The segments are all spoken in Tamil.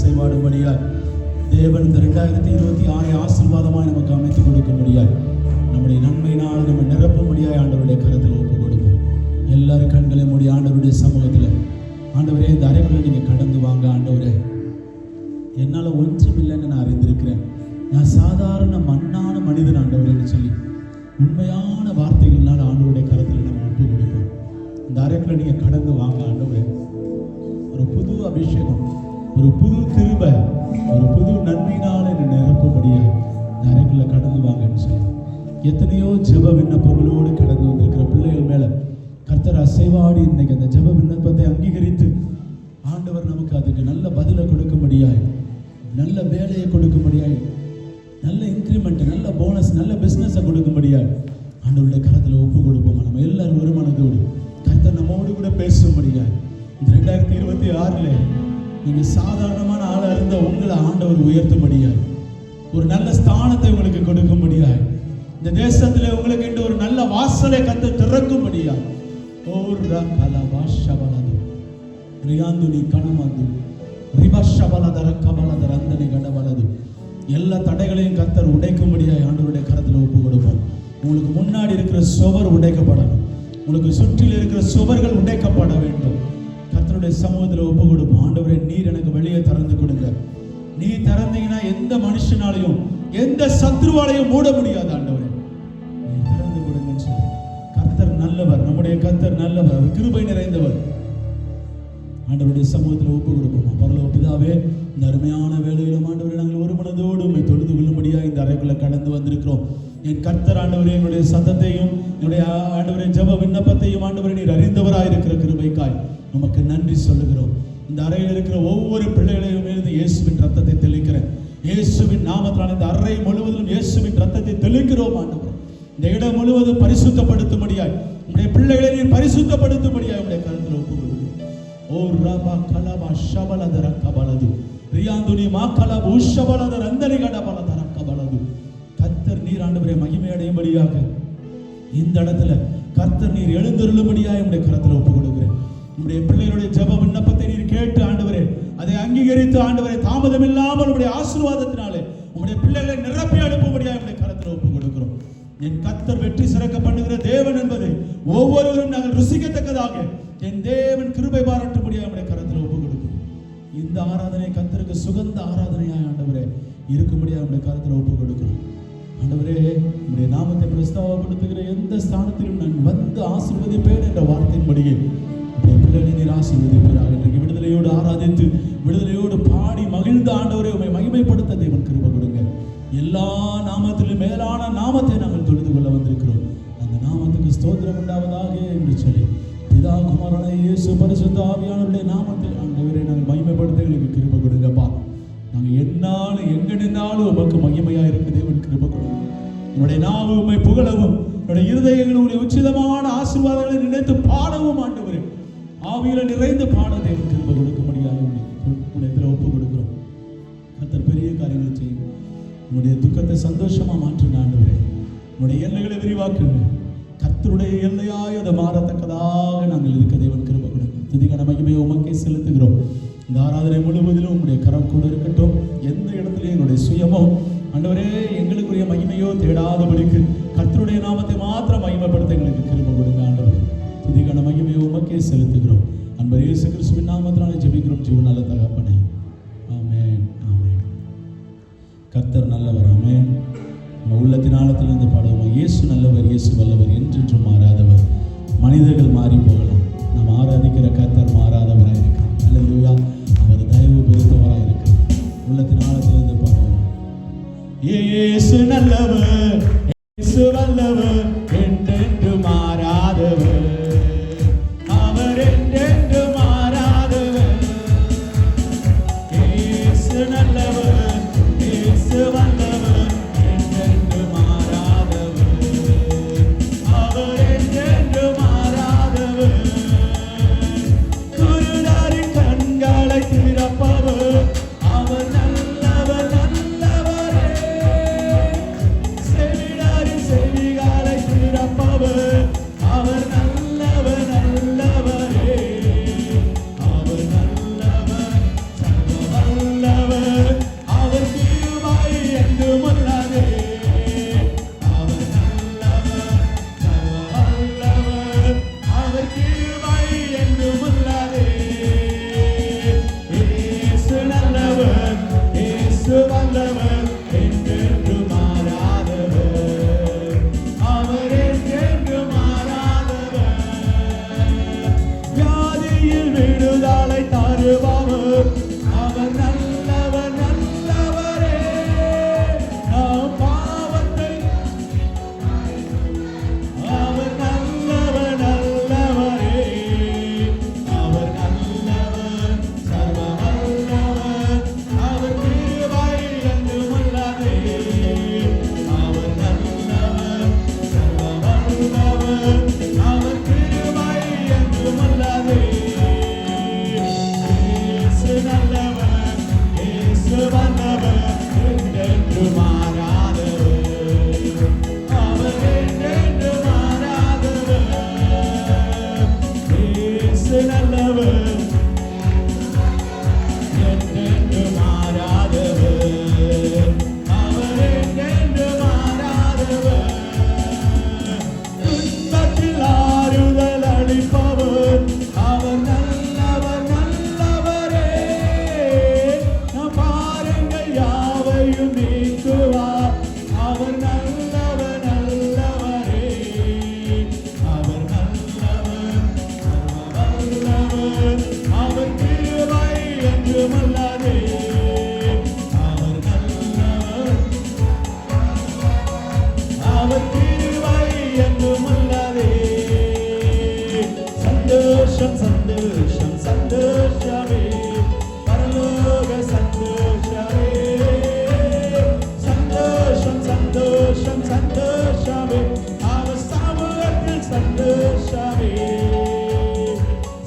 அசைவாடும்படியாய் தேவன் இந்த 2026 ஆசீர்வாதமாய் நமக்கு அமைத்து கொடுக்கும்படியாய் நம்முடைய நன்மையினால் நம்ம நிரப்பும்படியாய் ஆண்டவருடைய கரத்தில் ஒப்பு கொடுப்போம். எல்லாரும் கண்களை மூடி ஆண்டவருடைய சமூகத்தில், ஆண்டவரே இந்த அறைக்குள்ள நீங்கள் கடந்து வாங்க. ஆண்டவரே, என்னால் ஒன்றுமில்லைன்னு நான் அறிந்திருக்கிறேன், நான் சாதாரண மண்ணான மனிதன் ஆண்டவரேன்னு சொல்லி உண்மையான வார்த்தைகள்னால் ஆண்டவருடைய கரத்தில் நம்ம ஒப்பு கொடுப்போம். இந்த அறைக்குள்ள நீங்கள் கடந்து வாங்க. ஆண்டவரே, ஒரு புது அபிஷேகம், ஒரு புது கிருபை, ஒரு புது நன்மையினால் என்னை நிரப்பும்படியாக இந்த அறைக்குள்ள கடந்து வாங்கன்னு சொல்லி எத்தனையோ ஜெப விண்ணப்பங்களோடு கடந்து வந்திருக்கிற பிள்ளைகள் மேலே கர்த்தர் அசைவாடி இன்னைக்கு அந்த ஜெப விண்ணப்பத்தை அங்கீகரித்து ஆண்டவர் நமக்கு அதுக்கு நல்ல பதிலை கொடுக்கும்படியாய், நல்ல வேலையை கொடுக்கும்படியாய், நல்ல இன்க்ரிமெண்ட், நல்ல போனஸ், நல்ல பிஸ்னஸை கொடுக்கும்படியாய் ஆண்டவருடைய கரத்தில் ஒப்பு கொடுப்போம். நம்ம எல்லாரும் ஒரு மனதோடு கர்த்தர் நம்மோடு கூட பேசும்படியாய் இந்த 2026 நீங்கள் சாதாரணமான ஆளாக இருந்த உங்களை ஆண்டவர் உயர்த்தும்படியாய், ஒரு நல்ல ஸ்தானத்தை உங்களுக்கு கொடுக்கும்படியாய், இந்த தேசத்தில் உங்களுக்கு என்று ஒரு நல்ல வாசலை கர்த்தர் திறக்கும்படியாய் எல்லா தடைகளையும் கர்த்தர் உடைக்கும்படியாய் ஆண்டவருடைய கரத்தில் ஒப்பு கொடுப்போம். உங்களுக்கு முன்னாடி இருக்கிற சுவர் உடைக்கப்படணும், உங்களுக்கு சுற்றில் இருக்கிற சுவர்கள் உடைக்கப்பட வேண்டும். கர்த்தருடைய சமூகத்தில் ஒப்பு கொடுப்போம். ஆண்டவரே, நீர் எனக்கு வெளியே திறந்து கொடுங்க. நீ திறந்தீங்கன்னா எந்த மனுஷனாலையும் எந்த சத்ருவாலையும் மூட முடியாது. ஆண்டவரே, நீ திறந்து கொடுங்கன்னு சொல்லி கர்த்தர் நல்லவர், நம்முடைய கர்த்தர் நல்லவர், கிருபை நிறைந்தவர். ஆண்டவருடைய சமூகத்தில் ஒப்பு கொடுப்போம். பரலோக பிதாவே, இந்த அருமையான வேளையிலும் ஆண்டவரே, நாங்கள் ஒரு மனதோடு உம்மை தொழுது கொள்ளும்படியாக இந்த அறைக்குள்ள கடந்து வந்திருக்கிறோம். என் கர்த்தர் ஆண்டவரே, என்னுடைய சத்தத்தையும் என்னுடைய ஆண்டவரே ஜெப விண்ணப்பத்தையும் ஆண்டவரே நீர் அறிந்தவராயிருக்கிற கிருபைக்காய் உமக்கு நன்றி சொல்லுகிறோம். இந்த அறையில் இருக்கிற ஒவ்வொரு பிள்ளைகளையும் இருந்து இயேசுவின் ரத்தத்தை தெளிக்கிறேன். இயேசுவின் நாமத்தால் இந்த அறை முழுவதும் இயேசுவின் ரத்தத்தை தெளிக்கிறோம். ஆண்டவரே, இந்த இடம் முழுவதும் பரிசுத்தப்படுத்தும்படியாய், உங்களுடைய பிள்ளைகளை நீர் பரிசுத்தப்படுத்தும்படியாய் உங்களுடைய கருத்தில் ஒப்பு கொடுக்கிறேன். ஓ ரபா கலபா ஷபலதர கபலது ரியாந்துனி மா கலபு ஷபலதர அந்தரி கடபலதர கபலது. கர்த்தர் நீர் ஆண்டவரே மகிமை அடையும்படியாக இந்த இடத்துல கர்த்தர் நீர் எழுந்தருளும்படியாக உங்களுடைய கரத்தில் ஒப்பு கொடுக்கிறேன். உங்களுடைய பிள்ளைகளுடைய ஜெப விண்ணப்பத்தை நீர் கேட்டு ஆண்டவரே அதை அங்கீகரித்து ஆண்டவரே தாமதம் இல்லாமல் உங்களுடைய ஆசீர்வாதத்தினாலே உங்களுடைய பிள்ளைகளை நிரப்பி அனுப்பும்படியாக உங்களுடைய கரத்தில் ஒப்பு கொடுக்கிறோம். என் கர்த்தர் வெற்றி சிறக்க பண்ணுகிற தேவன் என்பதை ஒவ்வொருவரும் நாங்கள் ருசிக்கத்தக்கதாக என் தேவன் கிருபை பாராட்டும்படியாக உங்களுடைய கரத்தில் ஒப்பு கொடுக்கிறோம். இந்த ஆராதனை கர்த்தருக்கு சுகந்த ஆராதனையாக ஆண்டவரே இருக்கும்படியாக உங்களுடைய கரத்தில் ஒப்பு கொடுக்கிறோம். ஆண்டவரே, உங்களுடைய நாமத்தை பிரஸ்தாபப்படுத்துகிற எந்த ஸ்தானத்திலும் நான் வந்து ஆசீர்வதிப்பேன் என்ற வார்த்தையின்படியே பிள்ளைகளை நீர் ஆசீர்வதிப்பீராக. இன்றைக்கு விடுதலையோடு ஆராதித்து விடுதலையோடு பாடி மகிழ்ந்த ஆண்டவரே உம்மை மகிமைப்படுத்த தேவன் கிருபை கொடுங்க. எல்லா நாமத்திலும் மேலான நாமத்தை நாங்கள் தொழுது கொள்ள வந்திருக்கிறோம். அந்த நாமத்துக்கு ஸ்தோத்திரம் உண்டாவதாக என்று சொல்லி பிதா குமாரனை இயேசு பரிசுத்த ஆவியானவருடைய நாமத்தில் ஆண்டவரே நாங்கள் மகிமைப்படுத்த எங்களுக்கு கிருபை கொடுங்கப்பா. நாங்கள் என்னாலும் எங்க நின்றாலும் உமக்கு மகிமையா இருக்கு தேவன் கிருபை கொடுங்க. என்னுடைய நாவு உம்மை புகழவும், என்னுடைய இருதயங்களுடைய உச்சிதமான ஆசீர்வாதங்களை நினைத்து பாடவும் ஆண்டவரே ஆவியில நிறைந்து பாட தேவன் கிருபை கொடுக்கும்படியாக உங்களுடைய ஒப்பு கொடுக்கிறோம். கர்த்தர் பெரிய காரியங்களை செய்யும். உங்களுடைய துக்கத்தை சந்தோஷமா மாற்றுங்க ஆண்டவரே. உங்களுடைய எல்லைகளை விரிவாக்குங்க. கர்த்தருடைய எல்லையாய் அதை மாறத்தக்கதாக நாங்கள் இருக்க தேவன் கிருபை கொடுங்க. துதிகன மகிமையை உமக்கே செலுத்துகிறோம். இந்த ஆராதனை முழுவதிலும் உங்களுடைய கரம் கூட இருக்கட்டும். எந்த இடத்துலையும் எங்களுடைய சுயமோ ஆண்டவரே எங்களுக்குரிய மகிமையோ தேடாதபடிக்கு கர்த்தருடைய நாமத்தை மாத்திரம் மகிமைப்படுத்த எங்களுக்கு கிருபை கொடுங்க ஆண்டவரே. துதிகன மகிமையை உமக்கே செலுத்துகிறோம். அன்பர் இயேசு கிறிஸ்துவின் நாமத்தினாலே ஜெபிக்கிறோம் ஜீவனால தகப்பனே, ஆமென் ஆமென். கர்த்தர் நல்லவர். ஆமென். நம்ம உள்ளத்தின் ஆழத்திலிருந்து பாடுவோம். இயேசு நல்லவர், இயேசு வல்லவர், என்றென்றும் மாறாதவர். மனிதர்கள் மாறி போகலாம், நாம் ஆராதிக்கிற கர்த்தர் மாறாதவராக இருக்கிறார். அல்லேலூயா. அவர் தயவு பெருத்தவராக இருக்கிறார். உள்ளத்தின் ஆழத்திலிருந்து பாடுவோம். இயேசு நல்லவர், இயேசு வல்லவர், என்றென்று மாறாதவர். அவர் என்றென்று மாறாதவர். இயேசு நல்லவர், இயேசு வல்லவர், என்றென்று மாறாதவர். அவர் என்றென்று மாறாதவர். குருடாரின் கண்களை திறப்பவர். அவர் நல்லவர், நல்லவரே. என்றுமல்லாதே. அவர் நல்லவர், அவர் கிருபை என்றுமல்லாதே. சந்தோஷம் சந்தோஷம் சந்தோஷமே, பரலோக சந்தோஷமே. சந்தோஷம் சந்தோஷம் சந்தோஷமே, அவர் சமூகத்தில் சந்தோஷமே.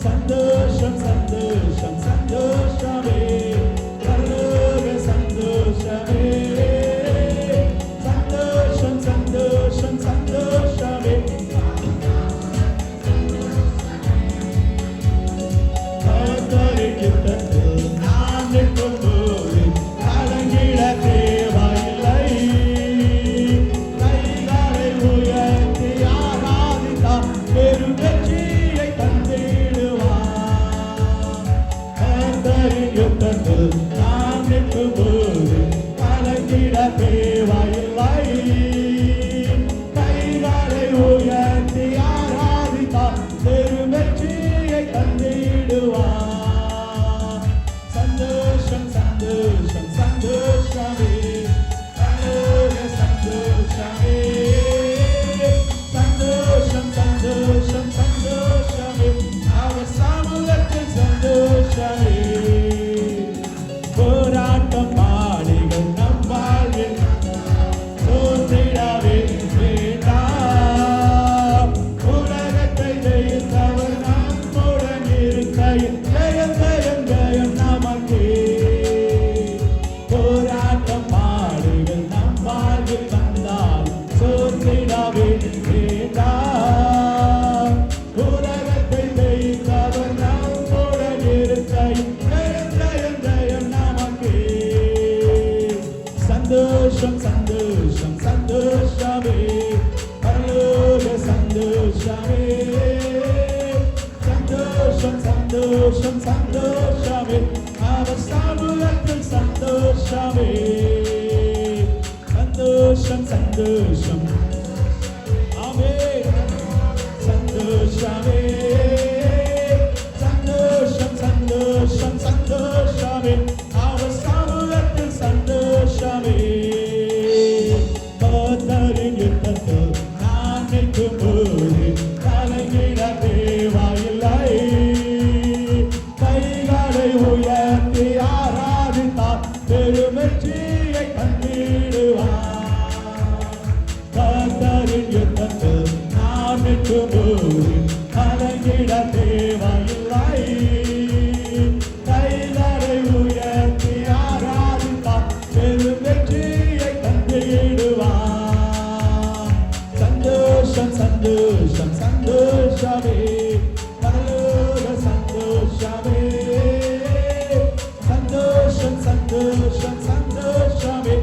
சந்தோஷம் சந்தோஷம் சந்தோஷமே, பரலோக சந்தோஷமே. சந்தோஷம் சந்தோஷம் சந்தோஷமே. கர்த்தரின் யுத்தத்தில் நான் நிற்கும்போது கலங்கிட தேவையில்லை. கைகளை உயர்த்தி ஆராதித்தால் பெரும் வெற்றியை தந்திடுவார். கர்த்தரின் யுத்தத்தில் நான் நிற்கும்போது கலங்கிட தேவையில்லை. கைகளை உயர்த்தி ஆராதித்தால் பெரும் வெற்றியை தந்திடுவார். சந்தோஷம் சந்தோஷம் சந்தோஷமே, பரலோக சந்தோஷமே. சந்தோஷம் சந்தோஷம் சந்தோஷமே, அவர் சமூகத்தில் சந்தோஷமே. போராட்டம் பாடுகள் நம் வாழ்வில் தோன்றிடவே வேண்டாம். உலகத்தை ஜெயித்தவர் நம்முடன் இருக்கையில் ஜெயம் ஜெயம் ஜெயம் நமக்கே. போராட்டம் பாடுகள் நம் வாழ்வில் வந்தால் தோன்றிடவே வேண்டாம். உலகத்தை ஜெயித்தவர் நம்முடன் இருக்கையில் ஜெயம் ஜெயம் ஜெயம் நமக்கே. சந்தோஷம் சந்தோஷம் சந்தோஷமே, பரலோக சந்தோஷமே. சந்தோஷம் சந்தோஷம் சந்தோஷமே, அவர் சமூகத்தில் சந்தோஷமே. சந்தோஷம் சந்தோஷம் ஆமென். சந்தோஷமே சந்தோஷம் சந்தோஷம் சந்தோஷமே, அவர் சமூகத்தில் சந்தோஷமே. கர்த்தரின் யுத்தத்தில் நான் நிற்கும்போது கலங்கிட தேவையில்லை. கைகளை உயர்த்தி ஆராதித்தால் பெரும் வெற்றியை தந்திடுவார். கர்த்தரின் யுத்தத்தில் நான் நிற்கும்போது கலங்கிட தேவையில்லை. கைகளை உயர்த்தி ஆராதித்தால் பெரும் வெற்றியை தந்திடுவார். சந்தோஷம் சந்தோஷம் சந்தோஷமே, பரலோக சந்தோஷமே. சந்தோஷம் சந்தோஷம் சந்தோஷமே,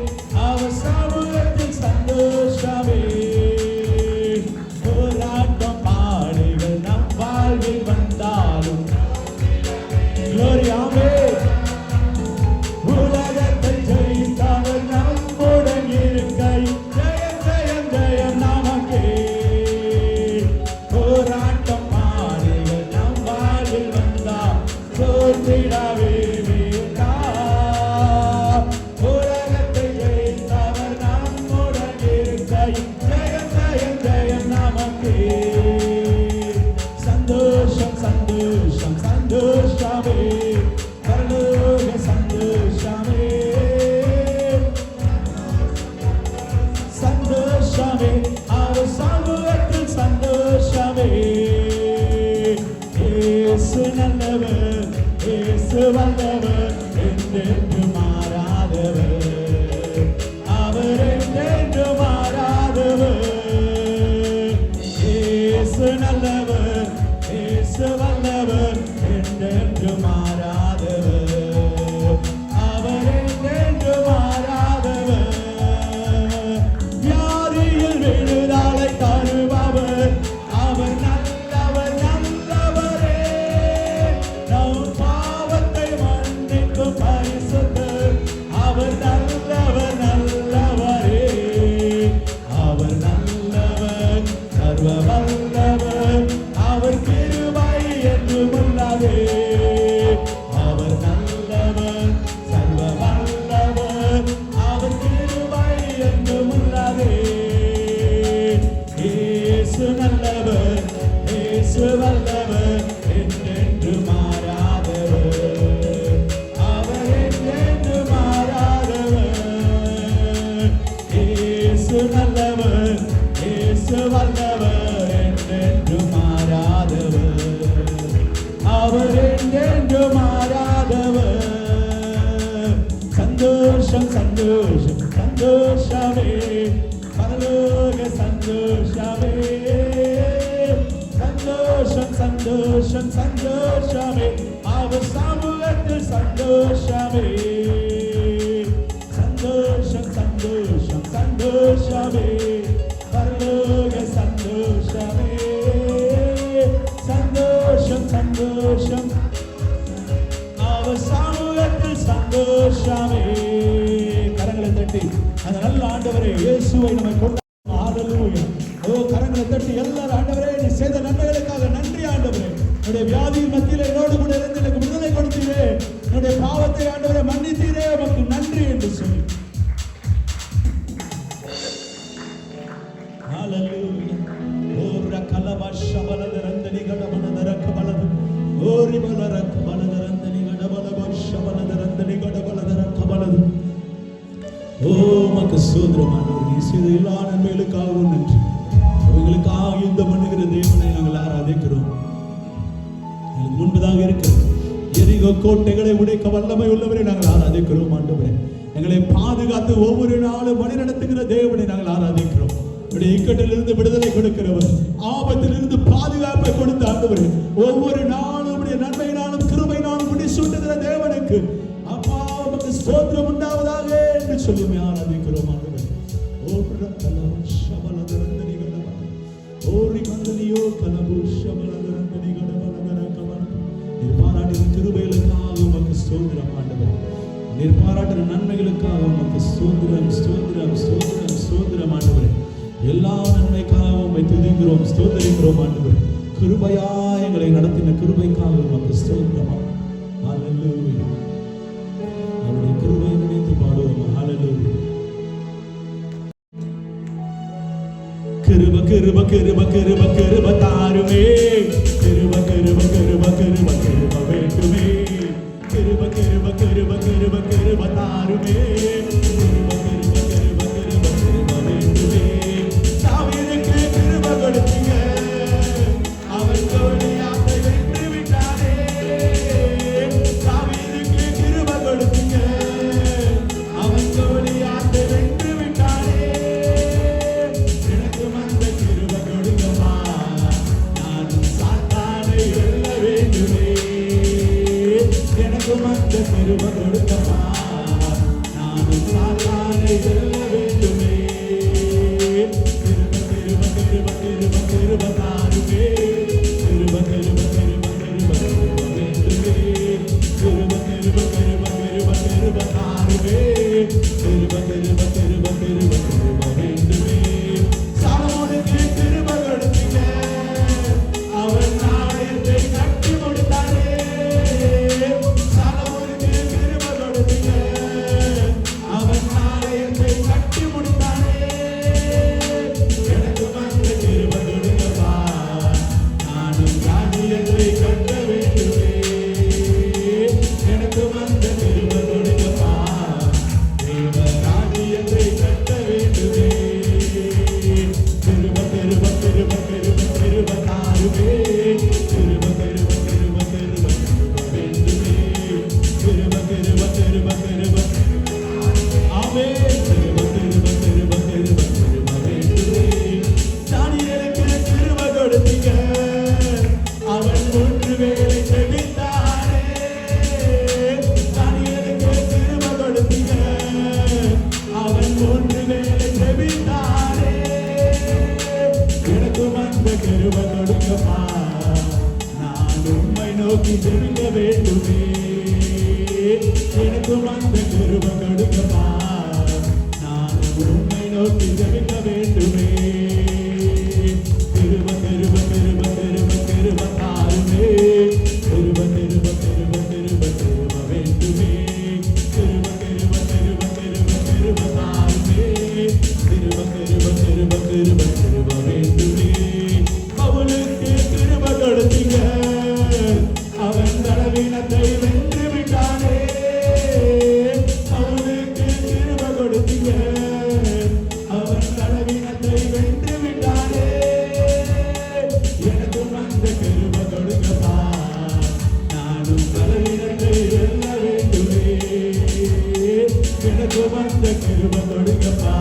அவர் சமூகத்தில் சந்தோஷமே. போராட்டம் பாடுகள் நம் வாழ்வில் வந்தாலும் glory ஆமென். உலகத்தை ஜெயித்தவர் நம்முடன் இருக்கையில் ஜெயம் ஜெயம் ஜெயம் நமக்கே. போராட்டம் பாடுகள் நம் வாழ்வில் வந்தால் தோன்றிடவே வேண்டாம். உலகத்தை ஜெயித்தவர் நம்முடன் இருக்கையில் ஜெயம் ஜெயம் ஜெயம் நமக்கே. சந்தோஷம் சந்தோஷம் சந்தோஷமே, பரலோக சந்தோஷமே. சந்தோஷமே, அவர் சமூகத்தில் சந்தோஷமே. இயேசு நல்லவர், இயேசு வல்லவர், என்றென்று மாறாதவர். அவர் என்றென்று மாறாதவர். இயேசு நல்லவர், இயேசு வல்லவர், என்றென்று மாறாதவர். அவர் என்றென்று மாறாதவர். வியாதியில் விடுதலை தருபவர், அவர் நல்லவர் நல்லவரே. நம் பாவத்தை மன்னிக்கும் பரிசுத்த சந்தோஷம் சந்தோஷமே பரலோக சந்தோஷமே சந்தோஷம் சந்தோஷம் சந்தோஷமே அவர் சமூகத்தில் சந்தோஷமே சந்தோஷம் சந்தோஷம் சந்தோஷமே பரலோக சந்தோஷமே சந்தோஷம் சந்தோஷம் அவர் சமூகத்தில் சந்தோஷமே. கரங்களை தட்டி அந்த நல்ல ஆண்டவரே இயேசுவை நம்ம கொண்டாடுவோம். ஹல்லேலூயா. ஓ கரங்களை தட்டி எல்லாரும் ஆண்டவரே நீ செய்த நன்மைகளுக்காக நன்றி ஆண்டவரே. என்னுடைய வியாதியின் மத்தியிலே என்னோடு கூட இருந்து எனக்கு விடுதலை கொடுத்தீரே, என்னுடைய பாவத்தை ஆண்டவரே மன்னித்தீரே, உமக்கு நன்றி என்று சொல்லி ஹல்லேலூயா. ஓ ரகலப ஷபலத ரந்தனி கடபலத ரகபலத ஓரி பலரக பலத ரந்தனி கடபலப ஷபலத ரந்தனி கடபலத ரகபலத. ஓ உமக்கு ஸ்தோத்திரம் ஆண்டவரே, நீ செய்த எல்லா நன்மைகளுக்காகவும் நன்றி. அவைகளுக்காக இந்த பண்ணுகிற தேவனை நாங்கள் ஆராதிக்கிறோம். எங்களுக்கு முன்பதாக இருக்கிற எரிகோ கோட்டைகளை உடைக்க வல்லமை உள்ளவரை நாங்கள் ஆராதிக்கிறோம் ஆண்டவரே. எங்களை பாதுகாத்து ஒவ்வொரு நாளும் வழி நடத்துகிற தேவனை நாங்கள் ஆராதிக்கிறோம். இக்கட்டிலிருந்து விடுதலை கொடுக்கிறவர், ஆபத்திலிருந்து பாதுகாப்பை கொடுத்த ஆண்டவரே, ஒவ்வொரு நாளும் நன்மையினாலும் கிருபையினாலும் முடிசூட்டுகிற தேவனுக்கு அப்பா உமக்கு ஸ்தோத்திரம் உண்டாவதாக என்று சொல்லி ஆராதிக்கிறோம் ஆண்டவரே. ஓ ரகலப ஷபலத ரந்தனி கடபலத ஓரி மந்தனியோ கலபு ஷபலத ரந்தனி கடபலத ரகபலத. நீர் பாராட்டின கிருபைகளுக்காக உமக்கு ஸ்தோத்திரம் ஆண்டவரே. நீர் பாராட்டின நன்மைகளுக்காக உமக்கு ஸ்தோத்திரம் ஸ்தோத்திரம் ஸ்தோத்திரம் ஸ்தோத்திரம் ஆண்டவரே. எல்லா நன்மைக்காக உம்மை துதிக்கிறோம் ஸ்தோத்திரிக்கிறோம் ஆண்டவரே. கிருபையா எங்களை நடத்தின கிருபைக்காக உமக்கு ஸ்தோத்திரம். ஹல்லேலூயா. அவருடைய கிருபையை நினைத்து பாடுவோம். ஹல்லேலூயா. கிருப கிருப கிருப கிருப கிருப தாருமே, கிருப கிருப கிருப கிருப கிருப வேண்டுமே, கிருப கிருப கிருப கிருப கிருப தாருமே, கிருப கிருப கிருப கிருப கிருப வேண்டுமே. தாவீதுக்கு கிருப கொடுத்தீங்க, அவன் கோலியாத்தை வென்று விட்டானே. தாவீதுக்கு கிருப கொடுத்தீங்க, அவன் கோலியாத்தை வென்று விட்டானே. எனக்கும் அந்த கிருப கொடுங்கப்பா, நானும் சாத்தானை வெல்ல வேண்டுமே. எனக்கும் அந்த கிருப கொடுங்கப்பா, நானும் சாத்தானை வெல்ல வேண்டுமே. கிருப கிருப கிருப கிருப கிருப தாருமே, கிருப கிருப கிருப கிருப கிருப வேண்டுமே. கிருப கிருப கிருப கிருப கிருப தாருமே, கிருப கிருப கிருப கிருப கிருப வேண்டுமே. சாலமோனுக்கு கிருப கொடுத்தீங்க, அவன் ஆலயத்தை கட்டி முடித்தாரே. சாலமோனுக்கு கிருப கொடுத்தீங்க, அவன் ஆலயத்தை கட்டி முடித்தாரே. எனக்கு அந்த கிருப கொடுங்கப்பா, நானும் ராஜ்யத்தை கட்ட வேண்டுமே. எனக்கு அந்த கிருப கொடுங்கப்பா, தேவ ராஜ்யத்தை கட்ட வேண்டுமே. கிருப கிருப கிருப கிருப கிருப தாருமே, கிருப கிருப கிருப கிருப கிருப வேண்டுமே. கிருப கிருப கிருப கிருப ஆமென். கிருப கிருப கிருப கிருப கிருப வேண்டுமே. தானியேலுக்கு கிருப கொடுத்தீங்க, அவன் 3 வேளை ஜெபித்தானே. தானியேலுக்கு கிருப கொடுத்தீங்க, அவன் 3 வேளை ஜெபித்தானே. எனக்கும் அந்த கிருப கொடுங்கப்பா, நான் உம்மை நோக்கி ஜெபிக்க வேண்டுமே. எனக்கும் அந்த கிருப கொடுங்கப்பா, நான் உம்மை நோக்கி ஜெபிக்க வேண்டுமே. கிருப கிருப கிருப கிருப கிருப தாருமே, கிருப கிருப கிருப கிருப கிருப வேண்டுமே. கிருப கிருப கிருப கிருப கிருப தாருமே, கிருப கிருப கிருப கிருப கிருப வேண்டுமே. பவுலுக்கு கிருப கொடுத்தீங்க, அவன் பலவீனத்தை வென்று விட்டானே. பவுலுக்கு வந்த கிருபை கொடுங்கப்பா,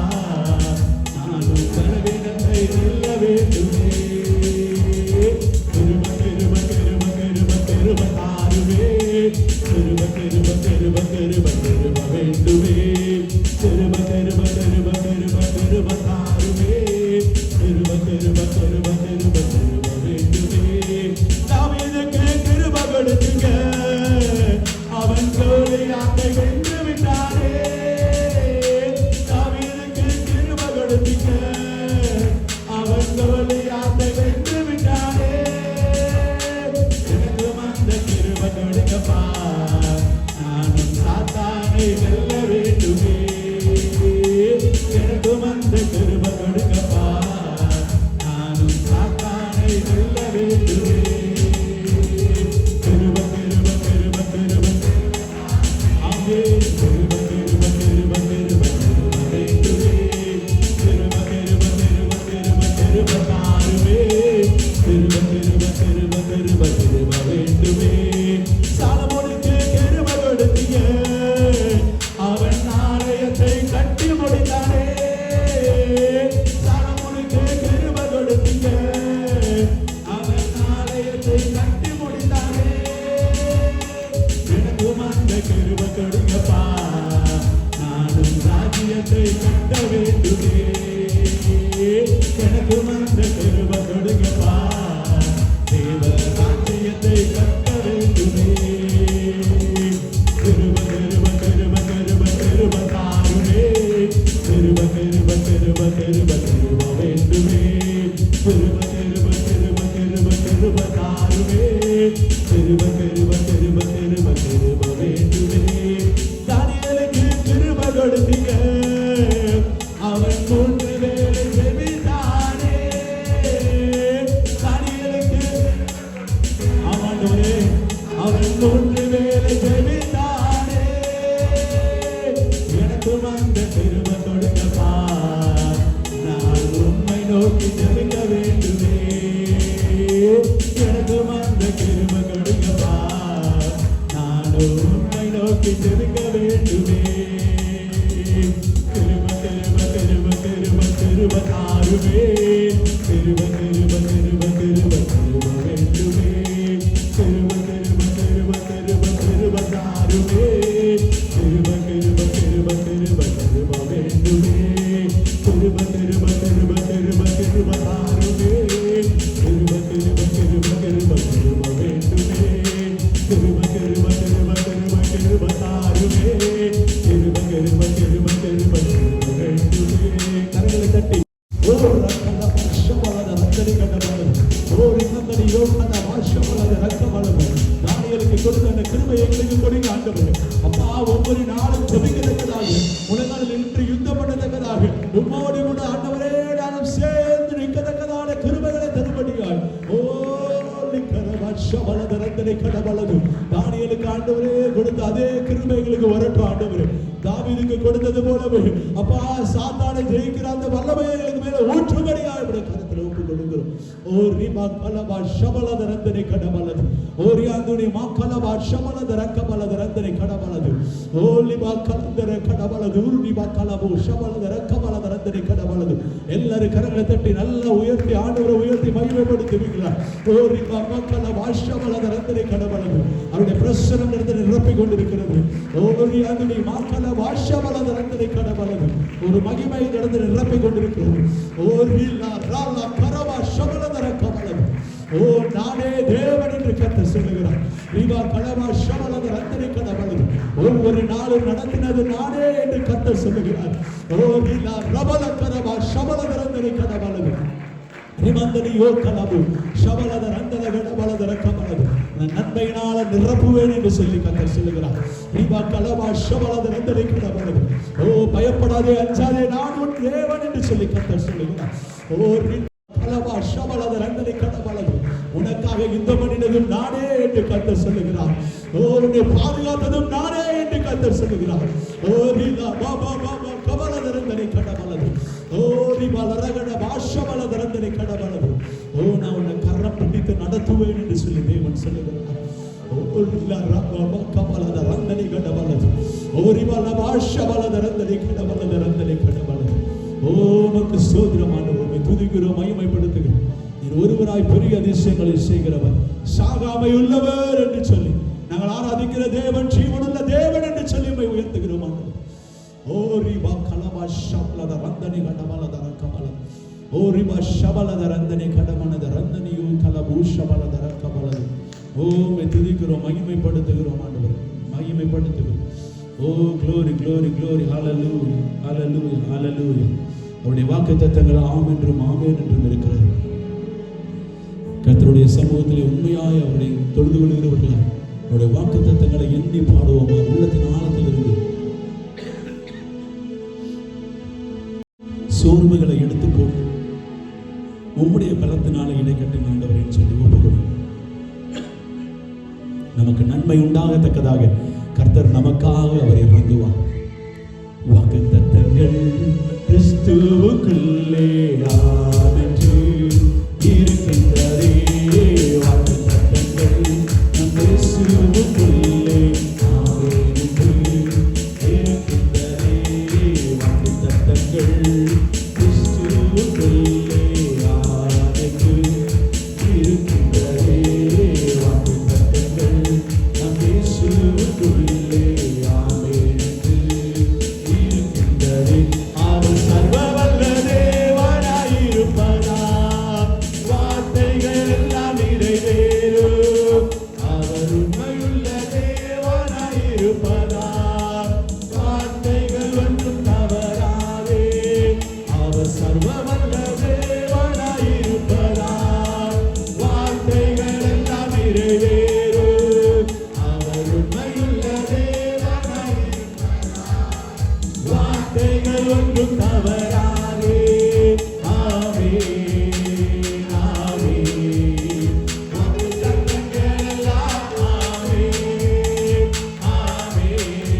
நானும் பலவீனத்தை வெல்ல வேண்டுமே. கிருபை கிருபை கிருபை கிருபை கிருபை தாருமே, கிருபை கிருபை கிருபை கிருபை கிருபை வேண்டுமே. கிருபை கிருபை கிருபை கிருபை கிருபை தாருமே, கிருபை கிருபை கிருபை கிருபை கிருபை வேண்டுமே. தாவீதுக்கு கிருபை கொடுத்தீங்க, அவன் கோலியாத்தை வென்று விட்டாரே. தாவீதுக்கு கிருபை கொடுத்தீங்க, அவன் கோலியாத்தை வென்று விட்டாரே. எனக்கு வந்த கிருபை கொடுங்கப்பா, நானும் சாத்தானை வெல்ல வேண்டுமே. எனக்கு வந்த கிருபை கொடுங்கப்பா, நானும் சாத்தானை வெல்ல வேண்டுமே. கிருபை கிருபை கிருபை கிருபை அங்கே கிருபை கிருபை கிருபை கிருபை கிருபை வேண்டுமே. கிருபை கிருபை கிருபை கிருபை கிருபை தாருமே, கிருபை கிருபை கிருபை கிருபை கிருபை வேண்டுமே. சாலமோனுக்கு கிருபை கொடுத்தீங்க, அவன் ஆலயத்தை கட்டி முடித்தானே. சாலமோனுக்கு கிருபை கொடுத்தீங்க, அவன் ஆலயத்தை கட்டி முடித்தானே. எனக்கும் அந்த கிருபை கொடுங்கப்பா, நானும் ராஜ்யத்தை கட்ட வேண்டுமே. எனக்கும் அந்த கிருபை கொடுங்கப்பா, தேவ ராஜ்யத்தை கட்ட வேண்டுமே. கிருபை கிருபை கிருபை கிருபை கிருபை தாருமே, கிருபை கிருபை கிருபை கிருபை கிருபை வேண்டுமே. கிருபை கிருபை கிருபை கிருபை கிருபை தாருமே, கிருபை கிருபை கிருபை கிருபை கிருபை வேண்டுமே. தானியேலுக்கு கிருபை கொடுத்தீங்க, அவன் 3 வேளை ஜெபித்தானே. தானியேலுக்கு ஆமாண்டவரே, அவன் 3 வேளை ஜெபித்தானே. எனக்கு வந்த கிருபை கொடுங்கப்பா, நான் உம்மை நோக்கி ஜெபிக்க வேண்டுமே. எனக்கு வந்த கிருபை கொடுங்கப்பா, நான் உம்மை நோக்கி ஜெபிக்க வேண்டுமே. கிருபை கிருபை கிருபை கிருபை கிருபை தாருமே, கிருபை கிருபை கிருபை கிருபை கிருபை வேண்டுமே. கிருபை கிருபை கிருபை கிருபை கிருபை தாருமே, கிருபை கிருபை கிருபை கிருபை கிருபை வேண்டுமே. கிருபை கிருபை கிருபை கிருபை கிருபை தாருமே, கிருபை கிருபை கிருபை கிருபை கிருபை வேண்டுமே. கிருபை கிருபை கிருபை கிருபை கிருபை தாருமே, கிருபை கிருபை கிருபை கிருபை கிருபை வேண்டுமே. கரங்களை தட்டி ஓ ரக்கன வாஷமலத ரக்கடி கடமலது, ஓ ரின்னதடி யோகன வாஷமலத ரக்கமலது. தானியேலுக்கு கொடுத்த அந்த கிருபையை எங்களுக்கு கொடுங்க ஆண்டவரே. அப்பா, ஒவ்வொரு நாளும் ஜெபிக்கத்தக்கதாக, உலகில் இன்று யுத்தம் பண்ணத்தக்கதாக, உம்மோடு கூட ஆண்டவரே நானும் சேர்ந்து நிற்கத்தக்கதான கிருபைகளை தரும்படியாய் ஓ வாஷமலத ரக்கடி கடமலது. தானியேலுக்கு ஆண்டவரே கொடுத்த அதே கிருபைகளுக்கு வரட்டும் ஆண்டவரே. தாவீதுக்கு கொடுத்தது போலவே அப்பா, சாத்தானை ஜெயிக்கிற அந்த வல்லமையை எங்களுக்கு மேல ஊற்றும்படியாய் இப்படி கரத்தில் ஒப்பு கொடுக்கிறோம். ஓ ரிமா கலபா ஷபலத ரந்தனை கடமலது, ஓ ரியாந்துனி மா கலபா ஷபலத ரக்கமலத ரந்தனை கடமலது, ஓ லிமா கலந்தர கடமலது, உருனிமா கலபோ ஷபலத ரக்கமலத ரந்தனை கடமலது. எல்லாரும் கரங்களை தட்டி நல்லா உயர்த்தி ஆண்டவரை உயர்த்தி மகிமைப்படுத்துவீங்களா? ஓ ரிமா கலபா ஷபலத ரந்தனை கடமலது. அவருடைய பிரசன்னம் இடத்தில் நிரப்பிக் கொண்டிருக்கிறது. ஓ ரியாந்துனி மா கலபா ஷபலத ரந்தனை கடமலது. ஒரு மகிமை இடத்தில் நிரப்பிக் கொண்டிருக்கிறது. ஓ ரிலா ராலா கரபா ஷபலத ரக்கமலது. ஓ நானே தேவன் என்று கர்த்தர் சொல்லுகிறார். ரிவா கலபா ஷபலத ரந்தனை கடமலது. ஒவ்வொரு நாளும் நடத்தினது நானே என்று கர்த்தர் சொல்லுகிறார். ஓ ரிலா ரபல கரபா ஷபலத ரந்தனை கடமலது. ரிமந்தனி யோ கலபு ஷபலத ரந்தன கடமலத ரக்கமலது. நன்மையினால நிரப்புவேன் என்று சொல்லி கர்த்தர் சொல்லுகிறார். ரிவா கலபா ஷபலத ரந்தனை கடமலது. ஓ பயப்படாதே, அஞ்சாதே, நான் உன் தேவன் என்று சொல்லி கர்த்தர் சொல்லுகிறார். ஓ கலபா ஷபலத ரந்தனை கடமலது. உனக்காக யுத்தம் பண்ணினதும் நானே என்று கர்த்தர் சொல்லுகிறார். ஓ உன்னை பாதுகாத்ததும் நானே என்று கர்த்தர் சொல்லுகிறார். ஓ ரிலா பாபா பாபா கபலத ரந்தனை கடமலது. ஓ ரிபா லரகட பாஷபலத ரந்தனை கடமலது. ஓ நான் உன்னை கரம் பிடித்து நடத்துவேன் என்று சொல்லி தேவன் சொல்லுகிறார். ஓ ரிலா ரபா கபலத ரந்தனை கடமலது. ஓ உமக்கு ஸ்தோத்திரமானவரை துதிக்கிறோம், மகிமைப்படுத்துகிறோம். நீர் ஒருவராய் பெரிய அதிசயங்களை செய்கிறவர், சாகாமை உள்ளவர் என்று சொல்லி நாங்கள் ஆராதிக்கிற தேவன் ஜீவனுள்ள தேவன் என்று சொல்லி உயர்த்துகிறோம். ஓ ரிபா கலபா ஷபலத ரந்தனி கடமலத ரக்கமல ஓ ரிபா ஷபலத ரந்தனி கடமனத ரந்தனியோ கலபூ ஷபலத ரக்கமல. ஓ துதிக்கிறோம், மகிமைப்படுத்துகிறோம் ஆண்டவரே, மகிமைப்படுத்துகிறோம். ஓ glory glory glory hallelujah hallelujah hallelujah. அவருடைய வாக்குத்தத்தங்கள் ஆம் என்றும் ஆமென் என்றும் இருக்கிறது. கர்த்தருடைய சமூகத்திலே உண்மையாய் அவரை தொழுது கொள்கிறவர்களாய் அவருடைய வாக்குத்தத்தங்களை எண்ணி பாடுவோமா? உள்ளத்தின் ஆழத்திலிருந்து சோர்வுகளை எடுத்து போட்டு உம்முடைய பலத்தினால இடைக்கட்டும் ஆண்டவரே சொல்லி ஒப்புக்கொடுங்க. நமக்கு நன்மை உண்டாகத்தக்கதாக கர்த்தர் நமக்காக அவர் இறங்குவார். வாக்குத்தத்தங்கள் கிறிஸ்துவுக்குள்ளே ஆமென்று இருக்கின்றதே. வாக்குத்தத்தங்கள் நம் இயேசுவுக்குள்ளே ஆமென்று இருக்கின்றதே. வாக்குத்தத்தங்கள் கிறிஸ்துவுக்குள்ளே ஆமென்று இருக்கின்றதே. வாக்குத்தத்தங்கள் நம் இயேசுவுக்குள்ளே ஆமென்று இருக்கின்றதே. அவர் சர்வவல்ல தேவனாயிருப்பதால் வார்த்தைகள் எல்லாம் நிறைவேறும். அவர் உண்மையுள்ள தேவனாயிருப்பதால் வார்த்தைகள் ஒன்றும் தவறாதே. அவர் சர்வவல்ல தேவனாயிருப்பதால் வார்த்தைகள் எல்லாம் நிறைவேறும். அவர் உண்மையுள்ள தேவனாயிருப்பதால் வார்த்தைகள் ஒன்றும் தவறாதே. ஆமென் ஆமென். வாக்குத்தத்தங்கள் எல்லாம் ஆமென் ஆமென்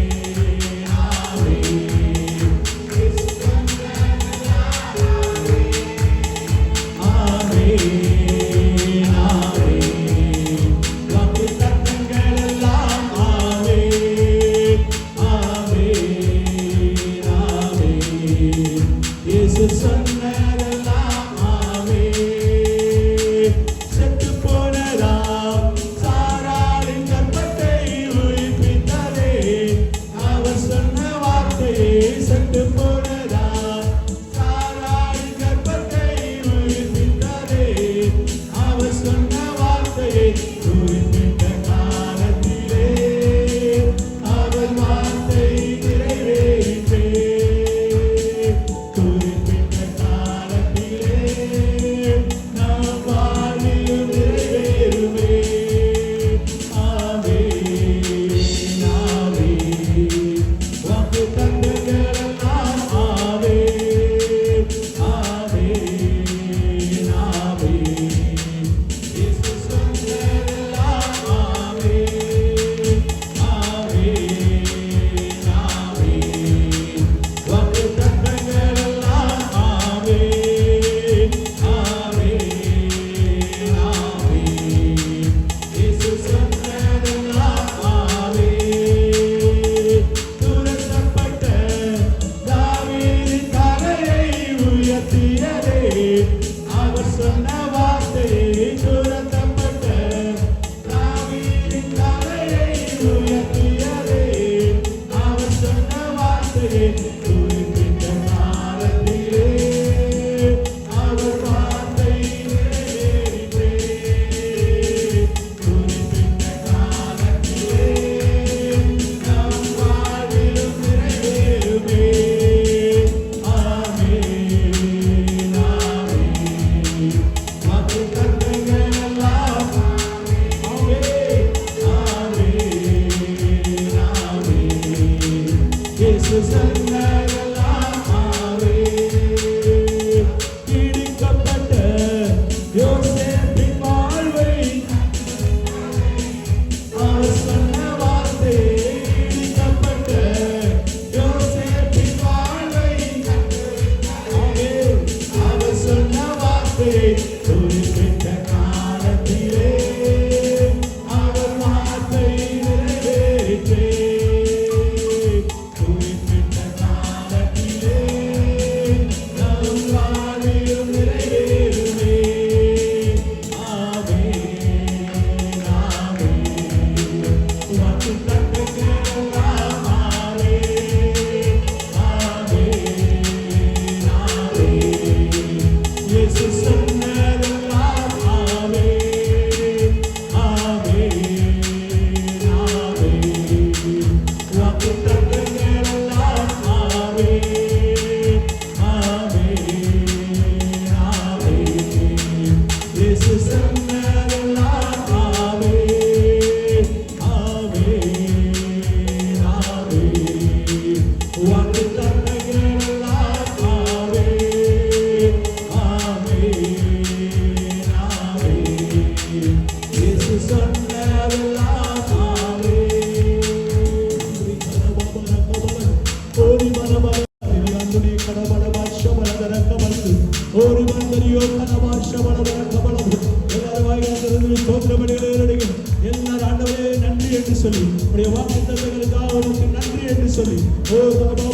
சொல்லி ஓ பாபா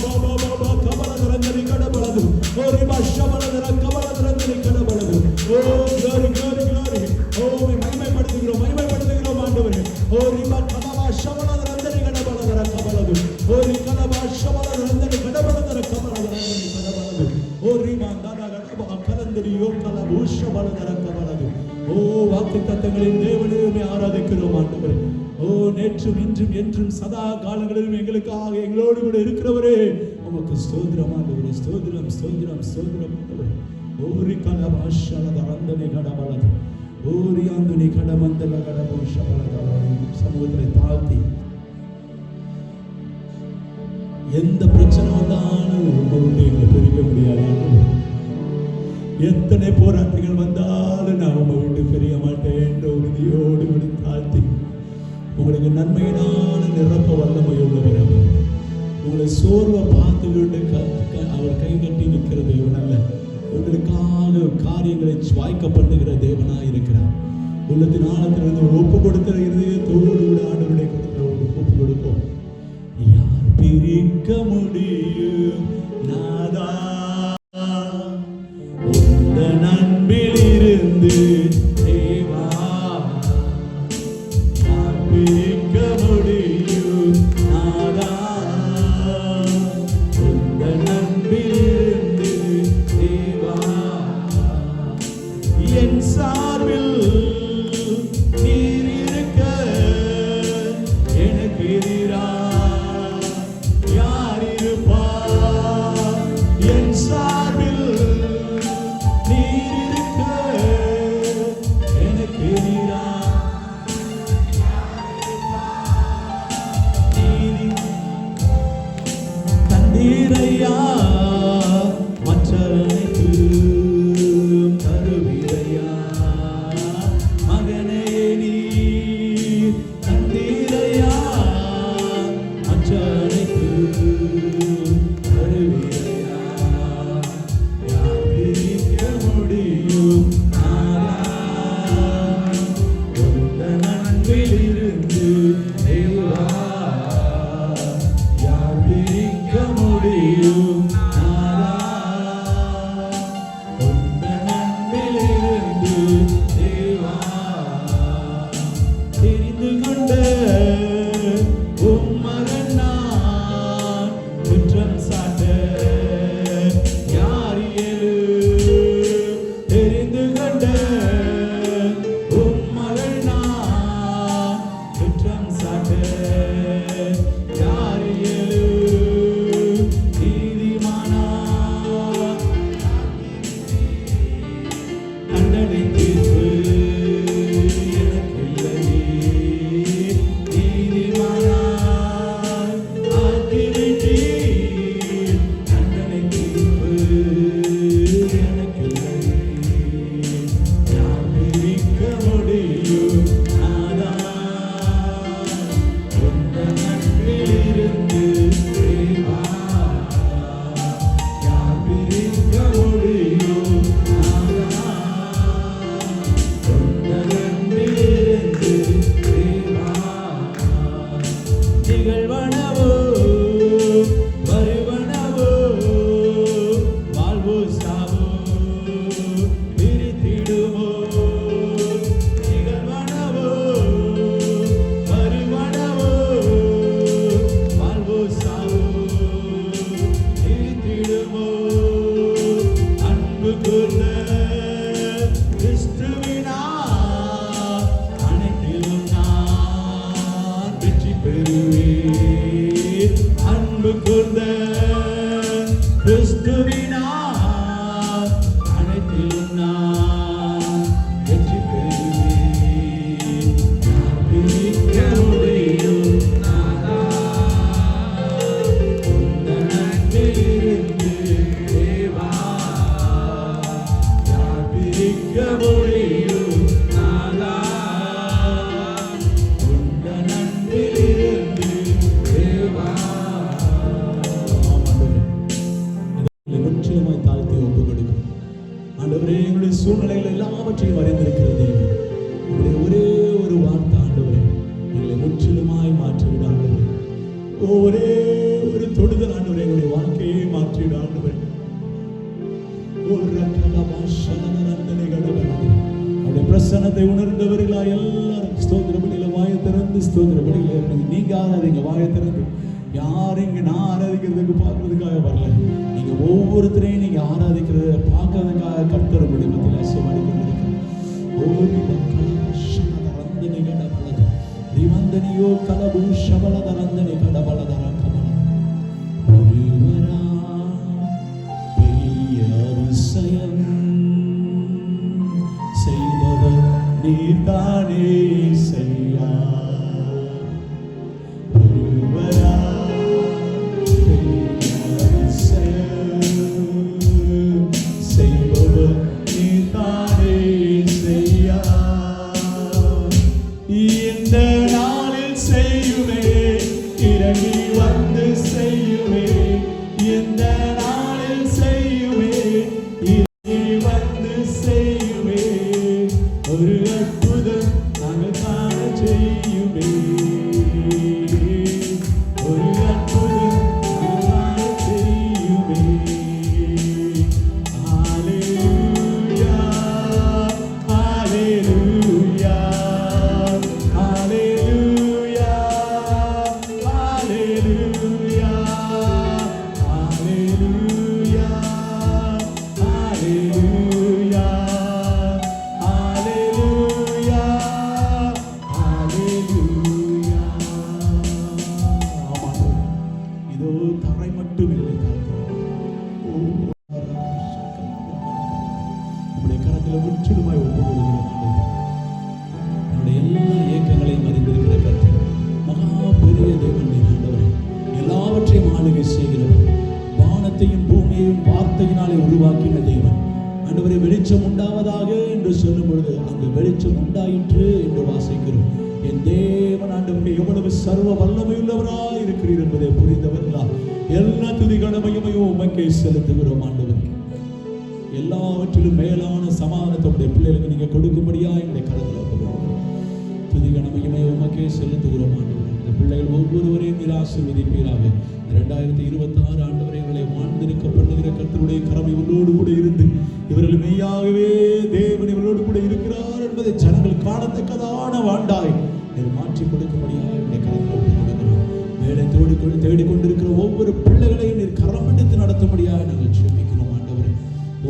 பாபா கபலதரங்கரி கடபலது ஓ ரிபா ஷபலதர கபலதரங்கரி கடபலது ஓ glory glory glory ஓ மகிமைப்படுத்துகிறோம் ஆண்டவரே ஓ ரிபா கபலா ஷபலதரங்கரி கடபலதர கபலது ஓ ரிகலபா ஷபலதரங்கரி கடபலதர கபலதரங்கரி கடபலது ஓ ரிமா தானா கடபா கலந்தரியோ கலபு ஷபலதர கபலது ஓ வாக்குத்தத்தங்களின் தேவனே ஆராதிக்கிறோம் ஆண்டவரே ஓ நேற்றும் இன்றும் என்றும் சதா காலங்களிலும் எங்களுக்காக எங்களோடு கூட இருக்கிறவரே உமக்கு ஸ்தோத்திரம் ஆண்டவரே ஸ்தோத்திரம் ஸ்தோத்திரம் ஸ்தோத்திரம் ஆண்டவரே ஓரி கலபாஷலத ரந்தனே கடபலது ஓரி ஆந்துனி கடமந்தல கடபோஷபலத சமூகத்தை தாழ்த்தி எந்த பிரச்சனை வந்தாலும் உங்களுடைய எங்களை பிரிக்க முடியாது எத்தனை போராட்டங்கள் வந்தாலும் நான் உங்களை விட்டு பிரிய மாட்டேன் என்ற உறுதியோடு விடு தாழ்த்தி உங்களுக்கு நன்மையினால நிரப்ப வல்லமை உள்ளவர் அவர் உங்களை சோர்வை பார்த்துக்கிட்டு அவர் கை கட்டி நிற்கிற தேவன் அல்ல உங்களுக்காக காரியங்களை வாய்க்க பண்ணுகிற தேவனாக இருக்கிறார் உள்ளத்தின் ஆழத்திலிருந்து ஒப்பு கொடுத்த இருதயத்தோடு கூட ஆண்டவருடைய கொடுத்த ஒப்பு கொடுப்போம் யார் பிரிக்க முடியும் நாதா உந்த நன்பிலிருந்து தேவா யார் பிரிக்க முடியும் நாதா உந்த நன்பிலிருந்து தேவா என் சார்பில் நீர் இருக்க எனக்கு எதிராக யார் இருப்பார் என் சார்பில் நீர் இருக்க எனக்கு எதிராக தந்தீரையா மற்றவனுக்கு தருவீரையா மகனே நீ தந்தீரையா மற்றவனுக்கு தருவீரையா யார் பிரிக்க முடியும் உந்த நன்பிலிருந்து தேவா யார் பிரிக்க முடியும் உந்த நன்பிலிருந்து தேவா தெரிந்து கொண்ட உம் மகன் நான் குற்றம் சாட்ட யார் இயலு தெரிந்து கொண்ட உம் மகன் நான் குற்றம் சாட்ட யார் இயலு நீதிமானா தண்டனை தீர்ப்பு எனக்கில்லையே நீதிமானா ஆக்கிவிட்டீர் தண்டனை தீர்ப்பு எனக்கில்லையே யார் பிரிக்க முடியும் நாதா உந்த நன்பிலிருந்து தேவா யார் பிரிக்க முடியும் நாதா உந்த நன்பிலிருந்து தேவா திகழ்வனவோ வருவனவோ வாழ்வோ சாவோ பிரித்திடுமோ திகழ்வனவோ வருவனவோ வாழ்வோ சாவோ பிரித்திடுமோ அன்பு கூர்ந்த கிறிஸ்துவினா அனைத்திலும் நான் வெற்றி பெறுவேன் அன்பு கூர்ந்த கிறிஸ்துவினா அனைத்திலும் நான் வெற்றி பெறுவேன் யார் பிரிக்க முடியும் நாதா உந்த நன்பிலிருந்து தேவா யார் பிரிக்க முடியும் நாதா உந்த நன்பிலிருந்து தேவா முற்றிலுமாய் தாழ்த்தி ஒப்பு கொடுக்கும் ஆண்டவரே எங்களுடைய சூழ்நிலைகள் எல்லாவற்றையும் அறிந்திருக்கிறது உங்களுடைய ஒரே ஒரு வார்த்தை ஆண்டவரே எங்களை முற்றிலுமாய் மாற்றிவிட ஆண்டவரே ஒரே ஒரு தொடுதல் ஆண்டவரே எங்களுடைய வாழ்க்கையை மாற்றிடு ஆண்டவரே. அவருடைய பிரசன்னத்தை உணர்ந்தவர்களா எல்லாரும் ஸ்தோத்திரபடியில வாயை திறந்து ஸ்தோத்திரபடியில நீங்க ஆராதிங்க. வாயை திறந்து யாரும் இங்க நான் ஆராதிக்கிறதுக்கு பார்க்கறதுக்காக வரல. நீங்க ஒவ்வொருத்தரையும் நீங்க ஆராதிக்கிறத பார்க்கறதுக்காக கர்த்தர் மத்தியில் அசைவாடி கொண்டிருக்கிறார். ரிவந்தனியோ கலபு ஷபலத ரந்தனி கடபலதர கபல ஒருவரா பெரிய அதிசயம் செய்தவர் நீர்தானே செய்யா. ஒருவரா பெரிய அதிசயம் செய்பவர் நீர்தானே செய்யா. இந்த நாளில் செய்யுமே இறங்கி வந்து செய்யுமே. இந்த நாளில் செய்யுமே இறங்கி வந்து செய்யுமே. ஒரு அற்புதம் நாங்கள் காண செய்யுமே. ஒரு அற்புதம் நாங்கள் காண செய்யுமே. ஹல்லேலூயா ஹல்லேலூயா ஹல்லேலூயா ஹல்லேலூயா ஹல்லேலூயா ஹல்லேலூயா ஹல்லேலூயா ஹல்லேலூயா. ஆமாம், இதோ தரை மட்டும் இல்லை உங்களுடைய கரத்தில் முற்றிலுமாய் ஒப்பு கொடுக்கிறோம். என்னுடைய எல்லா இயக்கங்களையும் அறிந்திருக்கிற கர்த்தர் மகா பெரிய தேவன் ஆண்டவரே. எல்லாவற்றையும் ஆளுகை செய்கிறவர், வானத்தையும் பூமியையும் வார்த்தையினாலே உருவாக்கின தேவன் ஆண்டவரே. வெளிச்சம் உண்டாவதாக என்று சொல்லும் பொழுது அங்கு வெளிச்சம் உண்டாயிற்று என்று வாசிக்கிறோம். என் தேவன் ஆண்டவரே எவ்வளவு சர்வ வல்லமையுள்ளவராய் இருக்கிறீர் என்பதை புரிந்தவர்களா எல்லா துதிகனமையும் உமக்கே செலுத்துகிறோம் ஆண்டவரே. எல்லாவற்றிலும் மேலான சமாதானத்தை உடைய பிள்ளைகளுக்கு நீங்க கொடுக்கும்படியா என்னுடைய கரத்தில் துதிகனமையுமே உமக்கே செலுத்துகிறோம் ஆண்டவரே. இந்த பிள்ளைகள் ஒவ்வொருவரையும் நீர் ஆசீர்வதிப்பீராக. 2026 ஆண்டவரை இவர்களை வாழ்ந்திருக்க பண்ணுகிற கர்த்தருடைய கரம் இவர்களோடு கூட இருந்து இவர்கள் மெய்யாகவே தேவன் இவர்களோடு கூட இருக்கிறார் என்பதை ஜனங்கள் காணத்தக்கதான வாழ்ந்தாய் நீர் மாற்றி கொடுக்கும்படியாக என்னுடைய கரத்தில் கொடுக்கிறோம். வேலை தேடிக்கொண்டிருக்கிற ஒவ்வொரு பிள்ளைகளையும் நீர் கரம் எடுத்து நடத்தும்படியாக நாங்கள் ஜெபிக்கிறோம் ஆண்டவரே.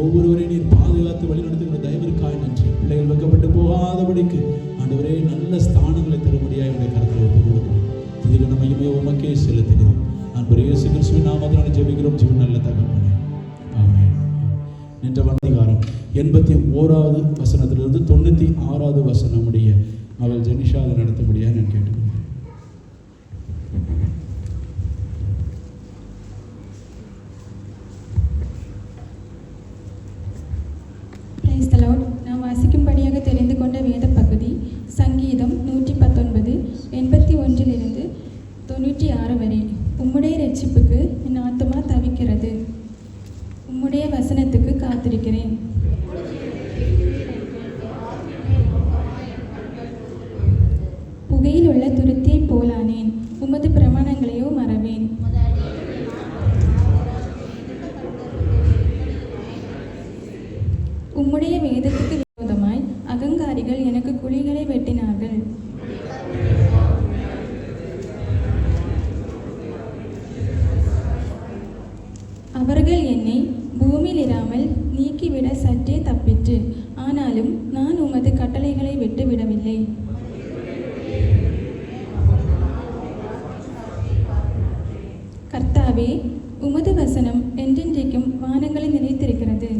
ஒவ்வொருவரையும் நீர் பாதுகாத்து வழிநடத்துகிற தயவிற்காய் நன்றி. பிள்ளைகள் வைக்கப்பட்டு போகாதபடிக்கு ஆண்டவரே நல்ல ஸ்தானங்களை தரும்படியாக என்னுடைய கரத்தில் ஒப்புக் கொடுக்கிறோம். துதிகனமையுமே உமக்கே செலுத்துகிறோம். அன்பர் இயேசு கிறிஸ்துவின் நாமத்தினாலே ஜெபிக்கிறோம் ஜீவன் நல்ல தகப்பனே. ஆமென். நின்ற அதிகாரம் 81வது வசனத்திலிருந்து 96வது வசனம் உடைய மகள் ஜெனிஷா அதை நடத்தும்படியாக நான் கேட்டுக்கொள்கிறேன். Praise the Lord. நாம் வாசிக்கும்படியாக தெரிந்து கொண்ட வேத பகுதி சங்கீதம் 119 81 96 வரை. உம்முடைய இரட்சிப்புக்கு என் ஆத்துமா தவிக்கிறது, உம்முடைய வசனத்துக்கு காத்திருக்கிறேன். புகையில் உள்ள துருத்தியை போலானேன், உமது பிரமாணங்களையோ மறவேன். உம்முடைய வேதத்துக்கு விரோதமாய் அகங்காரிகள் எனக்கு குழிகளை வெட்டினார்கள். அவர்கள் என்னை பூமியில் இராமல் நீக்கிவிட சற்றே தப்பிற்று. ஆனாலும் நான் உமது கட்டளைகளை விட்டு விடவில்லை. கர்த்தாவே, உமது வசனம் என்றென்றைக்கும் வானங்களை நிலைத்திருக்கிறது.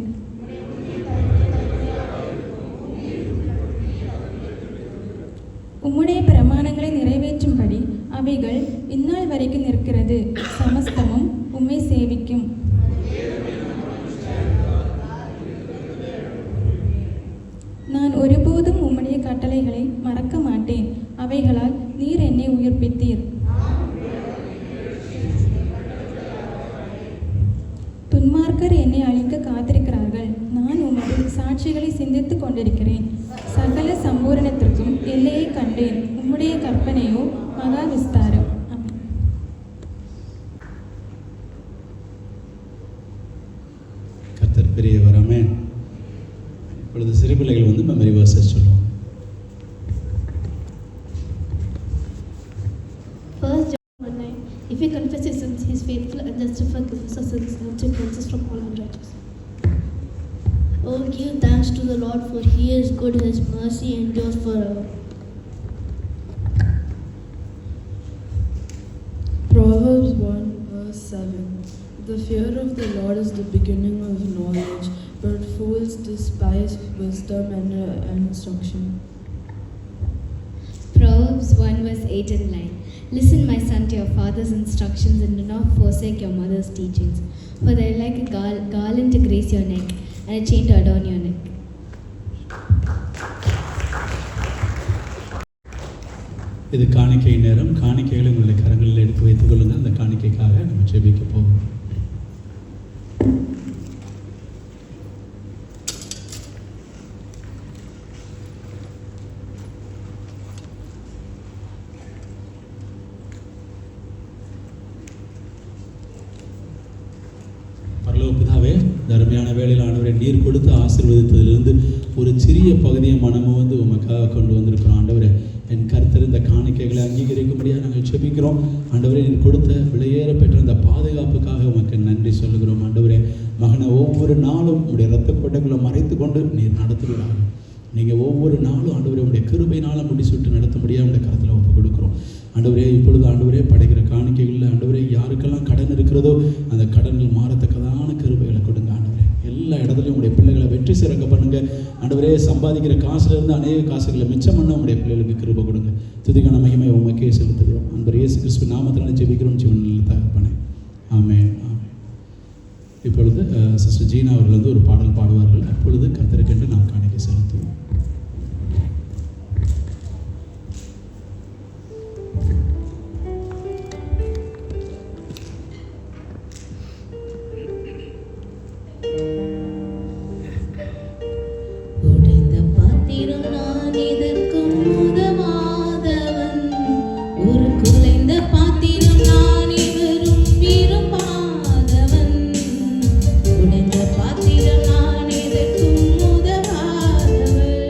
உம்முடைய பிரமாணங்களை நிறைவேற்றும்படி அவைகள் இந்நாள் வரைக்கும் நிற்கிறது. சமஸ்தமும் உம்மை சேவிக்கும். நான் ஒருபோதும் உம்முடைய கட்டளைகளை மறக்க மாட்டேன். அவைகளால் நீர் என்னை உயிர்ப்பித்தீர். துன்மார்க்கர் என்னை அழிக்க காத்திருக்கிறார்கள். நான் உமது சாட்சிகளை சிந்தித்துக் கொண்டிருக்கிறேன். சகல சம்பூரணத்திற்கும் எல்லையை கண்டேன். உம்முடைய கற்பனையோ மகா விஸ்தாரம். பெரியவர். ஆமென். இப்பொழுது சிறு பிள்ளைகள் வந்து மெமரி வேர்ஸஸ் சொல்லுவாங்க. First John 1:9. If we confess his sins, he is faithful and just to forgive us our sins and to cleanse us from all unrighteousness. Oh, give thanks to the Lord, for he is good, his mercy endures forever. Proverbs 1 verse 7. The fear of the Lord is the beginning of knowledge, but fools despise wisdom and instruction. Proverbs 1 verse 8 and 9. Listen, my son, to your father's instructions and do not forsake your mother's teachings. For they are like a garland to grace your neck and a chain to adorn your neck. இது காணிக்கை நேரம். காணிக்கைகளை உங்களுடைய கரங்களில் எடுத்து வைத்துக் கொள்ளுங்கள். அந்த காணிக்கைக்காக நம்ம ஜெபிக்க போகிறோம். பரலோக பிதாவே, இந்த அருமையான வேளையில் ஆண்டவரை நீர் கொடுத்து ஆசீர்வதித்ததிலிருந்து ஒரு சிறிய பகுதியை மனமும் வந்து உமக்காக கொண்டு வந்திருக்கிறோம். ஆண்டவரே, என் கர்த்தர் இந்த காணிக்கைகளை அங்கீகரிக்கும்படியாக நாங்கள் செபிக்கிறோம். ஆண்டவரே, நீர் கொடுத்த விலையேற பெற்ற அந்த பாதுகாப்புக்காக உமக்கு நன்றி சொல்லுகிறோம். ஆண்டவரே, மகனை ஒவ்வொரு நாளும் உடைய இரத்த கொட்டைகளை மறைத்து கொண்டு நீர் நடத்துகிறாங்க. நீங்கள் ஒவ்வொரு நாளும் ஆண்டவரே உடைய கிருபையினால் முடிசூட்டு நடத்தும்படியாக உடைய கருத்தில் ஒப்பு கொடுக்குறோம். ஆண்டவரே, இப்பொழுது ஆண்டவரே படைக்கிற காணிக்கைகளில் ஆண்டவரே யாருக்கெல்லாம் கடன் இருக்கிறதோ அந்த கடன்கள் மாறத்தக்கதான கிருபைகளை கொடுங்க. ஆண்டவரே, எல்லா இடத்துலையும் உடைய பிள்ளைகளை வெற்றி சிறக்க பண்ணுங்க. ஆண்டவரே, சம்பாதிக்கிற காசுலேருந்து அநேக காசுகளை மிச்சம் பண்ண உடைய பிள்ளைகளுக்கு கிருபை கொடுங்க. துதிக்கான மகிமை உமக்கே செலுத்துகிறோம். அன்பர் இயேசு கிறிஸ்து நாமத்தினால ஜெபிக்கிறோம் ஜீவனில் தகப்பனே. ஆமென். ஆமென். இப்பொழுது சிஸ்டர் ஜீனா அவர்கள் வந்து ஒரு பாடல் பாடுவார்கள். அப்பொழுது கர்த்தருக்கென்று நாம் காணிக்கை செலுத்துவோம். உடைந்த பாத்திரம் நான் எதற்கும் உதவாதவன், ஒரு குலைந்த பாத்திரம் நான் எவரும் விரும்பாதவன். உடைந்த பாத்திரம் நான் எதற்கும் உதவாதவன்,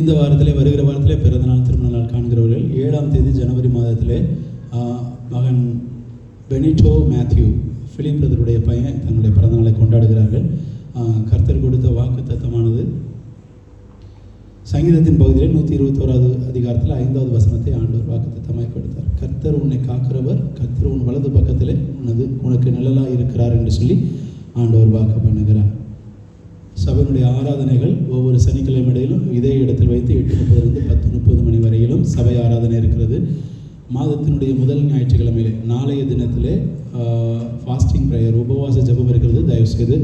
இந்த வாரத்திலே வருகிற வாரத்திலே பிறந்தநாள் திருமண நாள் காண்கிறவர்கள் 7ஆம் தேதி ஜனவரி மாதத்திலே மகன் பெனிட்டோ மேத்யூ பிலிப் பிரதருடைய பையன் தன்னுடைய பிறந்தநாளை கொண்டாடுகிறார்கள். கர்த்தர் கொடுத்த வாக்கு தத்தமானது சங்கீதத்தின் பகுதியில் 121வது அதிகாரத்தில் 5வது வசனத்தை ஆண்டவர் வாக்கு தத்தமாய் கொடுத்தார். கர்த்தர் உன்னை காக்கிறவர், கர்த்தர் உன் வலது பக்கத்திலே உனக்கு நிழலாக இருக்கிறார் என்று சொல்லி ஆண்டவர் வாக்கு பண்ணுகிறார். சபையினுடைய ஆராதனைகள் ஒவ்வொரு சனிக்கிழமை இடையிலும் இதே இடத்தில் வைத்து 8:30 10:30 மணி வரையிலும் சபை ஆராதனை இருக்கிறது. மாதத்தினுடைய முதல் ஞாயிற்றுக்கிழமையிலே நாளைய தினத்திலே ஃபாஸ்டிங் ப்ரேயர் உபவாச ஜெபம் இருக்கிறது. தயவுசெய்து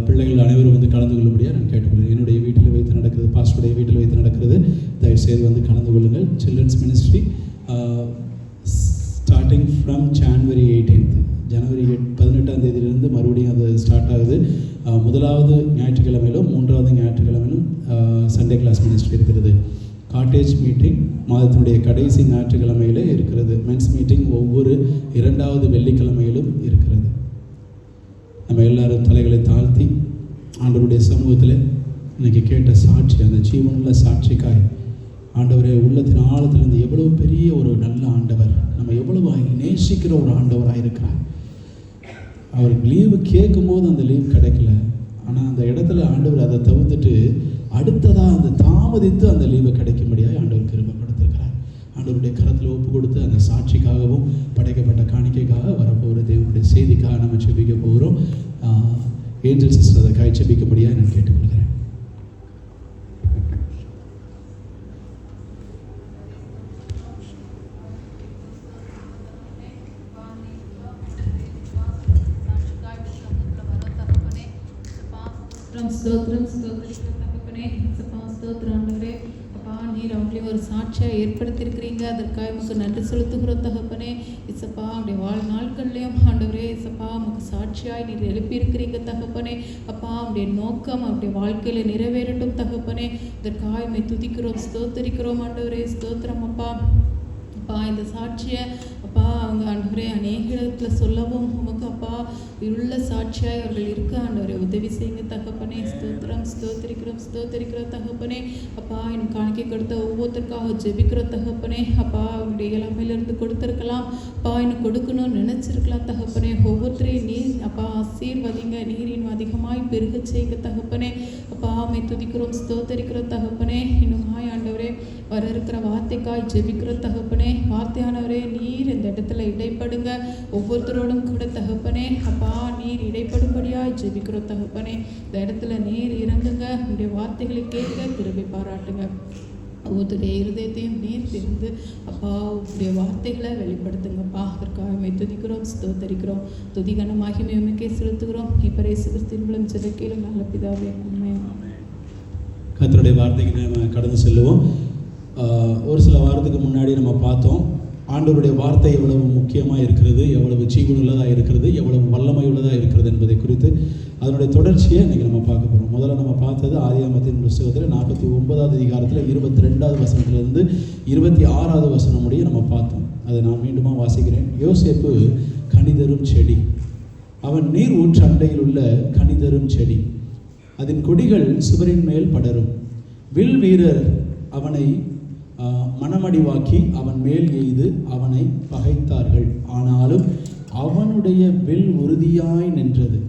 பிள்ளைகள் அனைவரும் வந்து கலந்து கொள்ளும்படியாக நான் கேட்டுக்கொள்கிறேன். என்னுடைய வீட்டில் வைத்து நடக்கிறது, பாஸ்டருடைய வீட்டில் வைத்து நடக்கிறது. தயவுசெய்து வந்து கலந்து கொள்ளுங்கள். Children's ministry starting from January 18th ஜனவரி 18ஆம் தேதியிலிருந்து மறுபடியும் அது ஸ்டார்ட் ஆகுது. முதலாவது ஞாயிற்றுக்கிழமையிலும் 3வது ஞாயிற்றுக்கிழமையிலும் சண்டே கிளாஸ் மினிஸ்ட்ரி இருக்கிறது. காட்டேஜ் மீட்டிங் மாதத்தினுடைய கடைசி ஞாயிற்றுக்கிழமையிலே இருக்கிறது. மென்ஸ் மீட்டிங் ஒவ்வொரு 2வது வெள்ளிக்கிழமையிலும் இருக்கிறது. நம்ம எல்லாரும் தலைகளை தாழ்த்தி ஆண்டவருடைய சமூகத்தில் இன்றைக்கி கேட்ட சாட்சி, அந்த ஜீவனுள்ள சாட்சிக்காய் ஆண்டவரே உள்ளத்தின் ஆழத்திலிருந்து எவ்வளோ பெரிய ஒரு நல்ல ஆண்டவர், நம்ம எவ்வளவு நேசிக்கிற ஒரு ஆண்டவராக இருக்கிறார். அவருக்கு லீவு கேட்கும்போது அந்த லீவ் கிடைக்கல, ஆனால் அந்த இடத்துல ஆண்டவர் அதை தவிர்த்துட்டு அடுத்ததாக அந்த தாமதித்து அந்த லீவை கிடைக்கும்படியாக ஆண்டவர் கிருபைப்படுத்திருக்கிறார். ஆண்டவருடைய கரத்தில் ஒப்பு கொடுத்து அந்த சாட்சிக்காகவும் படைக்கப்பட்ட காணிக்கைக்காக வரப்போகிற தேவனுடைய செய்திக்காக நம்ம செபிக்க போகிறோம். ஏஞ்சல் சிஸ்டர் அதை காய் செபிக்கும்படியாக நான் கேட்டுக்கொள்கிறேன். நீர் அவங்களையும் ஒரு சாட்சியாக ஏற்படுத்தியிருக்கிறீங்க, அதற்காக நமக்கு நன்றி செலுத்துகிறோம் தகப்பனே. இசப்பா அவருடைய வாழ்நாட்கள்லையும் ஆண்டவரே இசப்பா நமக்கு சாட்சியாய் நீர் எழுப்பியிருக்கிறீங்க தகப்பனே. அப்பா அவருடைய நோக்கம் அவருடைய வாழ்க்கையில் நிறைவேறட்டும் தகப்பனே. இதற்காக துதிக்கிறோம், ஸ்தோத்தரிக்கிறோம் ஆண்டவரே. ஸ்தோத்திரம் அப்பா. அப்பா இந்த சாட்சியை அப்பா அவங்க ஆண்டவரே அநேக இடத்துல சொல்லவும் உமக்கு அப்பா உள்ள சாட்சியாய் அவர்கள் இருக்க ஆண்டவரே உதவி செய்யுங்க தகப்பனே. ஸ்தோத்திரம், ஸ்தோத்தரிக்கிறோம் தகப்பனே. அப்பா எனக்கு காணிக்கை கொடுத்த ஒவ்வொருத்தருக்காக ஜெபிக்கிறோம் தகப்பனே. அப்பா அவங்களுடைய இளமையிலிருந்து கொடுத்துருக்கலாம், அப்பா எனக்கு கொடுக்கணும்னு நினச்சிருக்கலாம் தகப்பனே. ஒவ்வொருத்தரையும் நீர் அப்பா ஆசீர்வதிங்க, நீரின் அதிகமாய் பெருக செய்யுங்க தகப்பனே. அப்பா அம்மை துதிக்கிறோம், ஸ்தோத்தரிக்கிறோம் தகப்பனே. இன்னும் ஆண்டவரே வர இருக்கிற வார்த்தைக்காய் ஜெபிக்கிறோம் தகப்பனே. வார்த்தையானவரே நீர் இந்த இடத்துல இடைப்படுங்க ஒவ்வொருத்தரோடும் கூட தகப்பனே. அப்பா நீர் இடைப்படும்படியாய் ஜெபிக்கிறோம் தகப்பனே. இந்த இடத்துல நீர் இறங்குங்க, உங்களுடைய வார்த்தைகளை கேட்க கிருபை பாராட்டுங்க. ஒவ்வொருடைய இருதயத்தையும் நீர் திறந்து அப்பா உங்களுடைய வார்த்தைகளை வெளிப்படுத்துங்கப்பா. அதற்காக துதிக்கிறோம், ஸ்தோத்தரிக்கிறோம். துதிகன மகிமை உமக்கே செலுத்துகிறோம். இப்ப இயேசு கிறிஸ்துவின் மூலம் ஜெபிக்கிறோம் நல்ல பிதாவே, ஆமென். கர்த்தருடைய வார்த்தைக்கு நம்ம கடந்து செல்லுவோம். ஒரு சில வாரத்துக்கு முன்னாடி நம்ம பார்த்தோம் ஆண்டவருடைய வார்த்தை எவ்வளவு முக்கியமாக இருக்கிறது, எவ்வளவு ஜீவனுள்ளதாக இருக்கிறது, எவ்வளவு வல்லமை உள்ளதாக இருக்கிறது என்பதை குறித்து அதனுடைய தொடர்ச்சியை இன்றைக்கி நம்ம பார்க்க போகிறோம். முதல்ல நம்ம பார்த்தது ஆதியாகமத்தின் புத்தகத்தில் 49வது அதிகாரத்தில் 22வது வசனத்திலிருந்து 26வது வசனம் முடிய நம்ம பார்த்தோம். அதை நான் மீண்டுமா வாசிக்கிறேன். யோசேப்பு கனிதரும் செடி, அவன் நீர் ஊற்று அண்டையில் உள்ள கனிதரும் செடி, அதன் கொடிகள் சுவரின் மேல் படரும். வில் வீரர் அவனை மனமடிவாக்கி அவன் மேல் எய்து அவனை பகைத்தார்கள். ஆனாலும் அவனுடைய வில் உறுதியாய் நின்றது.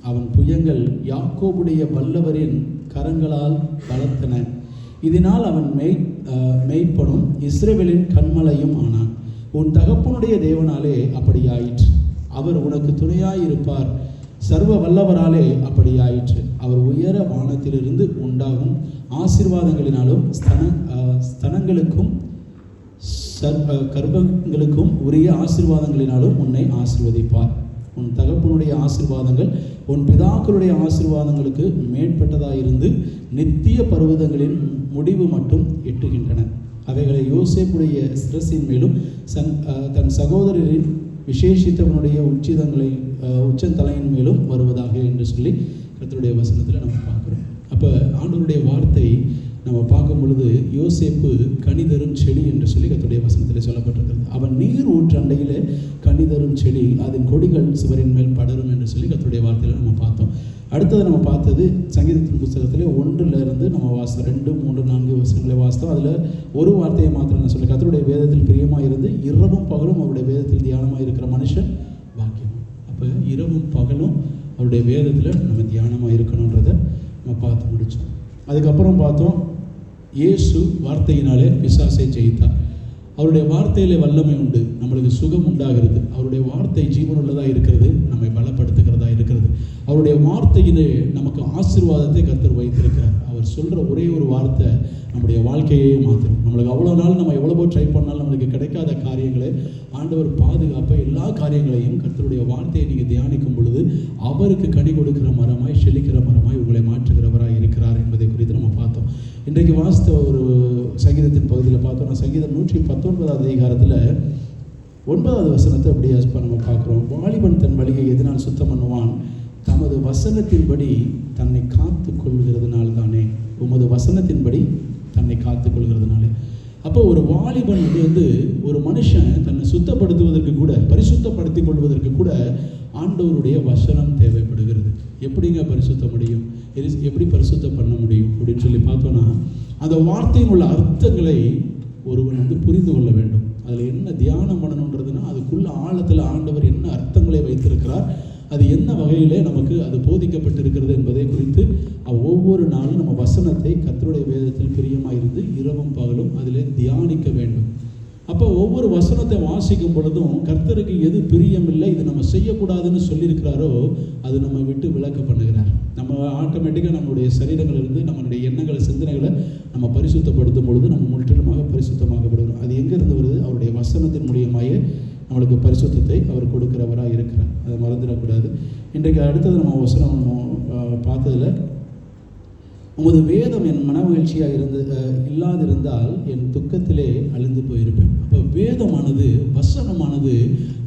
அவன் புயங்கள் யாக்கோபுடைய வல்லவரின் கரங்களால் பலத்தன. இதனால் அவன் மெய்ப்பனும் இஸ்ரவேலின் கண்மலையும் ஆனான். உன் தகப்பனுடைய தேவனாலே அப்படியாயிற்று. அவர் உனக்கு துணையாயிருப்பார். சர்வ வல்லவராலே அப்படியாயிற்று. அவர் உயர வானத்திலிருந்து உண்டாகும் ஆசீர்வாதங்களினாலும் ஸ்தனங்களுக்கும் கர்ப்பங்களுக்கும் உரிய ஆசீர்வாதங்களினாலும் உன்னை ஆசீர்வதிப்பார். உன் தகப்பனுடைய ஆசீர்வாதங்கள் உன் பிதாக்களுடைய ஆசீர்வாதங்களுக்கு மேற்பட்டதாயிருந்து நித்திய பர்வதங்களின் முடிவு மட்டும் எட்டுகின்றன. அவைகளை யோசேப்புடைய சிரசின் மேலும் தன் சகோதரரின் விசேஷித்தவனுடைய உச்சந்தலையின் மேலும் வருவதாக என்று சொல்லி கர்த்தருடைய வசனத்தில் நம்ம பார்க்குறோம். அப்போ ஆண்டவருடைய வார்த்தை நம்ம பார்க்கும் பொழுது யோசேப்பு கனிதரும் செடி என்று சொல்லி கர்த்தருடைய வசனத்தில் சொல்லப்பட்டிருக்கிறது. அவன் நீர் ஊற்று அண்டையிலே கனிதரும் செடி, அதன் கொடிகள் சுவரின் மேல் படரும் என்று சொல்லி கர்த்தருடைய வார்த்தையில் நம்ம பார்த்தோம். அடுத்தது நம்ம பார்த்தது சங்கீதத்தின் புத்தகத்திலே 1 நம்ம வாசித்தோம். 2, 3, 4 வசனங்களை வாசித்தோம். அதில் ஒரு வார்த்தையை மாத்திரம் நான் சொல்லி, கர்த்தருடைய வேதத்தில் பிரியமாக இருந்து இரவும் பகலும் அவருடைய வேதத்தில் தியானமாக இருக்கிற மனுஷன் பாக்கியம். அப்போ இரவும் பகலும் அவருடைய வேதத்தில் நம்ம தியானமாக இருக்கணுன்றதை நம்ம பார்த்து முடித்தோம். அதுக்கப்புறம் பார்த்தோம், இயேசு வார்த்தையினாலே பிசாசை ஜெயித்தார். அவருடைய வார்த்தையிலே வல்லமை உண்டு, நம்மளுக்கு சுகம் உண்டாகிறது. அவருடைய வார்த்தை ஜீவனுள்ளதாக இருக்கிறது, நம்மை பலப்படுத்துகிறதா இருக்கிறது. அவருடைய வார்த்தையிலே நமக்கு ஆசீர்வாதத்தை கர்த்தர் வைத்திருக்கிறார். அவர் சொல்கிற ஒரே ஒரு வார்த்தை நம்முடைய வாழ்க்கையே மாற்றும். நம்மளுக்கு அவ்வளோ நாள் நம்ம எவ்வளவோ ட்ரை பண்ணாலும் நம்மளுக்கு கிடைக்காத காரியங்களை ஆண்டவர் பாதுகாப்ப எல்லா காரியங்களையும் கர்த்தருடைய வார்த்தையை நீங்கள் தியானிக்கும் பொழுது அவருக்கு கனி கொடுக்கிற மரமாய் செழிக்கிற மரமாய் உங்களை மாற்றுகிறவராய் இருக்கிறார் என்பதை குறித்து நம்ம பார்த்தோம். இன்றைக்கு வாசித்த ஒரு சங்கீதத்தின் பகுதியில் பார்த்தோம். நான் சங்கீதம் 119 அதிகாரத்தில் 9வது வசனத்தை அப்படியே நம்ம பார்க்குறோம். வாலிபன் தன் வழியை எதனால் சுத்தம் பண்ணுவான்? தமது வசனத்தின்படி தன்னை காத்து கொள்கிறதுனால தானே. உமது வசனத்தின்படி தன்னை காத்து கொள்கிறதுனாலே. அப்போ ஒரு வாலிபன் ஒரு மனுஷன் தன்னை சுத்தப்படுத்துவதற்கு கூட, பரிசுத்தப்படுத்தி கொள்வதற்கு கூட ஆண்டவருடைய வசனம் தேவைப்படுகிறது. எப்படிங்க பரிசுத்த முடியும், எப்படி பரிசுத்தம் பண்ண முடியும் அப்படின்னு சொல்லி பார்த்தோன்னா, அந்த வார்த்தையின் உள்ள அர்த்தங்களை ஒருவன் புரிந்து கொள்ள வேண்டும். அதில் என்ன தியானம் பண்ணணுன்றதுன்னா, அதுக்குள்ள ஆழத்தில் ஆண்டவர் என்ன அர்த்தங்களை வைத்திருக்கிறார், அது என்ன வகையிலே நமக்கு அது போதிக்கப்பட்டிருக்கிறது என்பதை குறித்து ஒவ்வொரு நாளும் நம்ம வசனத்தை கர்த்தருடைய வேதத்தில் பிரியமாக இருந்து இரவும் பகலும் அதிலே தியானிக்க வேண்டும். அப்போ ஒவ்வொரு வசனத்தை வாசிக்கும் பொழுதும் கர்த்தருக்கு எது பிரியமில்லை, இது நம்ம செய்யக்கூடாதுன்னு சொல்லியிருக்கிறாரோ அது நம்ம விட்டு விலக்க பண்ணுகிறார். நம்ம ஆட்டோமேட்டிக்காக நம்மளுடைய சரீரங்களிலிருந்து நம்மளுடைய எண்ணங்களை, சிந்தனைகளை நம்ம பரிசுத்தப்படுத்தும் பொழுது நம்ம முற்றிலுமாக பரிசுத்தமாகப்படுகிறோம். அது எங்கேருந்து வருது? அவருடைய வசனத்தின் மூலியமாயே நம்மளுக்கு பரிசுத்தத்தை அவர் கொடுக்கிறவராக இருக்கிறார். அதை மறந்துடக்கூடாது. இன்றைக்கு அடுத்தது நம்ம வசனம் பார்த்ததில், உமது வேதம் என் மனமகிழ்ச்சியாக இல்லாதிருந்தால் என் துக்கத்திலே அழிந்து போயிருப்பேன். அப்போ வேதமானது, வசனமானது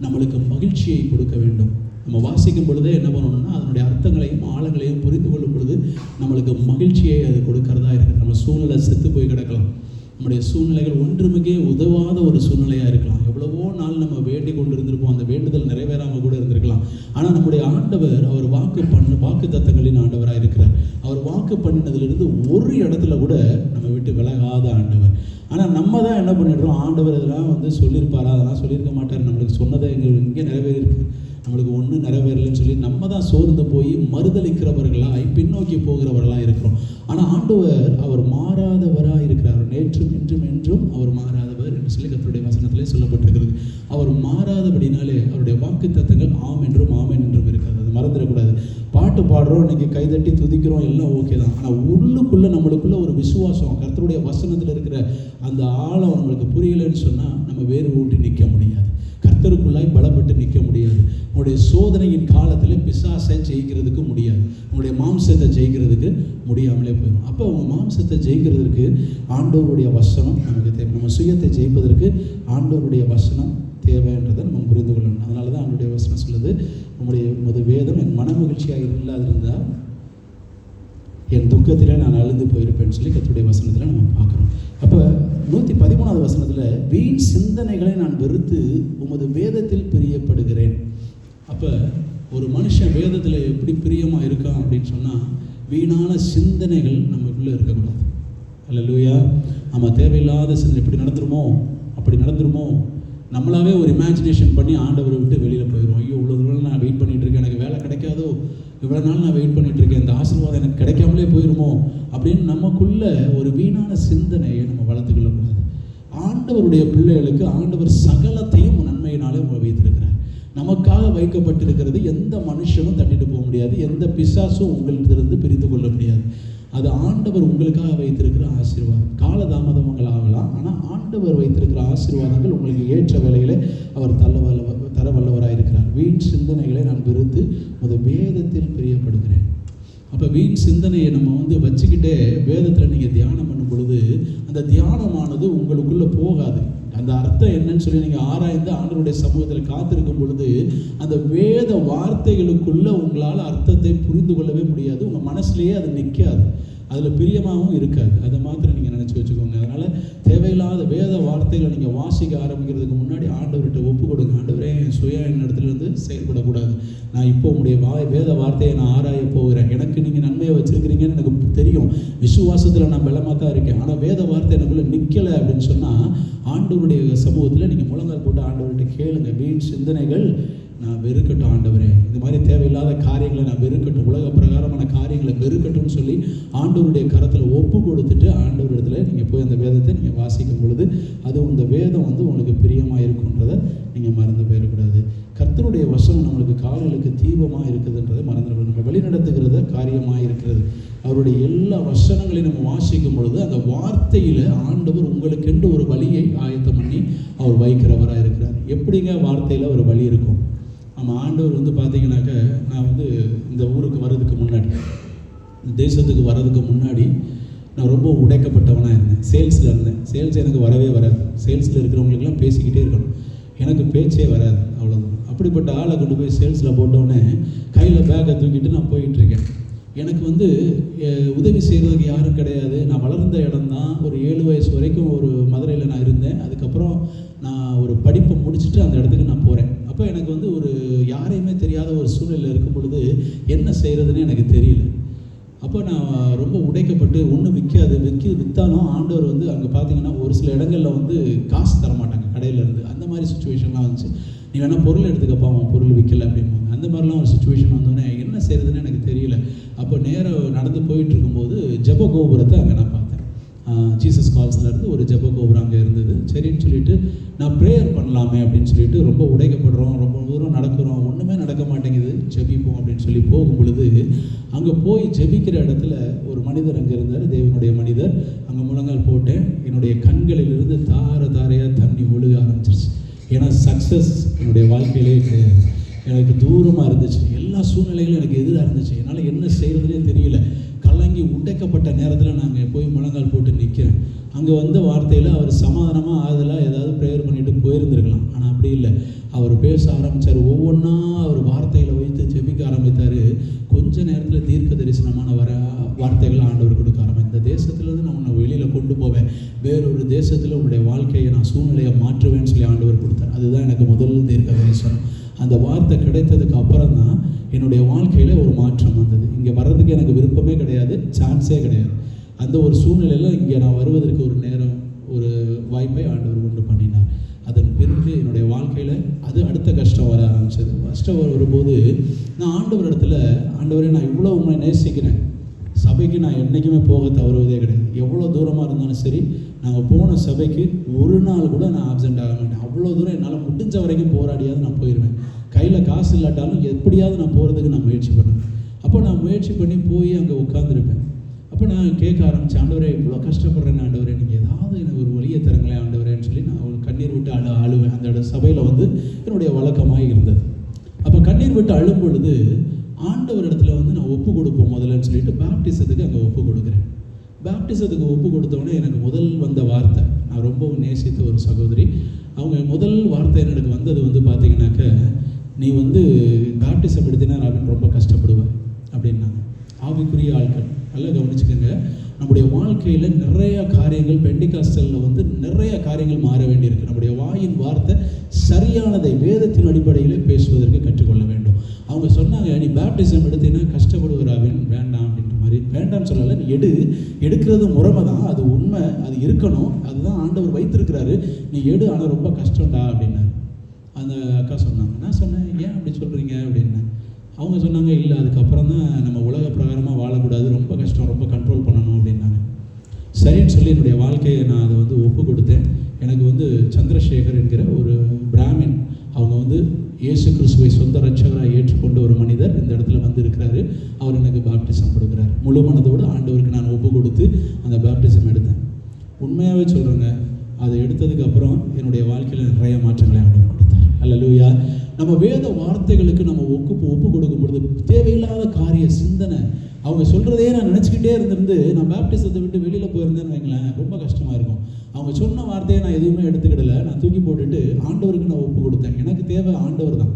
நம்மளுக்கு மகிழ்ச்சியை கொடுக்க வேண்டும். நம்ம வாசிக்கும் பொழுதே என்ன பண்ணணும்னா, அதனுடைய அர்த்தங்களையும் ஆழங்களையும் புரிந்து கொள்ளும் பொழுது நம்மளுக்கு மகிழ்ச்சியை அது கொடுக்கறதா இருக்குது. நம்ம சூழ்நிலை செத்து போய் கிடக்கலாம், நம்முடைய சூழ்நிலைகள் ஒன்றுமிக்கே உதவாத ஒரு சூழ்நிலையாக இருக்கலாம். எவ்வளவோ நாள் நம்ம வேண்டி கொண்டு இருந்திருப்போம், அந்த வேண்டுதல் நிறைவேறாமல் கூட இருந்திருக்கலாம். ஆனால் நம்முடைய ஆண்டவர் அவர் வாக்கு தத்தங்களின் ஆண்டவராக இருக்கிறார். அவர் வாக்கு பண்ணினதிலிருந்து ஒரு இடத்துல கூட நம்ம விட்டு விலகாத ஆண்டவர். ஆனால் நம்ம தான் என்ன பண்ணிடுறோம், ஆண்டவர் இதெல்லாம் சொல்லியிருப்பாரா, அதெல்லாம் சொல்லியிருக்க மாட்டார், நம்மளுக்கு சொன்னதை இங்கே நிறைவேறியிருக்கு, நம்மளுக்கு ஒன்றும் நிறைவேறலைன்னு சொல்லி நம்ம தான் சோர்ந்து போய் மறுதளிக்கிறவர்களாய் பின்னோக்கி போகிறவர்களாக இருக்கிறோம். ஆனால் ஆண்டவர் அவர் மாறாதவராக இருக்கிறார். நேற்றும் இன்றும் என்றும் அவர் மாறாதவர் என்று சொல்லி கர்த்தருடைய வசனத்திலே சொல்லப்பட்டிருக்கிறது. அவர் மாறாதபடினாலே அவருடைய வாக்கு தத்தங்கள் ஆம் என்றும் ஆமென் என்றும் இருக்கிறது. அது மறந்துடக்கூடாது. பாட்டு பாடுறோம், இன்றைக்கி கைதட்டி துதிக்கிறோம், எல்லாம் ஓகே தான். ஆனால் உள்ளுக்குள்ளே நம்மளுக்குள்ள ஒரு விசுவாசம், கர்த்தருடைய வசனத்தில் இருக்கிற அந்த ஆழம் நம்மளுக்கு புரியலைன்னு சொன்னால் நம்ம வேறு ஊட்டி நிற்க முடியாது, கர்த்தருக்குள்ளாய் பலப்பட்டு நிற்க முடியாது. உங்களுடைய சோதனையின் காலத்தில் பிசாசை ஜெயிக்கிறதுக்கு முடியாது, உங்களுடைய மாம்சத்தை ஜெயிக்கிறதுக்கு முடியாமலே போயிடும். அப்போ அவங்க மாம்சத்தை ஜெயிக்கிறதுக்கு ஆண்டவருடைய வசனம் நமக்கு தேவை. நம்ம சுயத்தை ஜெயிப்பதற்கு ஆண்டவருடைய வசனம் தேவைன்றதை நம்ம புரிந்து கொள்ளணும். அதனால தான் அவனுடைய வசனம் சொல்லுது, உமது வேதம் என் மனமகிழ்ச்சியாக இல்லாதிருந்தால் என் துக்கத்திலே நான் அழுந்து போயிருப்பேன்னு சொல்லி கர்த்தருடைய வசனத்தில் நம்ம பார்க்குறோம். அப்போ 113வது வசனத்தில், வீண் சிந்தனைகளை நான் வெறுத்து உமது வேதத்தில் பிரியப்படுகிறேன். அப்போ ஒரு மனுஷன் வேதத்தில் எப்படி பிரியமாக இருக்கான் அப்படின்னு சொன்னால், வீணான சிந்தனைகள் நமக்குள்ளே இருக்கக்கூடாது. அல்லேலூயா. நம்ம தேவையில்லாத சிந்தனை, இப்படி நடந்துருமோ அப்படி நடந்துருமோ, நம்மளாவே ஒரு இமேஜினேஷன் பண்ணி ஆண்டவரை விட்டு வெளியில் போயிடுவோம். ஐயோ இவ்வளோ தூரம் நான் வெயிட் பண்ணிகிட்ருக்கேன், எனக்கு வேலை கிடைக்காதோ, இவ்வளோ நாள் நான் வெயிட் பண்ணிகிட்ருக்கேன், இந்த ஆசீர்வாதம் எனக்கு கிடைக்காமலே போயிடுமோ அப்படின்னு நமக்குள்ள ஒரு வீணான சிந்தனையை நம்ம வளர்த்துக்கொள்ளக்கூடாது. ஆண்டவருடைய பிள்ளைகளுக்கு ஆண்டவர் சகலத்தையும் நன்மையினாலே வைத்திருக்கிறார். நமக்காக வைக்கப்பட்டிருக்கிறது எந்த மனுஷனும் தட்டிட்டு போக முடியாது, எந்த பிசாசும் உங்களிடத்திலிருந்து பிரித்து கொள்ள முடியாது. அது ஆண்டவர் உங்களுக்காக வைத்திருக்கிற ஆசீர்வாதம். காலதாமதங்கள் ஆகலாம், ஆனால் ஆண்டவர் வைத்திருக்கிற ஆசீர்வாதங்கள் உங்களுக்கு ஏற்ற வேலைகளை அவர் தர வல்லவராக இருக்கிறார். வீண் சிந்தனைகளை நான் வெறுத்து ஒரு வேதத்தில் பிரியப்படுகிறேன். அப்போ வீண் சிந்தனையை நம்ம வச்சுக்கிட்டே வேதத்தில் நீங்கள் தியானம் பண்ணும் பொழுது அந்த தியானமானது உங்களுக்குள்ளே போகாது. அந்த அர்த்தம் என்னன்னு சொல்லி நீங்கள் ஆராய்ந்து ஆண்டவருடைய சமூகத்தில் காத்திருக்கும் பொழுது அந்த வேத வார்த்தைகளுக்குள்ள உங்களால் அர்த்தத்தை புரிந்து கொள்ளவே முடியாது. உங்கள் மனசுலேயே அது நிற்காது. அதில் பிரியமாகவும் இருக்காது. அதை மாத்திரம் நீங்கள் நினச்சி வச்சுக்கோங்க. அதனால் தேவையில்லாத வேத வார்த்தைகளை நீங்கள் வாசிக்க ஆரம்பிக்கிறதுக்கு முன்னாடி ஆண்டவர்கிட்ட ஒப்பு கொடுங்க. ஆண்டவரே, என் சுய இடத்துலேருந்து செயல்படக்கூடாது. நான் இப்போ உங்களுடைய வேத வார்த்தையை நான் ஆராய போகிறேன். எனக்கு நீங்கள் நன்மையை வச்சுருக்கிறீங்கன்னு எனக்கு தெரியும். விசுவாசத்தில் நான் பலமாக தான் இருக்கேன். ஆனால் வேத வார்த்தை எனக்குள்ளே நிற்கலை அப்படின்னு சொன்னால் ஆண்டவருடைய சமூகத்தில் நீங்கள் முழங்கால் போட்டு ஆண்டவர்கிட்ட கேளுங்க. வீண் சிந்தனைகள் நான் வெறுக்கட்டும் ஆண்டவரே, இந்த மாதிரி தேவையில்லாத காரியங்களை நான் வெறுக்கட்டும், உலக பிரகாரமான காரியங்களை வெறுக்கட்டும்னு சொல்லி ஆண்டவருடைய கரத்தில் ஒப்பு கொடுத்துட்டு ஆண்டவர் இடத்துல நீங்கள் போய் அந்த வேதத்தை நீங்கள் வாசிக்கும் பொழுது அது இந்த வேதம் வந்து உங்களுக்கு பிரியமாக இருக்குன்றதை நீங்கள் மறந்து போயிடக்கூடாது. கர்த்தருடைய வசனம் நம்மளுக்கு கால்களுக்கு தீபமாக இருக்குதுன்றதை மறந்துடக்கூடாது. நம்ம வழிநடத்துகிறத காரியமாக இருக்கிறது. அவருடைய எல்லா வசனங்களையும் நம்ம வாசிக்கும் பொழுது அந்த வார்த்தையில் ஆண்டவர் உங்களுக்கென்று ஒரு வழியை ஆயத்தம் பண்ணி அவர் வைக்கிறவராக இருக்கிறார். எப்படிங்க வார்த்தையில் ஒரு வழி இருக்கும்? நம்ம ஆண்டவர் வந்து பார்த்தீங்கன்னாக்க, நான் வந்து இந்த ஊருக்கு வர்றதுக்கு முன்னாடி, தேசத்துக்கு வர்றதுக்கு முன்னாடி நான் ரொம்ப உடைக்கப்பட்டவனாக இருந்தேன். சேல்ஸில் இருந்தேன். சேல்ஸ் எனக்கு வரவே வராது. சேல்ஸில் இருக்கிறவங்களுக்கெல்லாம் பேசிக்கிட்டே இருக்கணும், எனக்கு பேச்சே வராது. அவ்வளோதான். அப்படிப்பட்ட ஆளை கொண்டு போய் சேல்ஸில் போட்டோடனே கையில் பேக்கை தூக்கிட்டு நான் போயிட்டுருக்கேன். எனக்கு வந்து உதவி செய்கிறதுக்கு யாரும் கிடையாது. நான் வளர்ந்த இடம் தான். ஒரு 7 வயசு வரைக்கும் ஒரு மதுரையில் நான் இருந்தேன். அதுக்கப்புறம் நான் ஒரு படிப்பை முடிச்சுட்டு அந்த இடத்துக்கு நான் போகிறேன். அப்போ எனக்கு வந்து ஒரு யாரையுமே தெரியாத ஒரு சூழ்நிலையில் இருக்கும் பொழுது என்ன செய்கிறதுன்னு எனக்கு தெரியல. அப்போ நான் ரொம்ப உடைக்கப்பட்டு ஒன்றும் விற்றாலும் ஆண்டவர் வந்து அங்கே பார்த்தீங்கன்னா ஒரு சில இடங்களில் வந்து காசு தரமாட்டாங்க கடையிலேருந்து. அந்த மாதிரி சுச்சுவேஷன்லாம் வந்துச்சு. நீ வேணால் பொருள் எடுத்துக்கப்பா, அவன் பொருள் விற்கலை அப்படின்பாங்க. அந்த மாதிரிலாம் ஒரு சுச்சுவேஷன் வந்தோடனே என்ன செய்கிறதுன்னு எனக்கு தெரியல. அப்போ நேராக நடந்து போயிட்டு இருக்கும்போது ஜெப கோபுரத்தை அங்கே நான் பார்த்தேன். ஜீசஸ் கால்ஸ்லேருந்து ஒரு ஜெப கோபுரம் அங்கே இருந்தது. சரின்னு சொல்லிட்டு நான் ப்ரேயர் பண்ணலாமே அப்படின்னு சொல்லிட்டு ரொம்ப உடைக்கப்படுறோம், ரொம்ப தூரம் நடக்கிறோம், ஒன்றுமே நடக்க மாட்டேங்குது, ஜெபிப்போம் அப்படின்னு சொல்லி போகும் பொழுது அங்கே போய் ஜெபிக்கிற இடத்துல ஒரு மனிதர் அங்கே இருந்தார், தேவனுடைய மனிதர். அங்கே முழங்கால் போட்டேன். என்னுடைய கண்களிலிருந்து தாரையாக தண்ணி ஒழுக ஆரம்பிச்சிருச்சு. ஏன்னா சக்ஸஸ் என்னுடைய வாழ்க்கையிலே கிடையாது. எனக்கு தூரமாக இருந்துச்சு. எல்லா சூழ்நிலைகளும் எனக்கு எதிராக இருந்துச்சு. என்னால் என்ன செய்கிறதுனே தெரியல. கலங்கி உடைக்கப்பட்ட நேரத்தில் நாங்கள் போய் முழங்கால் போட்டு நிற்கிறேன். அங்கே வந்த வார்த்தையில் அவர் சமாதானமாக ஆதலாக ஏதாவது ப்ரேயர் பண்ணிட்டு போயிருந்துருக்கலாம். ஆனால் அப்படி இல்லை. அவர் பேச ஆரம்பித்தார். ஒவ்வொன்றா அவர் வார்த்தைகளை வைத்து ஜெபிக்க ஆரம்பித்தார். கொஞ்ச நேரத்தில் தீர்க்க தரிசனமான வார்த்தைகள் ஆண்டவர் கொடுக்க ஆரம்பித்தார். இந்த தேசத்துலேருந்து நான் உன்னை வெளியில் கொண்டு போவேன், வேறொரு தேசத்தில் உன்னுடைய வாழ்க்கையை நான் சூழ்நிலையை மாற்றுவேன்னு சொல்லி ஆண்டவர் கொடுத்தார். அதுதான் எனக்கு முதல் தீர்க்க தரிசனம். அந்த வார்த்தை கிடைத்ததுக்கு அப்புறம் தான் என்னுடைய வாழ்க்கையில் ஒரு மாற்றம் வந்தது. இங்கே வர்றதுக்கு எனக்கு விருப்பமே கிடையாது, சான்ஸே கிடையாது. அந்த ஒரு சூழ்நிலையில் இங்கே நான் வருவதற்கு ஒரு நேரம், ஒரு வாய்ப்பை ஆண்டவர் கொண்டு பண்ணினார். அதன் பிறகு என்னுடைய வாழ்க்கையில் அது அடுத்த கஷ்டம் வர ஆரம்பிச்சது. கஷ்டம் வரும்போது நான் ஆண்டவர் இடத்துல, ஆண்டவரே நான் இவ்வளோ உங்களை நேசிக்கிறேன், சபைக்கு நான் என்றைக்குமே போக தவறுவதே கிடையாது. எவ்வளோ தூரமாக இருந்தாலும் சரி, நாங்கள் போன சபைக்கு ஒரு நாள் கூட நான் ஆப்சென்ட் ஆக மாட்டேன். அவ்வளோ தூரம் என்னால் முடிஞ்ச வரைக்கும் போராடியாவது நான் போயிடுவேன். கையில் காசு இல்லாட்டாலும் எப்படியாவது நான் போகிறதுக்கு நான் முயற்சி பண்ணுவேன். அப்போ நான் முயற்சி பண்ணி போய் அங்கே உட்காந்துருப்பேன். அப்போ நான் கேட்க ஆரம்பித்தேன், ஆண்டவரே இவ்வளோ கஷ்டப்படுறேன்னு ஆண்டவரே, நீங்கள் ஏதாவது எனக்கு ஒரு வழியை தருங்களேன் ஆண்டவரேன்னு சொல்லி நான் ஒரு கண்ணீர் விட்டு அழுவேன். அந்த சபையில் வந்து என்னுடைய வழக்கமாக இருந்தது. அப்போ கண்ணீர் விட்டு அழும் பொழுது ஆண்டவர் இடத்துல வந்து நான் ஒப்பு கொடுப்போம் முதல்லன்னு சொல்லிட்டு பேப்டிசத்துக்கு அங்கே ஒப்பு கொடுக்குறேன். பேப்டிசத்துக்கு ஒப்பு கொடுத்தோடனே எனக்கு முதல் வந்த வார்த்தை, நான் ரொம்ப நேசித்த ஒரு சகோதரி, அவங்க முதல் வார்த்தை எனக்கு வந்தது வந்து பார்த்தீங்கன்னாக்க, நீ வந்து பேப்டிசம் எடுத்தினா அப்படின்னு ரொம்ப கஷ்டப்படுவேன் அப்படின்னாங்க. ஆவிக்குரிய ஆட்கள் நல்லா கவனிச்சுக்கோங்க. நம்முடைய வாழ்க்கையில் நிறைய காரியங்கள் பெண்டிகாஸ்டலில் வந்து நிறைய காரியங்கள் மாற வேண்டியிருக்கு. நம்முடைய வாயின் வார்த்தை சரியானதை வேதத்தின் அடிப்படையிலே பேசுவதற்கு கற்றுக்கொள்ள வேண்டும். அவங்க சொன்னாங்க, நீ பேப்டிசம் எடுத்தீங்கன்னா கஷ்டப்படுவராவேன், வேண்டாம் அப்படின்ற மாதிரி. வேண்டாம்னு சொல்லலை, நீ எடுக்கிறது முறைமை தான், அது உண்மை, அது இருக்கணும், அதுதான் ஆண்டவர் வைத்திருக்கிறாரு, நீ எடு, ஆனால் ரொம்ப கஷ்டம்டா அப்படின்னாரு. அந்த அக்கா சொன்னாங்க. நான் சொன்னேன், ஏன் அப்படி சொல்கிறீங்க அப்படின்னேன். அவங்க சொன்னாங்க, இல்லை அதுக்கப்புறம் தான் நம்ம உலக பிரகாரமாக வாழக்கூடாது, ரொம்ப கஷ்டம், ரொம்ப கண்ட்ரோல் பண்ணணும் அப்படின்னாங்க. சரின்னு சொல்லி என்னுடைய வாழ்க்கையை நான் அதை வந்து ஒப்பு கொடுத்தேன். எனக்கு வந்து சந்திரசேகர் என்கிற ஒரு பிராமின், அவங்க வந்து இயேசு கிறிஸ்துவை சொந்த ரட்சகராக ஏற்றுக்கொண்ட ஒரு மனிதர் இந்த இடத்துல வந்து இருக்கிறாரு. அவர் எனக்கு பேப்டிசம் கொடுக்குறாரு. முழு மனதோடு ஆண்டவருக்கு நான் ஒப்பு கொடுத்து அந்த பேப்டிசம் எடுத்தேன். உண்மையாகவே சொல்கிறேங்க, அதை எடுத்ததுக்கு அப்புறம் என்னுடைய வாழ்க்கையில் நிறைய மாற்றங்களை ஆண்டவர் கொடுத்தார். அல்லேலூயா. நம்ம வேத வார்த்தைகளுக்கு நம்ம ஒப்பு கொடுக்கும் பொழுது தேவையில்லாத காரிய சிந்தனை, அவங்க சொல்கிறதே நான் நினச்சிக்கிட்டே இருந்திருந்து நான் பேப்டிசத்தை விட்டு வெளியில் போயிருந்தேன்னு வைங்களேன், ரொம்ப கஷ்டமாக இருக்கும். அவங்க சொன்ன வார்த்தையை நான் எதுவுமே எடுத்துக்கிடலை, நான் தூக்கி போட்டுட்டு ஆண்டவருக்கு நான் ஒப்பு கொடுத்தேன். எனக்கு தேவை ஆண்டவர் தான்,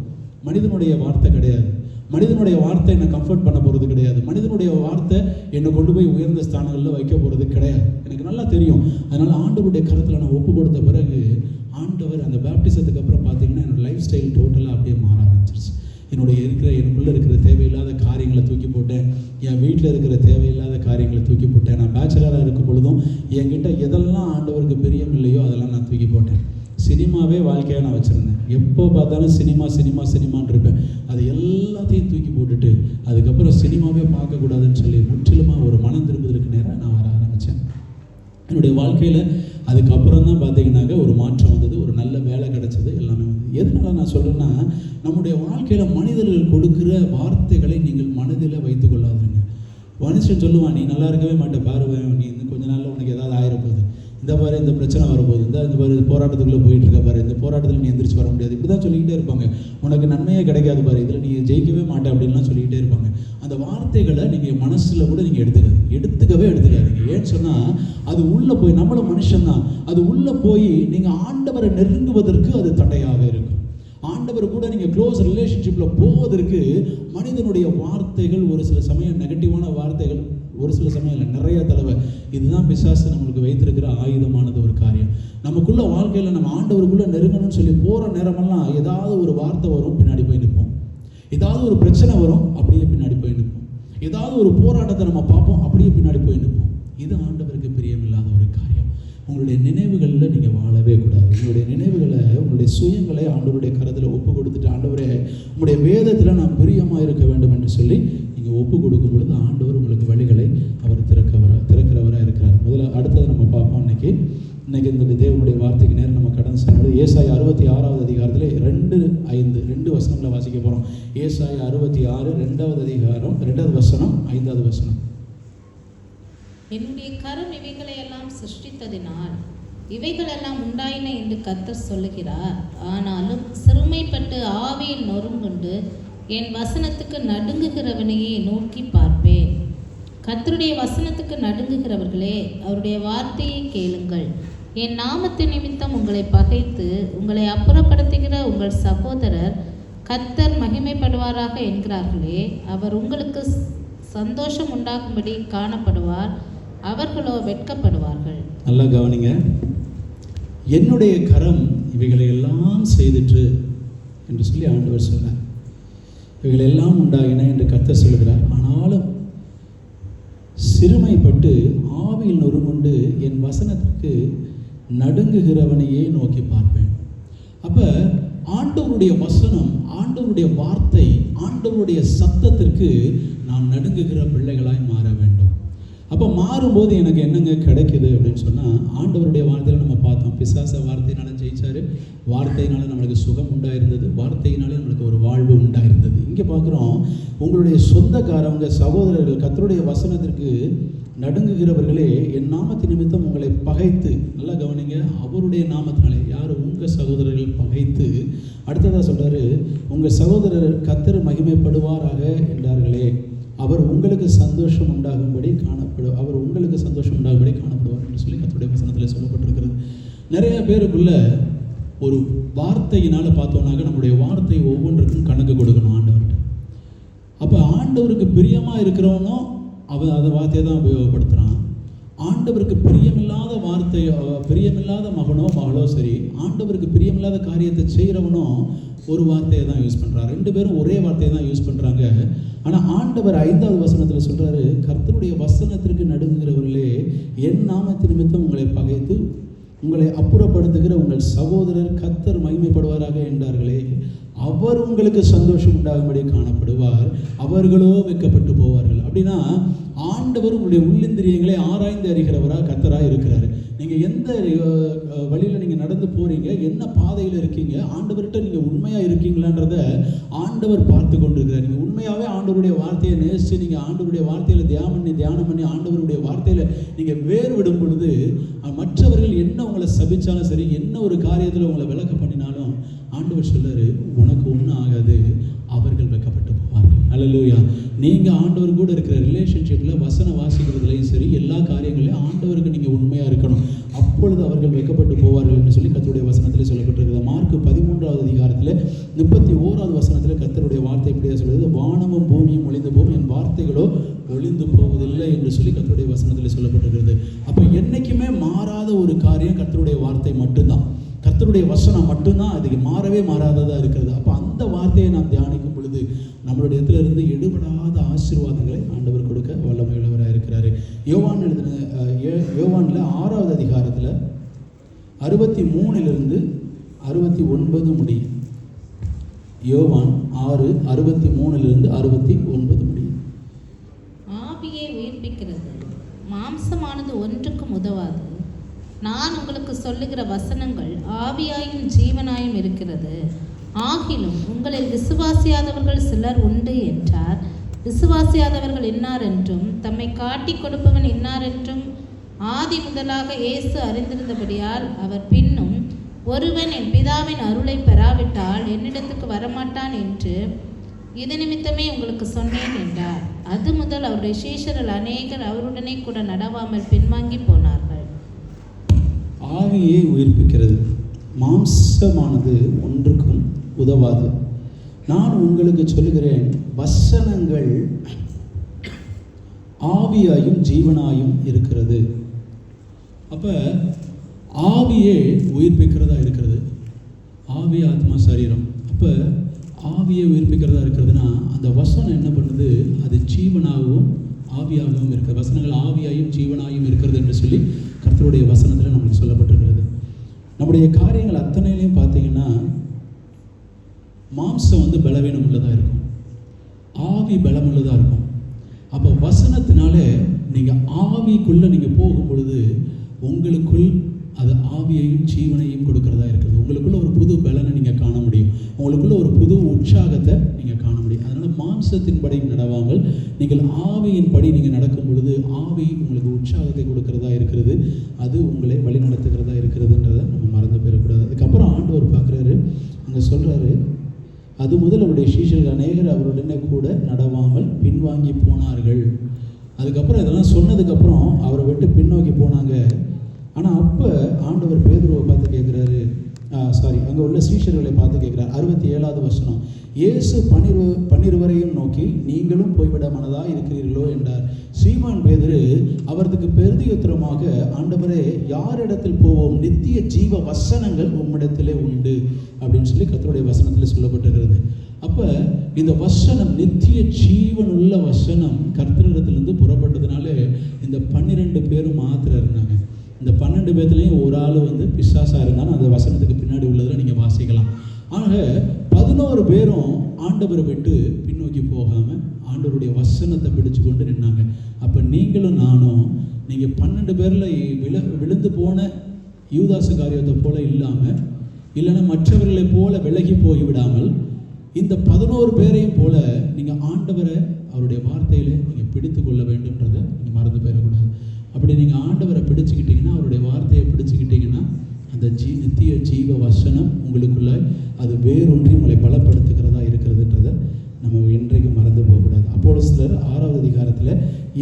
மனிதனுடைய வார்த்தை கிடையாது. மனிதனுடைய வார்த்தை என்னை கம்ஃபர்ட் பண்ண போகிறது கிடையாது. மனிதனுடைய வார்த்தை என்னை கொண்டு போய் உயர்ந்த ஸ்தானங்களில் வைக்க போகிறது கிடையாது. எனக்கு நல்லா தெரியும். அதனால் ஆண்டவருடைய கருத்தில் நான் ஒப்பு கொடுத்த பிறகு ஆண்டவர் அந்த பேப்டிசத்துக்கு அப்புறம் பார்த்தீங்கன்னா என்னோடய லைஃப் ஸ்டைல் டோட்டலாக அப்படியே மாற ஆரம்பிச்சிருச்சு. எனக்குள்ளே இருக்கிற தேவையில்லாத காரியங்களை தூக்கி போட்டேன். என் வீட்டில் இருக்கிற தேவையில்லாத காரியங்களை தூக்கி போட்டேன். நான் பேச்சுலராக இருக்கும் பொழுதும் என்கிட்ட எதெல்லாம் ஆண்டவருக்கு பிரியம் இல்லையோ அதெல்லாம் நான் தூக்கி போட்டேன். சினிமாவே வாழ்க்கையாக நான் வச்சுருந்தேன். எப்போ பார்த்தாலும் சினிமான்னு இருப்பேன். அது எல்லாத்தையும் தூக்கி போட்டுட்டு அதுக்கப்புறம் சினிமாவே பார்க்கக்கூடாதுன்னு சொல்லி முற்றிலுமாக ஒரு மனம் திரும்புதலுக்கு நேராக நான் வர ஆரம்பித்தேன். என்னுடைய வாழ்க்கையில் அதுக்கப்புறம் தான் பார்த்தீங்கன்னாக்க ஒரு மாற்றம் வந்தது. ஒரு நல்ல வேலை கிடச்சிது, எல்லாமே வந்தது. எதனால நான் சொல்கிறேன்னா, நம்முடைய வாழ்க்கையில் மனிதர்கள் கொடுக்குற வார்த்தைகளை நீங்கள் மனதில் வைத்து கொள்ளாதுங்க. மனுஷன் சொல்லுவான், நீ நல்லா இருக்கவே மாட்டேன் பாருவேன், நீ இன்னும் கொஞ்ச நாளில் உனக்கு ஏதாவது ஆயிரப்போகுது, இந்த பாரு இந்த பிரச்சனை வரப்போகுது, இந்த பாரு போராட்டத்துக்குள்ளே போயிட்டு இருக்க பாரு, இந்த போராட்டத்தில் நீ எந்திரிச்சு வர முடியாது, இப்படி தான் சொல்லிக்கிட்டே இருப்பாங்க. உனக்கு நன்மையே கிடைக்காது பாரு, இதில் நீ ஜெயிக்கவே மாட்டேன் அப்படின்லாம் சொல்லிக்கிட்டே இருப்பாங்க. அந்த வார்த்தைகளை நீங்கள் மனசில் கூட நீங்கள் எடுத்துக்கவே எடுத்துக்காதீங்க. ஏன்னு சொன்னால் அது உள்ளே போய், நம்மளும் மனுஷன்தான், அது உள்ளே போய் நீங்கள் ஆண்டவரை நெருங்குவதற்கு அது தடையாக இருக்கும். ஆண்டவர் கூட நீங்கள் க்ளோஸ் ரிலேஷன்ஷிப்பில் போவதற்கு மனிதனுடைய வார்த்தைகள் ஒரு சில சமயம் நெகட்டிவான வார்த்தைகள், ஒரு சில சமயம் இல்லை, நிறைய தடவை. இதுதான் பிசாசு நம்மளுக்கு வைத்திருக்கிற ஆயுதமானது ஒரு காரியம். நமக்குள்ள வாழ்க்கையில் நம்ம ஆண்டவருக்குள்ளே நெருங்கணும்னு சொல்லி போகிற நேரமெல்லாம் ஏதாவது ஒரு வார்த்தை வரும், பின்னாடி போய் நிற்போம். ஏதாவது ஒரு பிரச்சனை வரும், அப்படியே பின்னாடி போய் நிற்போம். ஏதாவது ஒரு போராட்டத்தை நம்ம பார்ப்போம், அப்படியே பின்னாடி போய் நிற்போம். இது ஆண்டவருக்கு பிரியமில்லாத ஒரு காரியம். உங்களுடைய நினைவுகளில் நீங்கள் வாழவே கூடாது. உங்களுடைய நினைவுகளை, உங்களுடைய சுயங்களை ஆண்டவருடைய கரத்தில் ஒப்பு கொடுத்துட்டு, ஆண்டவரே உங்களுடைய வேதத்தில் நான் பிரியமாக இருக்க வேண்டும் என்று சொல்லி நீங்கள் ஒப்பு கொடுக்கும் பொழுது ஆண்டவர் உங்களுக்கு வழிகளை அவர் திறக்கிறவராக இருக்கிறார். அடுத்தது நம்ம பார்ப்போம். இன்னைக்கு இந்த தேவனுடைய வார்த்தைக்கு நேரம் நம்ம கடந்து செல்வது ஏசாயா 66வது அதிகாரத்தில் 2:5 வசனங்களை வாசிக்க போகிறோம். ஏசாயா 66 2வது அதிகாரம் 2வது வசனம் 5வது வசனம். என்னுடைய கரம் இவைகளை எல்லாம் சிருஷ்டித்ததினால் இவைகளெல்லாம் உண்டாயின என்று கர்த்தர் சொல்லுகிறார். ஆனாலும் சிறுமைப்பட்டு ஆவியில் நொறுங்குண்டு என் வசனத்துக்கு நடுங்குகிறவனையே நோக்கி பார்ப்பேன். கர்த்தருடைய வசனத்துக்கு நடுங்குகிறவர்களே, அவருடைய வார்த்தையை கேளுங்கள். என் நாமத்து நிமித்தம் உங்களை பகைத்து உங்களை அப்புறப்படுத்துகிற உங்கள் சகோதரர் கர்த்தர் மகிமைப்படுவாராக என்கிறார்களே, அவர் உங்களுக்கு சந்தோஷம் உண்டாகும்படி காணப்படுவார், அவர்களோ வெட்கப்படுவார்கள். நல்லா கவனிங்க. என்னுடைய கரம் இவைகளை எல்லாம் செய்துட்டு என்று சொல்லி ஆண்டவர் சொன்னார். இவைகள் எல்லாம் உண்டாயின என்று கர்த்தர் சொல்கிறார். ஆனாலும் சிறுமைப்பட்டு ஆவியில் நொறுங்குண்டு என் வசனத்துக்கு நடுங்குகிறவனையே நோக்கி பார்ப்பேன். அப்போ ஆண்டவருடைய வசனம், ஆண்டவருடைய வார்த்தை, ஆண்டவருடைய சத்தத்திற்கு நாம் நடுங்குகிற பிள்ளைகளாய் மாற வேண்டும். அப்போ மாறும்போது எனக்கு என்னங்க கிடைக்குது அப்படின்னு சொன்னால், ஆண்டவருடைய வார்த்தையில் நம்ம பார்த்தோம், பிசாச வார்த்தையினால ஜெயிச்சாரு, வார்த்தையினால நம்மளுக்கு சுகம் உண்டாயிருந்தது, வார்த்தையினாலே நம்மளுக்கு ஒரு வாழ்வு உண்டாயிருந்தது. இங்கே பார்க்குறோம், உங்களுடைய சொந்தக்காரவங்க சகோதரர்கள் கர்த்தருடைய வசனத்திற்கு நடுங்குகிறவர்களே, என் நாமத்தின் நிமித்தம் உங்களை பகைத்து, நல்லா கவனிங்க, அவருடைய நாமத்தினாலே, யார்? உங்கள் சகோதரர்கள் பகைத்து. அடுத்ததாக சொல்கிறாரு, உங்கள் சகோதரர் கர்த்தர் மகிமைப்படுவாராக என்றார்களே, அவர் உங்களுக்கு சந்தோஷம் உண்டாகும்படி காணப்படுவார் என்று சொல்லி கர்த்தருடைய வசனத்தில் சொல்லப்பட்டிருக்கிறது. நிறைய பேருக்குள்ள ஒரு வார்த்தையினால் பார்த்தோம்னாக்க நம்முடைய வார்த்தை ஒவ்வொன்றுக்கும் கணக்கு கொடுக்கணும் ஆண்டவர்கிட்ட. அப்போ ஆண்டவருக்கு பிரியமாக இருக்கிறவனும் அவன் அந்த வார்த்தையை தான் உபயோகப்படுத்துகிறான். ஆண்டவருக்கு பிரியமில்லாத பிரியமில்லாத மகனோ மகளோ சரி, ஆண்டவருக்கு பிரியமில்லாத காரியத்தை செய்கிறவனும் ஒரு வார்த்தையை தான் யூஸ் பண்ணுறான். 2 பேரும் ஒரே வார்த்தையை தான் யூஸ் பண்ணுறாங்க. ஆனால் ஆண்டவர் 5வது வசனத்தில் சொல்கிறாரு, கர்த்தருடைய வசனத்திற்கு நடுங்குகிறவர்களே, என் நாமத்தின் நிமித்தம் உங்களை பகைத்து உங்களை அப்புறப்படுத்துகிற உங்கள் சகோதரர் கர்த்தர் மகிமைப்படுவாராக என்றார்களே, அவர் உங்களுக்கு சந்தோஷம் உண்டாகும்படி காணப்படுவார், அவர்களோ வெட்கப்பட்டு போவார்கள். அப்படின்னா ஆண்டவர் உங்களுடைய உள்ளிந்திரியங்களை ஆராய்ந்து அறிகிறவராக கர்த்தராக இருக்கிறாரு. நீங்கள் எந்த வழியில் நீங்கள் நடந்து போகிறீங்க, என்ன பாதையில் இருக்கீங்க, ஆண்டவர்கிட்ட நீங்கள் உண்மையாக இருக்கீங்களான்றத ஆண்டவர் பார்த்து கொண்டிருக்கிறார். நீங்கள் உண்மையாகவே ஆண்டவருடைய வார்த்தையை நேசித்து நீங்கள் ஆண்டவருடைய வார்த்தையில் தியானம் பண்ணி ஆண்டவருடைய வார்த்தையில் நீங்கள் வேறு விடும் பொழுது, மற்றவர்கள் என்ன உங்களை சபிச்சாலும் சரி, என்ன ஒரு காரியத்தில் உங்களை விளக்க பண்ணினாலும் ஆண்டவர் சொல்றாரு, உனக்கு ஒன்றும் ஆகாது, அவர்கள் வெட்கப்பட்டு போவார்கள். அல்லேலூயா. நீங்கள் ஆண்டவர் கூட இருக்கிற ரிலேஷன்ஷிப்பில் வசனம் வாசிக்கிறதுலையும் சரி, எல்லா காரியங்களையும் ஆண்டவருக்கு நீங்கள் உண்மையாக இருக்கணும். அப்பொழுது அவர்கள் வைக்கப்பட்டு போவார்கள் என்று சொல்லி கர்த்தருடைய வசனத்தில் சொல்லப்பட்டிருக்கிறது. மார்க் 13வது அதிகாரத்தில் 31வது வசனத்தில் கர்த்தருடைய வார்த்தை எப்படியா சொல்கிறது? வானமும் பூமியும் ஒளிந்து போகும், என் வார்த்தைகளோ ஒளிந்து போவதில்லை என்று சொல்லி கர்த்தருடைய வசனத்தில் சொல்லப்பட்டிருக்கிறது. அப்போ என்றைக்குமே மாறாத ஒரு காரியம் கர்த்தருடைய வார்த்தை மட்டும்தான். கர்த்தருடைய வசனம் மட்டும்தான், அதுக்கு மாறவே மாறாததாக இருக்கிறது. அப்போ அந்த வார்த்தையை நாம் தியானிக்கும் பொழுது நம்மளுடைய இடத்துல இருந்து எடுபடாத ஆசீர்வாதங்களை ஆண்டவர் கொடுக்க வல்லமையுள்ளவராக இருக்கிறாரு. யோவானில் 6வது அதிகாரத்தில் 63 69 முடியும். யோவான் 6:63 69 முடியும். ஆவியை உயிர்ப்பிக்கிறது, மாம்சமானது ஒன்றுக்கும் உதவாது. நான் உங்களுக்கு சொல்லுகிற வசனங்கள் ஆவியாயும் ஜீவனாயும் இருக்கிறது. ஆகிலும் உங்களில் விசுவாசியாதவர்கள் சிலர் உண்டு என்றார். விசுவாசியாதவர்கள் இன்னார் என்றும் தம்மை காட்டிக் கொடுப்பவன் இன்னார் என்றும் ஆதி முதலாக இயேசு அறிந்திருந்தபடியால் அவர் பின்னும், ஒருவன் என் பிதாவின் அருளை பெறாவிட்டால் என்னிடத்துக்கு வரமாட்டான் என்று இது நிமித்தமே உங்களுக்கு சொன்னேன் என்றார். அது முதல் அவருடைய சீஷர்கள் அநேகர் அவருடனே கூட நடவாமல் பின்வாங்கி போனார்கள். ஆவியை உயிர்ப்பிக்கிறது, மாம்சமானது ஒன்றுக்கும் உதவாது. நான் உங்களுக்கு சொல்லுகிறேன், வசனங்கள் ஆவியாயும் ஜீவனாயும் இருக்கிறது. அப்போ ஆவியே உயிர்ப்பிக்கிறதா இருக்கிறது, ஆவி ஆத்மா சரீரம். அப்போ ஆவியை உயிர்ப்பிக்கிறதா இருக்கிறதுனா அந்த வசனம் என்ன பண்ணுது? அது ஜீவனாகவும் ஆவியாகவும் இருக்கிறது. வசனங்கள் ஆவியாயும் ஜீவனாயும் இருக்கிறது என்று சொல்லி கர்த்தருடைய வசனத்தில் நமக்கு சொல்லப்பட்டிருக்கிறது. நம்முடைய காரியங்கள் அத்தனையிலையும் பார்த்தீங்கன்னா மாம்சம் பலவீனம் உள்ளதாக இருக்கும், ஆவி பலமுள்ளதாக இருக்கும். அப்போ வசனத்தினால நீங்கள் ஆவிக்குள்ளே நீங்கள் போகும் பொழுது உங்களுக்குள் அது ஆவியையும் ஜீவனையும் கொடுக்கறதா இருக்கிறது. உங்களுக்குள்ள ஒரு புது பலனை நீங்கள் காண முடியும், உங்களுக்குள்ள ஒரு புது உற்சாகத்தை நீங்கள் காண முடியும். அதனால் மாம்சத்தின்படி நடவாமல் நீங்கள் ஆவியின்படி நீங்கள் நடக்கும் பொழுது ஆவி உங்களுக்கு உற்சாகத்தை கொடுக்கறதா இருக்கிறது, அது உங்களை வழி நடத்துகிறதா இருக்கிறதுன்றதை நம்ம மறந்து போயிடக்கூடாது. அதுக்கப்புறம் ஆண்டவர் பார்க்குறாரு, அங்கே சொல்கிறாரு, அது முதல் அவருடைய சீஷர்கள் அநேகர் அவருடனே கூட நடவாமல் பின்வாங்கி போனார்கள். அதுக்கப்புறம் இதெல்லாம் சொன்னதுக்கப்புறம் அவரை விட்டு பின்னோக்கி போனாங்க. ஆனால் அப்போ ஆண்டவர் பேதுருவை பார்த்து கேட்குறாரு, அங்கே உள்ள சீஷர்களை பார்த்து கேட்குறாரு. 67வது வசனம், இயேசு 12 நோக்கி, நீங்களும் போய்விட மனதாக இருக்கிறீர்களோ என்றார். சீமான் பேதுரு அவருக்கு பிரதியுத்தரமாக, ஆண்டவரே, யாரிடத்தில் போவோம்? நித்திய ஜீவ வசனங்கள் உம்மிடத்திலே உண்டு அப்படின்னு சொல்லி கர்த்தருடைய வசனத்தில் சொல்லப்பட்டிருக்கிறது. அப்போ இந்த வசனம் நித்திய ஜீவனுள்ள வசனம் கர்த்தரிடத்திலிருந்து புறப்பட்டதுனால இந்த 12 பேரும் மாத்திரம் இருந்தாங்க. இந்த 12 பேர்த்துலேயும் ஒரு ஆள் பிசாசாக இருந்தாலும் அந்த வசனத்துக்கு பின்னாடி உள்ளதில் நீங்கள் வாசிக்கலாம். ஆக 11 பேரும் ஆண்டவரை விட்டு பின்னோக்கி போகாமல் ஆண்டவருடைய வசனத்தை பிடிச்சு கொண்டு நின்னாங்க. அப்போ நீங்களும் நானும் நீங்கள் 12 பேரில் விழுந்து போன யூதாசு காரியத்தை போல இல்லாமல், இல்லைன்னா மற்றவர்களை போல விலகி போய்விடாமல், இந்த 11 பேரையும் போல நீங்கள் ஆண்டவரை அவருடைய வார்த்தையில் நீங்கள் பிடித்து கொள்ள வேண்டும்ன்றதை நீங்கள் மறந்து போயிடக்கூடாது. அப்படி நீங்கள் ஆண்டவரை பிடிச்சிக்கிட்டீங்கன்னா, அவருடைய வார்த்தையை பிடிச்சிக்கிட்டீங்கன்னா, அந்த நித்திய ஜீவ வசனம் உங்களுக்குள்ள அது வேறொன்றி உங்களை பலப்படுத்துகிறதா இருக்கிறதுன்றதை நம்ம என்றைக்கும் மறந்து போகக்கூடாது. அப்போஸ்தலர் 6வது அதிகாரத்தில்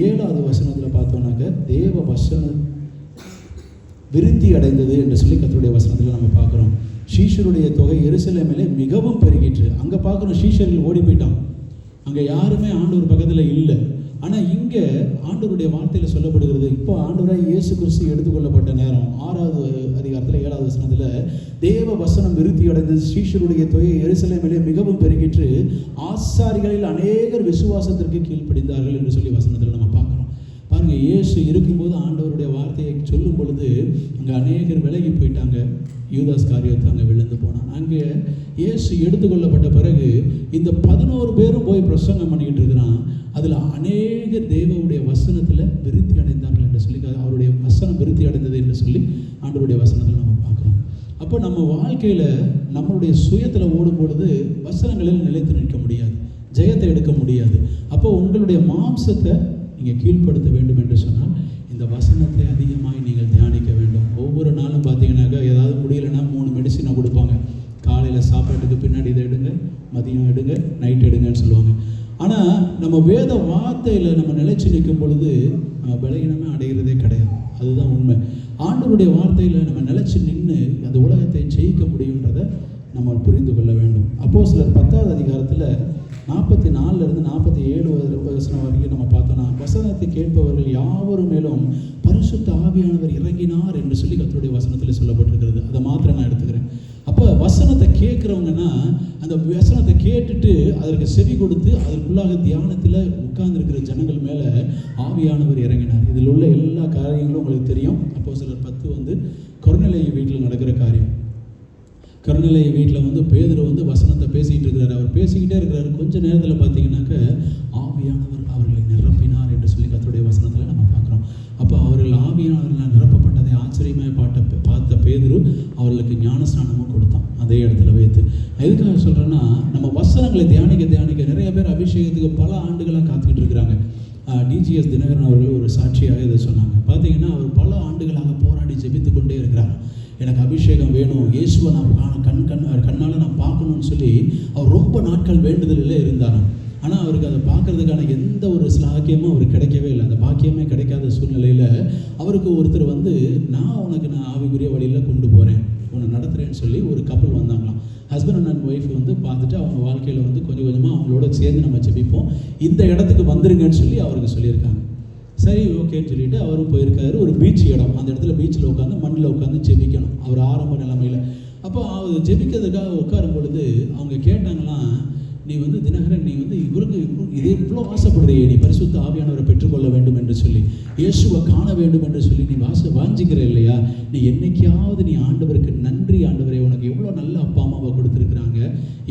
7வது வசனத்தில் பார்த்தோம்னாக்க, தேவ வசனம் விருத்தி அடைந்தது என்று சொல்லி கர்த்தருடைய வசனத்தில் நம்ம பார்க்குறோம். சீஷருடைய தொகை எருசலேமிலே மிகவும் பெருகிற்று. அங்கே பார்க்குறோம், சீஷர்கள் ஓடி போயிட்டான், அங்கே யாருமே ஆண்டவர் பக்கத்தில் இல்லை. ஆனால் இங்கே ஆண்டவருடைய வார்த்தையில் சொல்லப்படுகிறது, இப்போ ஆண்டவராக இயேசு கிறிஸ்து எடுத்துக்கொள்ளப்பட்ட நேரம் 6வது அதிகாரத்தில் 7வது வசனத்தில், தேவ வசனம் விருத்தி அடைந்தது, சீஷருடைய தொகை எருசலேமிலே மிகவும் பெருகிற்று, ஆசாரிகளில் அநேகர் விசுவாசத்திற்கு கீழ்ப்படிந்தார்கள் என்று சொல்லி வசனத்தில் நம்ம பார்க்குறோம். பாருங்கள், இயேசு இருக்கும்போது ஆண்டவருடைய வார்த்தையை சொல்லும் பொழுது அங்கே அநேகர் விலகி போயிட்டாங்க. யூதாஸ் காரியத்தை அங்கே விழுந்து போனான். அங்கே இயேசு எடுத்துக்கொள்ளப்பட்ட பிறகு இந்த 11 பேரும் போய் பிரசங்கம் பண்ணிக்கிட்டு இருக்கிறான். அதில் அநேகர் தேவனுடைய வசனத்தில் விருத்தி அடைந்தார்கள் என்று சொல்லி, அவருடைய வசனம் விருத்தி அடைந்தது என்று சொல்லி ஆண்டவருடைய வசனத்தில் நம்ம பார்க்குறோம். அப்போ நம்ம வாழ்க்கையில் நம்மளுடைய சுயத்தில் ஓடும் பொழுது வசனங்களில் நிலைத்து நிற்க முடியாது, ஜெயத்தை எடுக்க முடியாது. அப்போ உங்களுடைய மாம்சத்தை நீங்கள் கீழ்ப்படுத்த வேண்டும் என்று சொன்னால் இந்த வசனத்தை அதிகமாக நீங்கள் தியானிக்க வேண்டும். ஒவ்வொரு நாளும் பார்த்தீங்கன்னாக்கா ஏதாவது முடியலைன்னா 3 மெடிசினை கொடுப்பாங்க. காலையில் சாப்பாட்டுக்கு பின்னாடி இதை எடுங்க, மதியம் எடுங்க, நைட் எடுங்கன்னு சொல்லுவாங்க. ஆனால் நம்ம வேத வார்த்தையில் நம்ம நிலைச்சு நிற்கும் பொழுது பலகீனமே அடைகிறதே கிடையாது. அதுதான் உண்மை. ஆண்டவருடைய வார்த்தையில் நம்ம நிலைச்சு நின்று அந்த உலகத்தை ஜெயிக்க முடியுன்றதை நம்ம புரிந்து கொள்ள வேண்டும். அப்போஸ்தலர் 10வது அதிகாரத்தில் 44 47 வசனம் வரைக்கும் நம்ம பார்த்தோன்னா, வசனத்தை கேட்பவர்கள் யாவரும் மேலும் பரிசுத்த ஆவியானவர் இறங்கினார் என்று சொல்லி கர்த்தருடைய வசனத்தில் சொல்லப்பட்டிருக்கிறது. அதை மாத்திரம் நான் எடுத்துக்கிறேன். அப்போ வசனத்தை கேட்குறவங்கன்னா அந்த வசனத்தை கேட்டுட்டு அதற்கு செவி கொடுத்து அதற்குள்ளாக தியானத்தில் உட்கார்ந்துருக்கிற ஜனங்கள் மேலே ஆவியானவர் இறங்கினார். இதில் உள்ள எல்லா காரியங்களும் உங்களுக்கு தெரியும். அப்போஸ்தலர் 10 கொர்நேலியு வீட்டில் நடக்கிற காரியம். கொர்நேலியு வீட்டில் பேதுரு வசனத்தை பேசிக்கிட்டு இருக்கிறார். அவர் பேசிக்கிட்டே இருக்கிறாரு. கொஞ்சம் நேரத்தில் பார்த்தீங்கன்னாக்க ஆவியானவர் அவர்களை நிரப்பினார் என்று சொல்லி கர்த்தருடைய வசனத்தில் நம்ம பார்க்குறோம். அப்போ அவர்கள் ஆவியானவர்கள் நிரப்பப்பட்டதை ஆச்சரியமாக பார்த்த பேதுரு அவர்களுக்கு ஞானஸ்நானமும் கொடுத்தான் அதே இடத்துல வைத்து. எதுக்காக சொல்கிறேன்னா, நம்ம வசனங்களை தியானிக்க நிறைய பேர் அபிஷேகத்துக்கு பல ஆண்டுகளாக காத்துக்கிட்டு இருக்கிறாங்க. டிஜிஎஸ் தினகரன் அவர்கள் ஒரு சாட்சியாக இதை சொன்னாங்க. பார்த்தீங்கன்னா அவர் பல ஆண்டுகளாக போராடி ஜெபித்து கொண்டே இருக்கிறார். எனக்கு அபிஷேகம் வேணும், இயேசுவை நான் கண்ணால் நான் பார்க்கணும்னு சொல்லி அவர் ரொம்ப நாட்கள் வேண்டுதலில் இருந்தாராம். ஆனால் அவருக்கு அதை பார்க்கறதுக்கான எந்த ஒரு ஸ்லாக்கியமும் அவருக்கு கிடைக்கவே இல்லை. அந்த பாக்கியமே கிடைக்காத சூழ்நிலையில் அவருக்கு ஒருத்தர் நான் ஆவிக்குரிய வழியில் கொண்டு போகிறேன், உன்னை நடத்துகிறேன்னு சொல்லி ஒரு கப்பல் வந்தாங்களாம். ஹஸ்பண்ட் அண்ட் ஒய்ஃப் பார்த்துட்டு அவங்க வாழ்க்கையில் கொஞ்சம் கொஞ்சமாக அவங்களோட சேர்ந்து நம்ம ஜெபிப்போம், இந்த இடத்துக்கு வந்துருங்கன்னு சொல்லி அவருக்கு சொல்லியிருக்காங்க. சரி, ஓகேன்னு சொல்லிட்டு அவரும் போயிருக்காரு. ஒரு பீச் இடம், அந்த இடத்துல பீச்சில் உட்காந்து மண்ணில் உட்காந்து ஜெபிக்கணும் அவர் ஆரம்ப நிலைமையில். அப்போ அவர் ஜெபிக்கிறதுக்காக உட்காரும் பொழுது அவங்க கேட்டாங்களாம், நீ தினகரன், நீ இவருக்கு இதே இவ்வளோ ஆசைப்படுறியே, நீ பரிசுத்த ஆவியானவரை பெற்றுக்கொள்ள வேண்டும் என்று சொல்லி, இயேசுவை காண வேண்டும் என்று சொல்லி நீ வாஞ்சிக்கிற இல்லையா? நீ என்னைக்காவது நீ ஆண்டவருக்கு நன்றி ஆண்டவரே, உனக்கு எவ்வளோ நல்ல அப்பா அம்மாவை கொடுத்துருக்குறாங்க,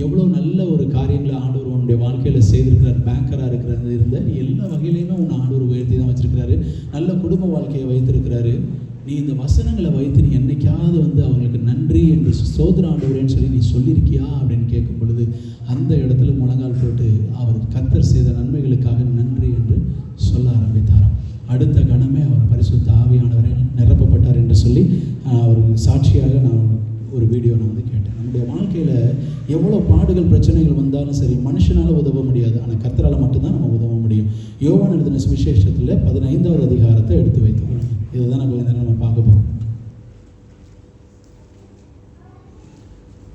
எவ்வளோ நல்ல ஒரு காரியங்களை ஆண்டவர் உன்னுடைய வாழ்க்கையில் செய்திருக்கிறார், பேங்கராக இருக்கிறது இருந்த எல்லா வகையிலையுமே உன்னை ஆண்டவர் உயர்த்தி தான் வச்சிருக்கிறாரு, நல்ல குடும்ப வாழ்க்கையை வைத்திருக்கிறாரு. நீ இந்த வசனங்களை வைத்து நீ என்னைக்காவது அவங்களுக்கு நன்றி என்று ஸ்தோத்திர ஆண்டவரேன்னு சொல்லி நீ சொல்லியிருக்கியா அப்படின்னு கேட்கும் பொழுது அந்த இடத்துல முழங்கால் போட்டு அவர் கர்த்தர் செய்த நன்மைகளுக்காக நன்றி என்று சொல்ல ஆரம்பித்தாராம். அடுத்த கணமே அவர் பரிசுத்த ஆவியானவரை நிரப்பப்பட்டார் என்று சொல்லி அவர் சாட்சியாக நான் ஒரு வீடியோ கேட்டேன். நம்முடைய வாழ்க்கையில் எவ்வளோ பாடுகள் பிரச்சனைகள் வந்தாலும் சரி, மனுஷனால் உதவ முடியாது, ஆனால் கர்த்தரால் மட்டும்தான் நம்ம உதவ முடியும். யோவான் எழுதின சுவிசேஷத்தில் 15வது அதிகாரத்தை எடுத்து வைத்துக்கொள்ளும். இதுதான் நம்ம பார்க்க போகிறோம்.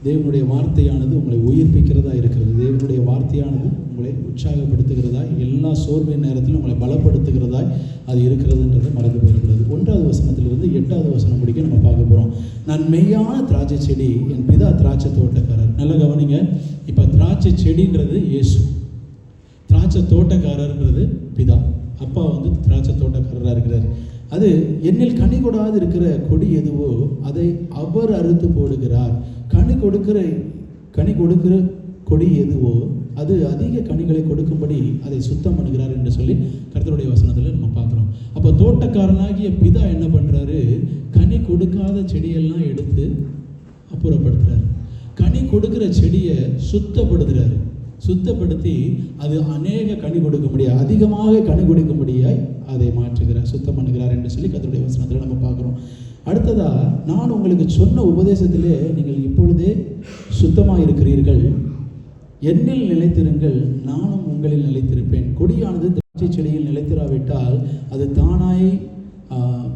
தேவனுடைய வார்த்தையானது உங்களை உயிர்ப்பிக்கிறதா இருக்கிறது. தேவனுடைய வார்த்தையானது உங்களை உற்சாகப்படுத்துகிறதா, எல்லா சோர்வின் நேரத்திலும் உங்களை பலப்படுத்துகிறதா அது இருக்கிறதுன்றதை மறந்து போயிடக்கூடாது. 1வது வசனத்திலிருந்து 8வது வசனம் முடிக்க நம்ம பார்க்க போகிறோம். நான் மெய்யான திராட்சை செடி, என் பிதா திராட்சை தோட்டக்காரர். நல்லா கவனிங்க. இப்போ திராட்சை செடின்றது இயேசு, திராட்சை தோட்டக்காரர்ன்றது பிதா. அப்பா திராட்சை தோட்டக்காரராக இருக்கிறார். அது என்னில் கனி கொடாது இருக்கிற கொடி எதுவோ அதை அவர் அறுத்து போடுகிறார். கனி கொடுக்கிற கொடி எதுவோ அது அதிக கனிகளை கொடுக்கும்படி அதை சுத்தம் பண்ணுகிறார் என்று சொல்லி கர்த்தருடைய வசனத்தில் நம்ம பார்க்குறோம். அப்போ தோட்டக்காரனாகிய பிதா என்ன பண்ணுறாரு? கனி கொடுக்காத செடியெல்லாம் எடுத்து அப்புறப்படுத்துறாரு. கனி கொடுக்கிற செடியை சுத்தப்படுத்தி அது அநேக கனி கொடுக்க முடியாது, அதிகமாக கனி கொடுக்க முடியாய் அதை மாற்றுகிறார், சுத்தம் பண்ணுகிறார் என்று சொல்லி கர்த்தருடைய வசனத்தில் நம்ம பார்க்குறோம். அடுத்ததா, நான் உங்களுக்கு சொன்ன உபதேசத்திலே நீங்கள் இப்பொழுதே சுத்தமாக இருக்கிறீர்கள், என்னில் நிலைத்திருங்கள், நானும் உங்களில் நிலைத்திருப்பேன். கொடியானது திராட்சை செடியில் நிலைத்திராவிட்டால் அது தானாய்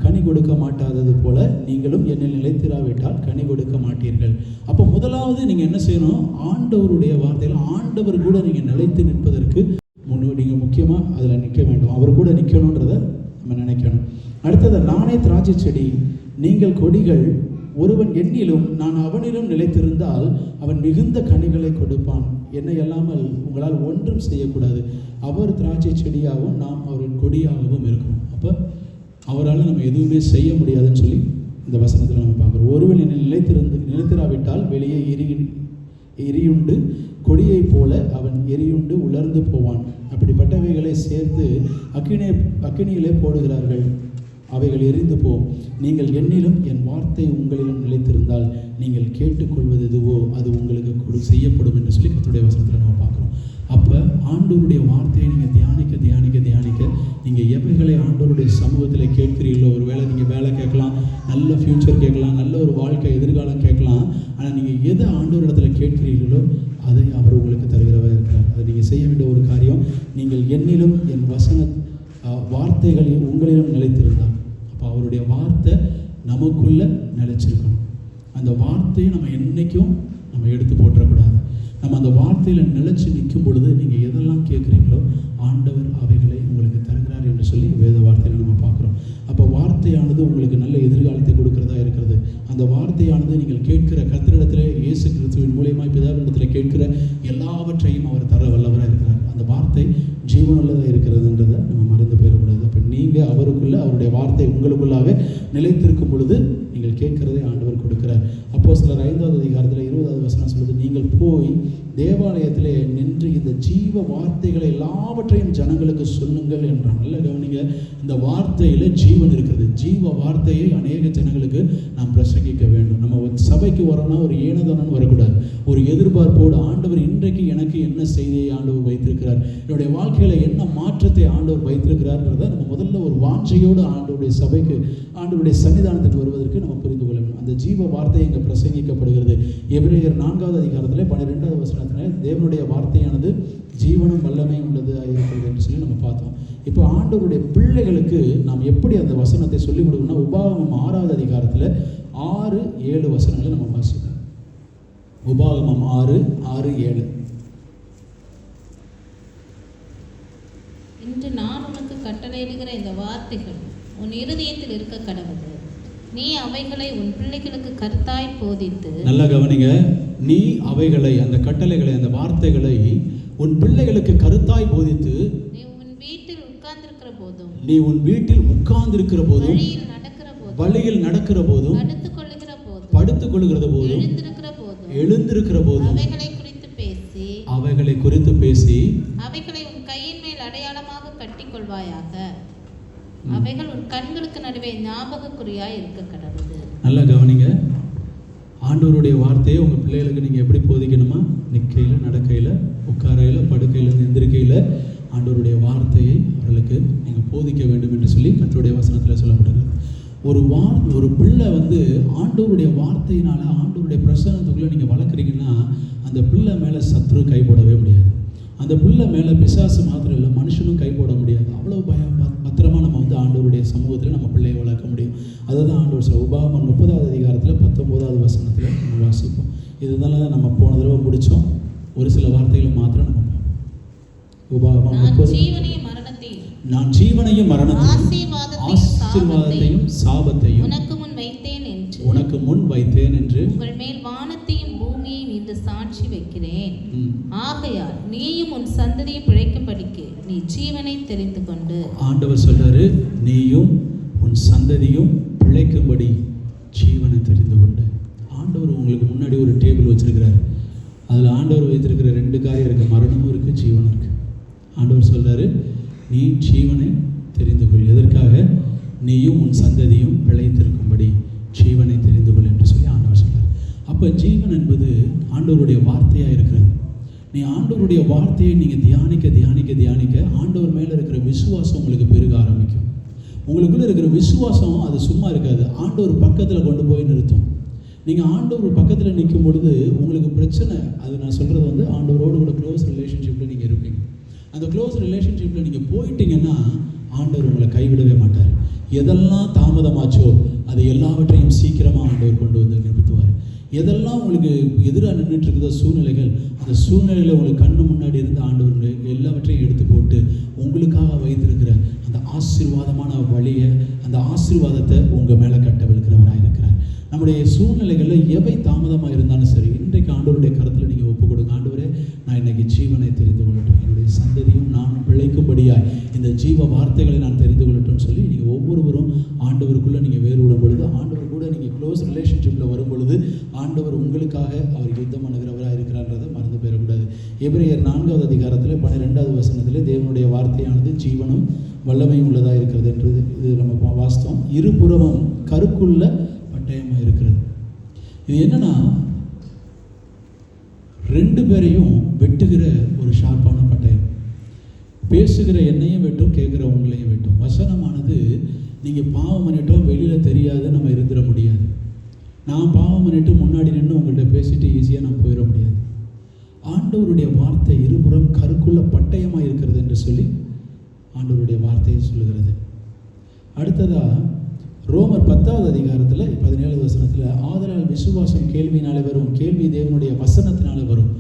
கனி கொடுக்க மாட்டாதது போல நீங்களும் என்னில் நிலைத்திராவிட்டால் கனி கொடுக்க மாட்டீர்கள். அப்போ முதலாவது நீங்கள் என்ன செய்யணும்? ஆண்டவருடைய வார்த்தையில் ஆண்டவர் கூட நீங்கள் நிலைத்து நிற்பதற்கு நீங்கள் முக்கியமாக அதில் நிற்க வேண்டும். அவர் கூட நிற்கணுன்றதை நம்ம நினைக்கணும். அடுத்தது, நானே திராட்சை செடி, நீங்கள் கொடிகள். ஒருவன் என்னிலும் நான் அவனிலும் நிலைத்திருந்தால் அவன் மிகுந்த கனிகளை கொடுப்பான். என்னை அல்லாமல் உங்களால் ஒன்றும் செய்யக்கூடாது. அவர் திராட்சை செடியாகவும் நாம் அவரின் கொடியாகவும் இருக்கணும். அப்போ அவரால் நம்ம எதுவுமே செய்ய முடியாதுன்னு சொல்லி இந்த வசனத்தில் நம்ம பார்க்குறோம். ஒருவன் என்னை நிலைத்திராவிட்டால் வெளியே எரியுண்டு கொடியை போல அவன் எரியுண்டு உலர்ந்து போவான். அப்படிப்பட்டவைகளை சேர்த்து அக்கினியிலே போடுகிறார்கள், அவைகள் எரிந்து போம். நீங்கள் என்னிலும் என் வார்த்தை உங்களிலும் நிலைத்திருந்தால் நீங்கள் கேட்டுக்கொள்வது எதுவோ அது உங்களுக்கு செய்யப்படும் என்று சொல்லி கர்த்தருடைய வசனத்தில் நம்ம பார்க்குறோம். அப்போ ஆண்டவருடைய வார்த்தையை நீங்கள் தியானிக்க நீங்கள் எவைகளை ஆண்டவருடைய சமூகத்தில் கேட்கிறீர்களோ, ஒரு வேளை நீங்கள் வேலை கேட்கலாம், நல்ல ஃப்யூச்சர் கேட்கலாம், நல்ல ஒரு வாழ்க்கை எதிர்காலம் கேட்கலாம். ஆனால் நீங்கள் எதை ஆண்டவர் இடத்துல கேட்கிறீர்களோ அதை அவர் உங்களுக்கு தருகிறவராக இருக்கிறார். அதை நீங்கள் செய்ய வேண்டிய ஒரு காரியம், நீங்கள் என்னிலும் என் வார்த்தைகள் உங்களிலும் நிலைத்திருந்தால், அப்போ அவருடைய வார்த்தை நமக்குள்ள நிலைச்சிருக்கணும். அந்த வார்த்தையை நம்ம என்றைக்கும் நம்ம எடுத்து போட்டுறக்கூடாது. நம்ம அந்த வார்த்தையில் நிலைச்சு நிற்கும் பொழுது நீங்கள் எதெல்லாம் கேட்குறீங்களோ ஆண்டவர் அவைகளை உங்களுக்கு தருகிறார் என்று சொல்லி வேத வார்த்தையில் நம்ம பார்க்குறோம். அப்போ வார்த்தையானது உங்களுக்கு நல்ல எதிர்காலத்தை கொடுக்கிறதா இருக்கிறது. அந்த வார்த்தையானது நீங்கள் கேட்கிற கர்த்தரிடத்தில் இயேசு கிறிஸ்துவின் மூலியமாக பிதாவினிடத்தில் கேட்கிற எல்லாவற்றையும் அவர் தர வல்லவராக இருக்கிறார். அந்த வார்த்தை ஜீவனுள்ளதாக இருக்கிறதுன்றதை நம்ம மறந்து போயிடக்கூடாது. அப்போ நீங்கள் அவருக்குள்ளே அவருடைய வார்த்தை உங்களுக்குள்ளாக நிலைத்திருக்கும் பொழுது நீங்கள் கேட்கிறதை ஆண்டவர் கொடுக்கிறார். அப்போஸ்தலர் 5வது அதிகாரத்தில் 20வது வசனம் சொல்லுது, நீங்கள் போய் தேவாலயத்திலே நின்று இந்த ஜீவ வார்த்தைகளை எல்லாவற்றையும் ஜனங்களுக்கு சொல்லுங்கள் என்றான். நல்ல கவனிங்க, இந்த வார்த்தையில் ஜீவன் இருக்கிறது. ஜீவ வார்த்தையை அநேக ஜனங்களுக்கு நாம் பிரசங்கிக்க வேண்டும். நம்ம சபைக்கு வரோம்னா ஒரு ஏனதானன்னு வரக்கூடாது. ஒரு எதிர்பார்ப்போடு ஆண்டவர் இன்றைக்கு எனக்கு என்ன செய்தியை ஆண்டவர் வைத்திருக்கிறார், என்னுடைய வாழ்க்கையில் என்ன மாற்றத்தை ஆண்டவர் வைத்திருக்கிறார்ன்றதை நம்ம முதல்ல ஒரு வாஞ்சையோடு ஆண்டவருடைய சபைக்கு ஆண்டவருடைய சன்னிதானத்துக்கு வருவதற்கு நம்ம புரிந்து கொள்ள வேண்டும். அந்த ஜீவ வார்த்தை இங்கே பிரசங்கிக்கப்படுகிறது. எபிரேயர் 4வது அதிகாரத்தில் 12வது வசனத்தில் தேவனுடைய வார்த்தையானது ஜீவனும் வல்லமையும் உள்ளது இருக்கிறது என்று சொல்லி நம்ம பார்த்தோம். இப்போ ஆண்டவருடைய பிள்ளைகளுக்கு நாம் எப்படி அந்த வசனத்தை சொல்லிக் கொடுக்கணும்னா, உபாகமம் 6வது அதிகாரத்தில் 6-7 வசனங்களை நம்ம வாசிப்போம். உபாகமம் 6:6-7. இன்று நான் உனக்கு கட்டளையிடுகிற இந்த வார்த்தைகள் உன் இருதயத்தில் இருக்க கடவுது. நீ அவைகளை உன் பிள்ளைகளுக்கு கருத்தாய் போதித்து. நல்லா கவனிங்க, நீ அவைகளை, அந்த கட்டளைகளை, அந்த வார்த்தைகளை உன் பிள்ளைகளுக்கு கருத்தாய் போதித்து. நீ உன் வீட்டில் உட்கார்ந்திருக்கிற போதும், நீ உன் வீட்டில் உட்கார்ந்திருக்கிற போதும், வழியில் நடக்கிற போதும், வழியில் நடக்கிற போதும், படுத்துக் கொள்ளுகிற போதும், படுத்துக் கொள்ளுகிற போதும், எழுந்திருக்கிற போதும், அவைகளை குறித்து பேசி அவைகளை உன் கையின் மேல் அடையாளமாக கட்டிக்கொள்வாயாக. அவைகள் உன் கண்களுக்கு நடுவே ஞாபகக்குறியாய் இருக்க கடவுது. நல்லா கவனிங்க, ஆண்டவருடைய வார்த்தையை உங்கள் பிள்ளைகளுக்கு நீங்கள் எப்படி போதிக்கணுமா? நிற்கையில், நடக்கையில், உட்காரையில், படுக்கையில், எந்திரிக்கையில் ஆண்டவருடைய வார்த்தையை அவர்களுக்கு நீங்கள் போதிக்க வேண்டும் என்று சொல்லி கர்த்தருடைய வசனத்தில் சொல்லப்படுகிறது. ஒரு பிள்ளை ஆண்டவருடைய வார்த்தையினால் ஆண்டவருடைய பிரசன்னத்துக்குள்ளே நீங்கள் வளர்க்குறீங்கன்னா அந்த பிள்ளை மேலே சத்ரு கை போடவே முடியாது. அந்த பிள்ளை மேலே பிசாசு மாத்திரம் இல்லை, மனுஷனும் கை போட முடியாது. அவ்வளோ பத்திரமாக நம்ம ஆண்டவருடைய சமூகத்தில் நம்ம பிள்ளையை வளர்க்க முடியும். அதுதான் ஆண்டவர் சொல்ல. உபாகமம் 30வது அதிகாரத்தில் 19வது வசனத்தில் நம்ம வாசிப்போம். இதனால தான் நம்ம போன தடவை முடித்தோம். ஒரு சில வார்த்தைகளை மாத்திரம் நம்ம பார்ப்போம். உபாகமம் 30. நான் ஜீவனையும் மரணத்தையும் ஆசீர்வாதத்தையும் சாபத்தையும் உனக்கு முன் வைத்தேன் என்று உங்கள் மேல் வானத்தையும் பூமியையும் இன்று சாட்சி வைக்கிறேன். ஆகையால் நீயும் உன் சந்ததியும் பிழைக்கும்படிக்கு நீ ஜீவனை தெரிந்து கொண்டு. ஆண்டவர் சொல்றாரு, நீயும் உன் சந்ததியும் பிழைக்கும்படி ஜீவனை தெரிந்து கொண்டு. ஆண்டவர் உங்களுக்கு முன்னாடி ஒரு டேபிள் வச்சிருக்கிறார். அதில் ஆண்டவர் வைத்திருக்கிற 2 காரியம் இருக்குது, மரணமும் இருக்குது, ஜீவனும் இருக்குது. ஆண்டவர் சொல்றாரு, நீ ஜீவனை தெரிந்து கொள். எதற்காக? நீயும் உன் சந்ததியும் பிழைத்திருக்கும்படி ஜீவனை தெரிந்து கொள் என்று சொல்லி ஆண்டவர் சொல்றார். அப்போ ஜீவன் என்பது ஆண்டவருடைய வார்த்தையாக இருக்கிறது. நீ ஆண்டவருடைய வார்த்தையை நீங்கள் தியானிக்க தியானிக்க தியானிக்க ஆண்டவர் மேலே இருக்கிற விசுவாசம் உங்களுக்கு பெருக ஆரம்பிக்கும். உங்களுக்குள்ளே இருக்கிற விசுவாசம் அது சும்மா இருக்காது, ஆண்டவர் பக்கத்தில் கொண்டு போய் நிறுத்தும். நீங்கள் ஆண்டவர் பக்கத்தில் நிற்கும் பொழுது உங்களுக்கு பிரச்சனை, அது நான் சொல்கிறது ஆண்டவரோடு கூட க்ளோஸ் ரிலேஷன்ஷிப்பில் நீங்கள் இருப்பீங்க. அந்த க்ளோஸ் ரிலேஷன்ஷிப்பில் நீங்கள் போயிட்டீங்கன்னா ஆண்டவர் உங்களை கைவிடவே மாட்டார். எதெல்லாம் தாமதமாச்சோ அது எல்லாவற்றையும் சீக்கிரமாக ஆண்டவர் கொண்டு வந்து நிறுத்துவார். எதெல்லாம் உங்களுக்கு எதிராக நின்றுட்டு இருக்கிற சூழ்நிலைகள், அந்த சூழ்நிலையில் உங்களுக்கு கண்ணு முன்னாடி இருந்து ஆண்டவர் எல்லாவற்றையும் எடுத்து போட்டு உங்களுக்காக வைத்திருக்கிற அந்த ஆசீர்வாதமான வழியை, அந்த ஆசீர்வாதத்தை உங்கள் மேலே கட்டவிழ்க்கிறவராக இருக்கிறார். நம்முடைய சூழ்நிலைகளில் எவை தாமதமாக இருந்தாலும் சரி, இன்றைக்கு ஆண்டவருடைய கருத்தில் நீங்கள் ஒப்பு கொடுங்க. ஆண்டவரே, நான் இன்னைக்கு ஜீவனை தெரிந்து கொள்ளட்டும், என்னுடைய சந்ததியும் நானும் பிழைக்கும்படியாய் இந்த ஜீவ வார்த்தைகளை நான் தெரிந்து கொள்ளட்டும்னு சொல்லி நீங்கள் ஒவ்வொருவரும் ஆண்டவருக்குள்ளே நீங்கள் வேறு விடும் பொழுது, ஆண்டவர் கூட நீங்கள் க்ளோஸ் ரிலேஷன்ஷிப்பில் வரும் பொழுது ஆண்டவர் உங்களுக்காக அவர் யுத்தம் பண்ணுகிறவராக இருக்கிறான்றதை மறந்து போயிடக்கூடாது. எபிரேயர் 4வது அதிகாரத்தில் 12வது வசனத்தில் தேவனுடைய வார்த்தையானது ஜீவனும் வல்லமையும் உள்ளதாக இருக்கிறது என்றது இது நம்ம வாஸ்தவம். இருபுறமும் கருக்குள்ள பட்டயமாக இருக்கிறது. இது என்னன்னா 2 பேரையும் வெட்டுகிற ஒரு ஷார்ப்பான பட்டயம். பேசுகிற என்னையும் வெட்டும், கேட்குற உங்களையும் வெட்டும். வசனமானது நீங்கள் பாவம் பண்ணிட்டோம் வெளியில் தெரியாது நம்ம இருந்துட முடியாது. நான் பாவம் பண்ணிட்டு முன்னாடி நின்று உங்கள்கிட்ட பேசிட்டு ஈஸியாக நான் போயிட முடியாது. ஆண்டவருடைய வார்த்தை இருபுறம் கருக்குள்ள பட்டயமாக இருக்கிறது என்று சொல்லி ஆண்டவருடைய வார்த்தையை சொல்லுகிறது. அடுத்ததா ரோமர் 10வது அதிகாரத்தில் 17வது வசனத்தில், ஆதலால் விசுவாசம் கேள்வினாலே வரும், கேள்வி தேவனுடைய வசனத்தினாலே வரும்.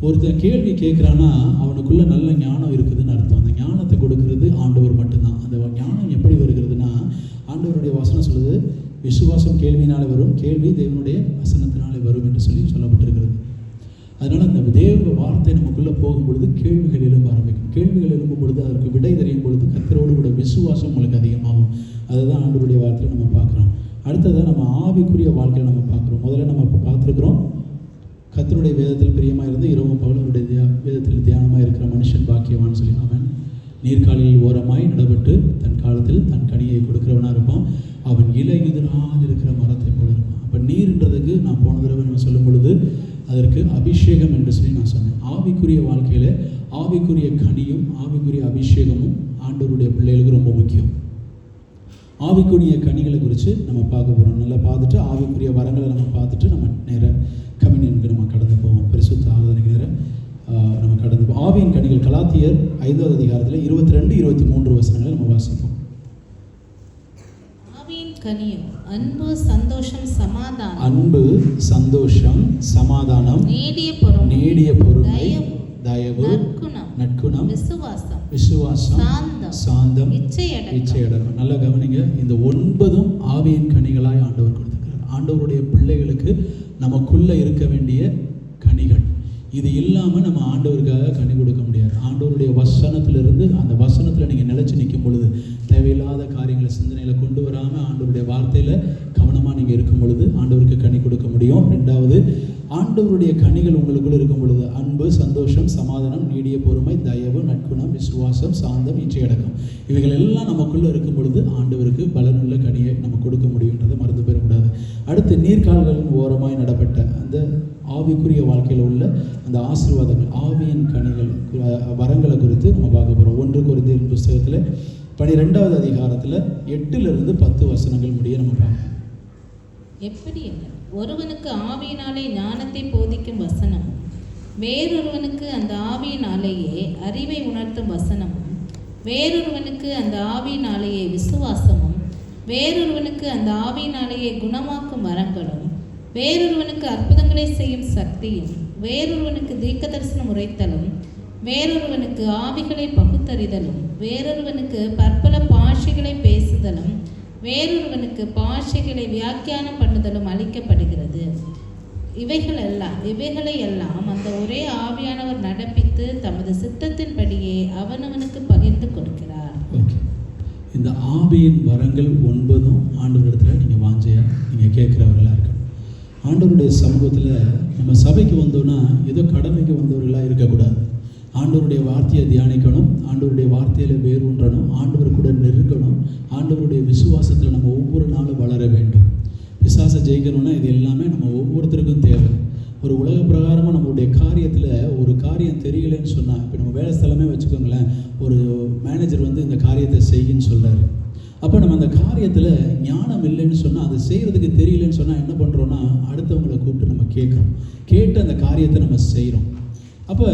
ஒருத்தன் கேள்வி கேட்குறான்னா அவனுக்குள்ள நல்ல ஞானம் இருக்குதுன்னு அர்த்தம். அந்த ஞானத்தை கொடுக்கறது ஆண்டவர் மட்டும்தான். அந்த ஞானம் எப்படி வருகிறதுனா, ஆண்டவருடைய வசனம் சொல்லுது, விசுவாசம் கேள்வினாலே வரும், கேள்வி தேவனுடைய வசனத்தினாலே வரும் என்று சொல்லி சொல்லப்பட்டிருக்கிறது. அதனால் அந்த தேவ வார்த்தை நமக்குள்ளே போகும் பொழுது கேள்விகள் எழும்ப ஆரம்பிக்கும். கேள்விகள் எழும்பும் பொழுது அதற்கு விடை தெரியும் பொழுது கர்த்தரோடு கூட விசுவாசம் உங்களுக்கு அதிகமாகும். அதுதான் ஆண்டவருடைய வார்த்தையில் நம்ம பார்க்குறோம். அடுத்ததான் நம்ம ஆவிக்குரிய வாழ்க்கையில் நம்ம பார்க்குறோம். முதல்ல நம்ம இப்போ பார்த்துருக்குறோம், கர்த்தருடைய வேதத்தில் பிரியமாக இருந்து இரவும் பகலுடைய வேதத்தில் தியானமாக இருக்கிற மனுஷன் பாக்கியவான்னு சொல்லி. அவன் நீர்க்காலில் ஓரமாய் நடப்பட்டு தன் காலத்தில் தன் கனியை கொடுக்கிறவனாக இருப்பான். அவன் இலையுதிராது இருக்கிற மரத்தை போல இருப்பான். அப்போ நீர்ன்றதுக்கு நான் போன தடவை நம்ம சொல்லும் பொழுது அதற்கு அபிஷேகம் என்று சொல்லி நான் சொன்னேன். ஆவிக்குரிய வாழ்க்கையில் ஆவிக்குரிய கனியும் ஆவிக்குரிய அபிஷேகமும் ஆண்டவருடைய பிள்ளைகளுக்கு ரொம்ப முக்கியம். ஆவிக்குரிய கனிகளை குறித்து நம்ம பார்க்க போகிறோம். நல்லா பார்த்துட்டு ஆவிக்குரிய வரங்களை நம்ம பார்த்துட்டு நம்ம நேராக கம்யூனியனுக்கு நம்ம கடந்து போவோம். பரிசுத்த ஆராதனைக்கு நேராக நம்ம கடந்து போவோம். ஆவியின் கனிகள் கலாத்தியர் 5வது அதிகாரத்தில் 22, 23 வசனங்களை நம்ம வாசிப்போம். ஆவியின் கனியும் அன்பு, சந்தோஷம், சமாதானம், அன்பு, சந்தோஷம், சமாதானம், நீடிய பொறுமை, தயவு, நற்குணம், விசுவாசம், சாந்தம், இச்சையடக்கம். நல்லா கவனிங்க, இந்த 9 ஆவியின் கனிகளாய் ஆண்டவர் கொடுத்திருக்கிறார். ஆண்டவருடைய பிள்ளைகளுக்கு நமக்குள்ள இருக்க வேண்டிய கனிகள். இது இல்லாமல் நம்ம ஆண்டவருக்காக கனி கொடுக்க முடியாது. ஆண்டவருடைய வசனத்திலிருந்து அந்த வசனத்தில் நீங்கள் நிலைச்சு நிற்கும் பொழுது தேவையில்லாத காரியங்களை சிந்தனையில் கொண்டு வராமல் ஆண்டவருடைய வார்த்தையில் கவனமாக நீங்கள் இருக்கும் பொழுது ஆண்டவருக்கு கனி கொடுக்க முடியும். 2வது, ஆண்டவருடைய கனிகள் உங்களுக்குள்ள இருக்கும் பொழுது அன்பு, சந்தோஷம், சமாதானம், நீடிய பொறுமை, தயவு, நற்குணம், விசுவாசம், சாந்தம், இச்சையடக்கம், இவைகள் எல்லாம் நமக்குள்ளே இருக்கும் பொழுது ஆண்டவருக்கு பலனுள்ள கனியை நம்ம கொடுக்க முடியுன்றதை மறந்து போயிடக்கூடாது. அடுத்து, நீர்க்கால்களின் ஓரமாய் நடப்பட்ட அந்த ஆவிக்குரிய வாழ்க்கையில் உள்ள அந்த ஆசீர்வாதங்கள், ஆவியின் கனிகள், வரங்களை குறித்து நம்ம பார்க்க போகிறோம். 1 கொரிந்தியர் புஸ்தகத்தில் 12வது அதிகாரத்தில் 8லிருந்து 10 வசனங்கள் முடிய நம்ம பார்க்கணும். எப்படி என்ன? ஒருவனுக்கு ஆவியினாலே ஞானத்தை போதிக்கும் வசனமும், வேறொருவனுக்கு அந்த ஆவியினாலேயே அறிவை உணர்த்தும் வசனமும், வேறொருவனுக்கு அந்த ஆவியினாலேயே விசுவாசமும், வேறொருவனுக்கு அந்த ஆவியினாலேயே குணமாக்கும் வரங்களும், வேறொருவனுக்கு அற்புதங்களை செய்யும் சக்தியும், வேறொருவனுக்கு தீர்க்கதரிசனம் உரைத்தலும், வேறொருவனுக்கு ஆவிகளை பகுத்தறிதலும், வேறொருவனுக்கு பற்பல பாஷைகளை பேசுதலும், வேறொருவனுக்கு பாஷைகளை வியாக்கியானம் பண்ணுதலும் அளிக்கப்படுகிறது. இவைகளை எல்லாம் அந்த ஒரே ஆவியானவர் நடப்பித்து தமது சித்தத்தின்படியே அவனவனுக்கு பகிர்ந்து கொடுக்கிறார். இந்த ஆவியின் வரங்கள் 9 ஆண்டவரிடத்தில் நீங்கள் வாஞ்சையாக நீங்கள் கேட்குறவர்களாக இருக்கணும். ஆண்டவருடைய சமூகத்தில் நம்ம சபைக்கு வந்தோன்னா ஏதோ கடமைக்கு வந்தவர்களாக இருக்கக்கூடாது. ஆண்டவருடைய வார்த்தையை தியானிக்கணும், ஆண்டவருடைய வார்த்தையில் வேரூன்றணும், ஆண்டவர் கூட நெருங்கணும், ஆண்டவருடைய விசுவாசத்தில் நம்ம ஒவ்வொரு நாளும் வளர வேண்டும். பிசாசை ஜெயிக்கணும்னா இது எல்லாமே நம்ம ஒவ்வொருத்தருக்கும் தேவை. ஒரு உலக பிரகாரமாக நம்மளுடைய காரியத்தில் ஒரு காரியம் தெரியலன்னு சொன்னால், இப்போ நம்ம வேலை ஸ்தலமே வச்சுக்கோங்களேன், ஒரு மேனேஜர் வந்து இந்த காரியத்தை செய்யின்னு சொல்கிறாரு. அப்போ நம்ம அந்த காரியத்தில் ஞானம் இல்லைன்னு சொன்னால், அதை செய்கிறதுக்கு தெரியலன்னு சொன்னால் என்ன பண்ணுறோன்னா, அடுத்தவங்களை கூப்பிட்டு நம்ம கேட்டு அந்த காரியத்தை நம்ம செய்கிறோம். அப்போ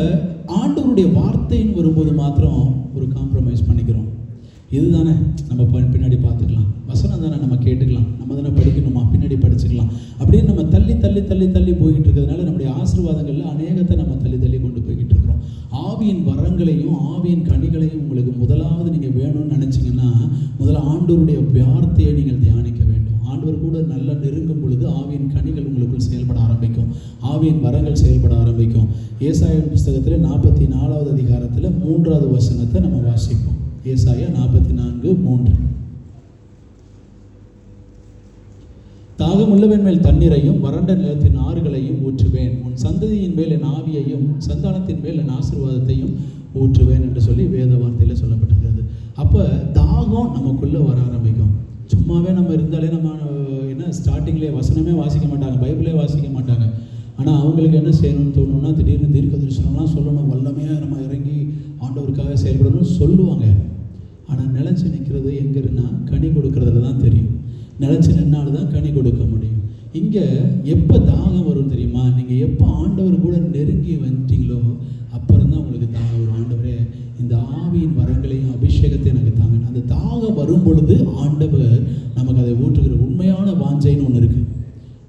ஆண்டவருடைய வார்த்தைன்னு வரும்போது மாத்திரம் ஒரு காம்ப்ரமைஸ் பண்ணிக்கிறோம். இதுதானே நம்ம பின்னாடி பார்த்துக்கலாம், வசனம் தானே நம்ம கேட்டுக்கலாம், நம்ம தானே படிக்கணுமா, பின்னாடி படிச்சுக்கலாம் அப்படின்னு நம்ம தள்ளி போய்கிட்டு இருக்கிறதுனால நம்முடைய ஆசீர்வாதங்களில் அநேகத்தை நம்ம தள்ளி கொண்டு போய்கிட்டு இருக்கிறோம். ஆவியின் வரங்களையும் ஆவியின் கனிகளையும் உங்களுக்கு முதலாவது நீங்கள் வேணும்னு நினச்சிங்கன்னா, முதல்ல ஆண்டவருடைய வார்த்தையை நீங்கள் தியானிக்க வேண்டும். ஆண்டவர் கூட நல்லா நெருங்கும் பொழுது ஆவியின் கனிகள் உங்களுக்குள் செயல்பட ஆரம்பிக்கும், ஆவியின் வரங்கள் செயல்பட ஆரம்பிக்கும். ஏசாயா புஸ்தகத்தில் 44வது அதிகாரத்தில் 3வது வசனத்தை நம்ம வாசிப்போம். ஏசாயா 44:3. தாகமுள்ளவன் மேல் தண்ணீரையும் வறண்ட நிலத்தின் ஆறுகளையும் ஊற்றுவேன், உன் சந்ததியின் மேல் என் ஆவியையும் சந்தானத்தின் மேல் என் ஆசீர்வாதத்தையும் ஊற்றுவேன் என்று சொல்லி வேத வார்த்தையில் சொல்லப்பட்டிருக்கிறது. அப்போ தாகம் நமக்குள்ளே வர ஆரம்பிக்கும். சும்மாவே நம்ம இருந்தாலே நம்ம என்ன ஸ்டார்டிங்லேயே வசனமே வாசிக்க மாட்டாங்க, பைபிளே வாசிக்க மாட்டாங்க. ஆனால் அவங்களுக்கு என்ன செய்யணும்னு தோணுன்னா, திடீர்னு தீர்க்க தரிசனம்லாம் சொல்லணும், வல்லமையாக நம்ம இறங்கி ஆண்டவருக்காக செயல்படணும்னு சொல்லுவாங்க. ஆனால் நிலச்சி நிற்கிறது எங்கன்னா கனி கொடுக்கறதுல தான் தெரியும். நிலச்சி நின்னால்தான் கனி கொடுக்க முடியும். இங்கே எப்போ தாகம் வரும் தெரியுமா? நீங்கள் எப்போ ஆண்டவர் கூட நெருங்கி வந்துட்டீங்களோ அப்புறம் தான் உங்களுக்கு தாகம் வரும். ஆண்டவரே இந்த ஆவியின் வரங்களையும் அபிஷேகத்தையும் எனக்கு தாங்க. அந்த தாகம் வரும் பொழுது ஆண்டவர் நமக்கு அதை ஊற்றுகிற உண்மையான வாஞ்சைன்னு ஒன்று இருக்குது.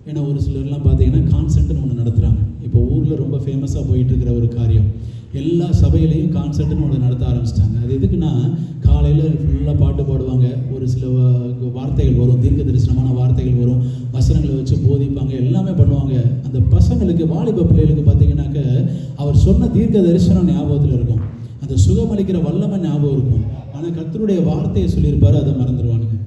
ஏன்னா ஒரு சிலர்லாம் பார்த்தீங்கன்னா கான்சர்ட்னு ஒன்று நடத்துகிறாங்க. இப்போ ஊரில் ரொம்ப ஃபேமஸாக போயிட்டு இருக்கிற ஒரு காரியம், எல்லா சபையிலையும் கான்சர்ட்னு ஒன்று நடத்த ஆரம்பிச்சிட்டாங்க. அது எதுக்குன்னா, காலையில் ஃபுல்லாக பாட்டு பாடுவாங்க, ஒரு சில வார்த்தைகள் வரும், தீர்க்க தரிசனமான வார்த்தைகள் வரும், வசனங்களை வச்சு போதிப்பாங்க, எல்லாமே பண்ணுவாங்க. அந்த பசங்களுக்கு, வாலிப பிள்ளைகளுக்கு பார்த்தீங்கன்னாக்க அவர் சொன்ன தீர்க்க தரிசனம் ஞாபகத்தில் இருக்கும், அந்த சுகமளிக்கிற வல்லமை ஞாபகம் இருக்கும். ஆனால் கர்த்தருடைய வார்த்தையை சொல்லியிருப்பாரு, அதை மறந்துடுவானுங்க.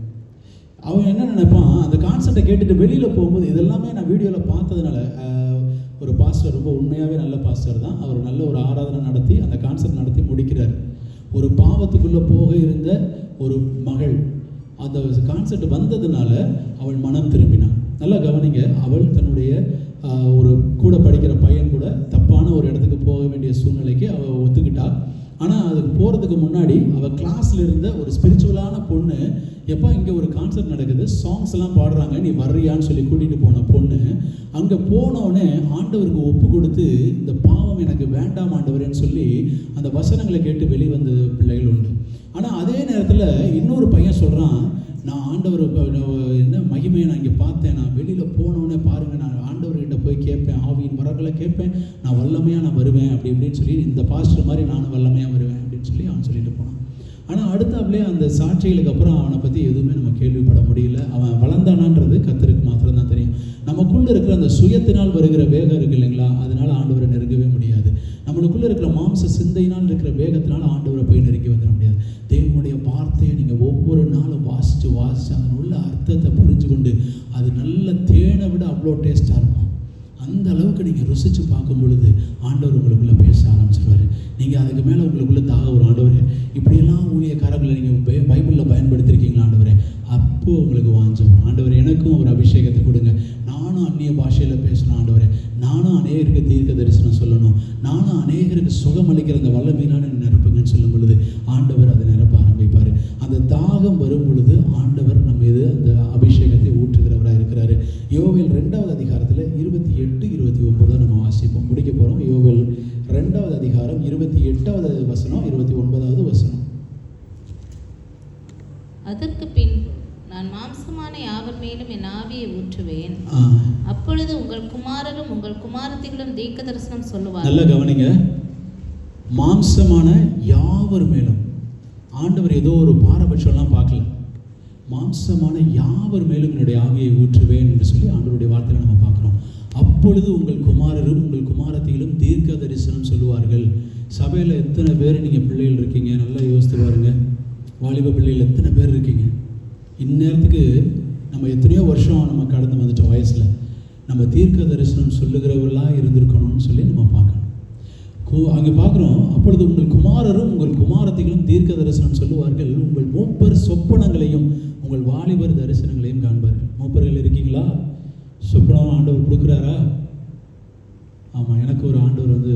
அவன் என்ன நினைப்பான், அந்த கான்செப்டை கேட்டுட்டு வெளியில் போகும்போது, இதெல்லாமே நான் வீடியோவில் பார்த்ததுனால, ஒரு பாஸ்டர் ரொம்ப உண்மையாகவே நல்ல பாஸ்டர் தான், அவர் நல்ல ஒரு ஆராதனை நடத்தி அந்த கான்செப்ட் நடத்தி முடிக்கிறார். ஒரு பாவத்துக்குள்ளே போக இருந்த ஒரு மகள் அந்த கான்செப்ட் வந்ததுனால அவள் மனம் திரும்பினான். நல்லா கவனிங்க, அவள் தன்னுடைய ஒரு கூட படிக்கிற பையன் கூட தப்பான ஒரு இடத்துக்கு போக வேண்டிய சூழ்நிலைக்கு அவள் ஒத்துக்கிட்டா. ஆனால் அதுக்கு போகிறதுக்கு முன்னாடி அவள் கிளாஸில் இருந்த ஒரு ஸ்பிரிச்சுவலான பொண்ணு, எப்போ இங்கே ஒரு கான்சர்ட் நடக்குது, சாங்ஸ் எல்லாம் பாடுறாங்க, நீ வர்றியான்னு சொல்லி கூட்டிகிட்டு போன பொண்ணு அங்கே போனோடனே ஆண்டவருக்கு ஒப்பு கொடுத்து, இந்த பாவம் எனக்கு வேண்டாம் ஆண்டவரேன்னு சொல்லி அந்த வசனங்களை கேட்டு வெளிவந்த பிள்ளைகள் உண்டு. ஆனால் அதே நேரத்தில் இன்னொரு பையன் சொல்கிறான், நான் ஆண்டவர் என்ன மகிமையை நான் இங்கே பார்த்தேன், நான் வெளியில் போனோடனே பாருங்கள், நான் ஆண்டவர்கிட்ட போய் கேட்பேன், ஆவியின் வரங்களை கேட்பேன், நான் வல்லமையாக நான் வருவேன் அப்படி இப்படின்னு சொல்லி, இந்த பாஸ்டர் மாதிரி நானும் வல்லமையாக வருவேன் அப்படின்னு சொல்லி அவன் சொல்லிட்டு போனான். ஆனால் அடுத்தாப்புலேயே அந்த சாட்சிகளுக்கு அப்புறம் அவனை பற்றி எதுவுமே நம்ம கேள்விப்பட முடியல. அவன் வளர்ந்தானான்றது கர்த்தருக்கு மாத்திரம் தான் தெரியும். நமக்குள்ளே இருக்கிற அந்த சுயத்தினால் வருகிற வேகம் இருக்குது இல்லைங்களா, அதனால் ஆண்டவரை நெருங்கவே முடியாது. நம்மளுக்குள்ளே இருக்கிற மாம்ச சிந்தையினால் இருக்கிற வேகத்தினால் ஆண்டவரை போய் நெருங்கி வந்துட முடியாது. தேவனுடைய வார்த்தையை நீங்கள் ஒவ்வொரு நாளும் வாசித்து அதன் உள்ள அர்த்தத்தை புரிஞ்சு கொண்டு, அது நல்ல தேனை விட அவ்வளோ டேஸ்ட்டாக இருக்கும். அந்த அளவுக்கு நீங்கள் ருசித்து பார்க்கும் பொழுது ஆண்டவர் உங்களுக்குள்ளே பேச ஆரம்பிச்சிருவார். நீங்கள் அதுக்கு மேலே உங்களுக்குள்ளே ஒரு ஆண்டவரே, இப்படியெல்லாம் ஊழியக்காரர்களை நீங்கள் பைபிளில் பயன்படுத்தியிருக்கீங்களா ஆண்டவரே, அப்போது உங்களுக்கு வாஞ்சோம். ஆண்டவர் எனக்கும் ஒரு அபிஷேகத்தை கொடுங்க, நானும் அந்நிய பாஷையில் பேசணும் ஆண்டவரே, நானும் அநேகருக்கு தீர்க்க தரிசனம் சொல்லணும், நானும் அநேகருக்கு சுகம் அளிக்கிற அந்த வல்லமையினால நிரப்புங்கன்னு சொல்லும் பொழுது ஆண்டவர் அதை நிரப்ப ஆரம்பிப்பார். அந்த தாகம் வரும் பொழுது ஆண்டவர் நம்ம மீது அந்த அபிஷேகத்தை ஊற்றுகிறவராக இருக்கிறாரு. யோவேல் 2வது அதிகாரத்தில் 28, 29 நம்ம வாசிப்போம், முடிக்க போகிறோம். யோவேல் 2வது அதிகாரம் 28வது வசனம், 29வது வசனம். அதற்கு பின் நான் மாம்சமான யாவர் மேலும் என் ஆவியை ஊற்றுவேன், அப்பொழுது உங்கள் குமாரரும் உங்கள் குமாரத்திகளும் தீர்க்க தரிசனம் சொல்லுவார். நல்லா கவனிங்க, மாம்சமான யாவர் மேலும். ஆண்டவர் ஏதோ ஒரு பாரபட்சம்லாம் பார்க்கல, மாம்சமான யாவர் மேலும் என்னுடைய ஆவியை ஊற்றுவேன் என்று சொல்லி ஆண்டவருடைய வார்த்தையை நம்ம பார்க்குறோம். அப்பொழுது உங்கள் குமாரரும் உங்கள் குமாரத்திகளும் தீர்க்க தரிசனம் சொல்லுவார்கள். சபையில் எத்தனை பேர் நீங்கள் பிள்ளைகள் இருக்கீங்க, நல்லா யோசித்து பாருங்க. வாலிப பிள்ளைகள் எத்தனை பேர் இருக்கீங்க? இந்நேரத்துக்கு நம்ம எத்தனையோ வருஷம் நம்ம கடந்து வந்துட்டோம் வயசில், நம்ம தீர்க்க தரிசனம் சொல்லுகிறவர்களாக இருந்திருக்கணும்னு சொல்லி நம்ம பார்க்கணும். அங்கே பார்க்குறோம், அப்பொழுது உங்கள் குமாரரும் உங்கள் குமாரத்திகளும் தீர்க்க தரிசனம் சொல்லுவார்கள், உங்கள் மூப்பர் சொப்பனங்களையும் உங்கள் வாலிபர் தரிசனங்களையும் காண்பார்கள். மூப்பர்கள் இருக்கீங்களா? சொப்பனம் ஆண்டவர் கொடுக்குறாரா? ஆமாம், எனக்கு ஒரு ஆண்டவர்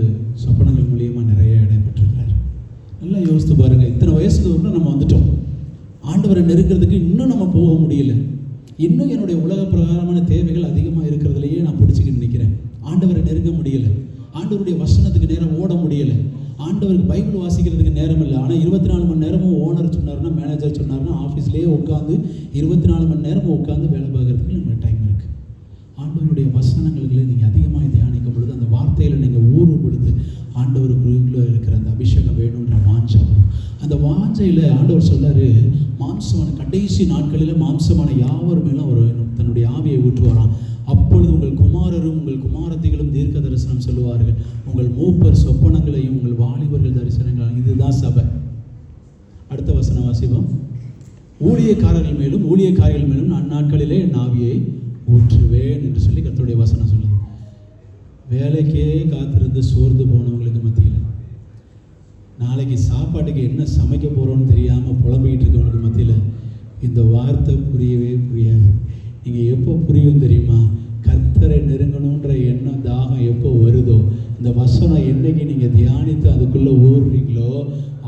சொப்பனங்கள் மூலியமாக நிறைய இடைப்பட்டிருக்கிறார். நல்லா யோசித்து பாருங்கள், இத்தனை வயசுக்கு அப்புறம் நம்ம வந்துட்டோம், ஆண்டவரை நெருக்கிறதுக்கு இன்னும் நம்ம போக முடியல. இன்னும் என்னுடைய உலக பிரகாரமான தேவைகள் அதிகமாக இருக்கிறதுலையே நான் பிடிச்சிக்கிட்டு நிற்கிறேன். ஆண்டவரை நெருங்க முடியலை, ஆண்டவருடைய வசனத்துக்கு நேரம் ஓட முடியலை, ஆண்டவருக்கு பைபிள் வாசிக்கிறதுக்கு நேரம் இல்லை. ஆனால் 24 மணி நேரமும் ஓனர் சொன்னார்னா, மேனேஜர் சொன்னார்னா, ஆஃபீஸ்லேயே உட்காந்து 24 மணி நேரமும் உட்காந்து வேலை பார்க்குறதுக்கு நம்மளுக்கு டைம் இருக்குது. ஆண்டவருடைய வசனங்களை நீங்கள் அதிகமாக தியானிக்கும் பொழுது, அந்த வார்த்தையில் நீங்கள் ஊறுபடுத்து ஆண்டவருக்குள்ளே இருக்கிற அந்த அபிஷேகம் வேணுன்ற வாஞ்சை வரும். அந்த வாஞ்சையில் ஆண்டவர் சொன்னார், மாம்சமான கடைசி நாட்களில் மாம்சமான யாவர் மேலும் அவர் தன்னுடைய ஆவியை ஊற்றுவாராம். அப்பொழுது உங்கள் குமாரரும் உங்கள் குமாரத்திகளும் தீர்க்க தரிசனம் சொல்லுவார்கள், உங்கள் மூப்பர் சொப்பனங்களையும் உங்கள் வாலிபர்கள் தரிசனங்களையும். இதுதான் சபை. அடுத்த வசன வாசிப்போம். ஊழியக்காரர்கள் மேலும் அந்நாட்களிலே என் ஆவியை ஊற்றுவேன் என்று சொல்லி கர்த்தருடைய வசனம் சொல்லுது. வேலைக்கே காத்திருந்து சோர்ந்து போனவங்களுக்கு மத்தியில், நாளைக்கு சாப்பாட்டுக்கு என்ன சமைக்க போகிறோன்னு தெரியாமல் புலம்பிக்கிட்டு இருக்கவங்களுக்கு மத்தியில் இந்த வார்த்தை புரியவே புரியாது. நீங்கள் எப்போ புரியும் தெரியுமா? கர்த்தரை நெருங்கணுன்ற எண்ணம் தாகம் எப்போ வருதோ, இந்த வசனம் என்னைக்கு நீங்கள் தியானித்து அதுக்குள்ளே ஊறுறீங்களோ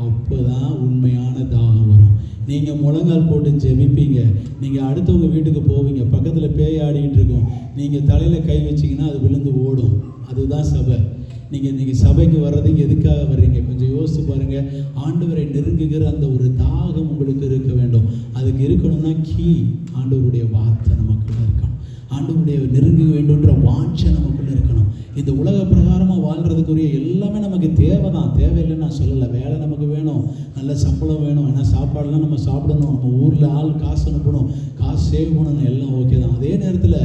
அப்போ தான் உண்மையான தாகம் வரும். நீங்கள் முழங்கால் போட்டு ஜெபிப்பீங்க, நீங்கள் அடுத்தவங்க வீட்டுக்கு போவீங்க, பக்கத்தில் பேய் ஆடிக்கிட்டு இருக்கும், நீங்கள் தலையில் கை வச்சிங்கன்னா அது விழுந்து ஓடும். அதுதான் சபை. நீங்கள் இன்றைக்கி சபைக்கு வர்றதுக்கு எதுக்காக வர்றீங்க? கொஞ்சம் யோசித்து பாருங்கள். ஆண்டவரை நெருங்குகிற அந்த ஒரு தாகம் உங்களுக்கு இருக்க வேண்டும். அதுக்கு இருக்கணும்னா ஆண்டவருடைய வார்த்தை நமக்குள்ளே இருக்கணும். ஆண்டவருடைய நெருங்க வேண்டும்ன்ற வாஞ்சை நமக்குள்ளே இருக்கணும். இந்த உலக பிரகாரமாக வாழ்கிறதுக்குரிய எல்லாமே நமக்கு தேவை தான், தேவையில்லைன்னு நான் சொல்லலை. வேலை நமக்கு வேணும், நல்ல சம்பளம் வேணும், ஏன்னா சாப்பாடுலாம் நம்ம சாப்பிடணும், நம்ம ஊரில் ஆள் காசு அனுப்பணும், காசு சேவ் பண்ணணும், எல்லாம் ஓகே தான். அதே நேரத்தில்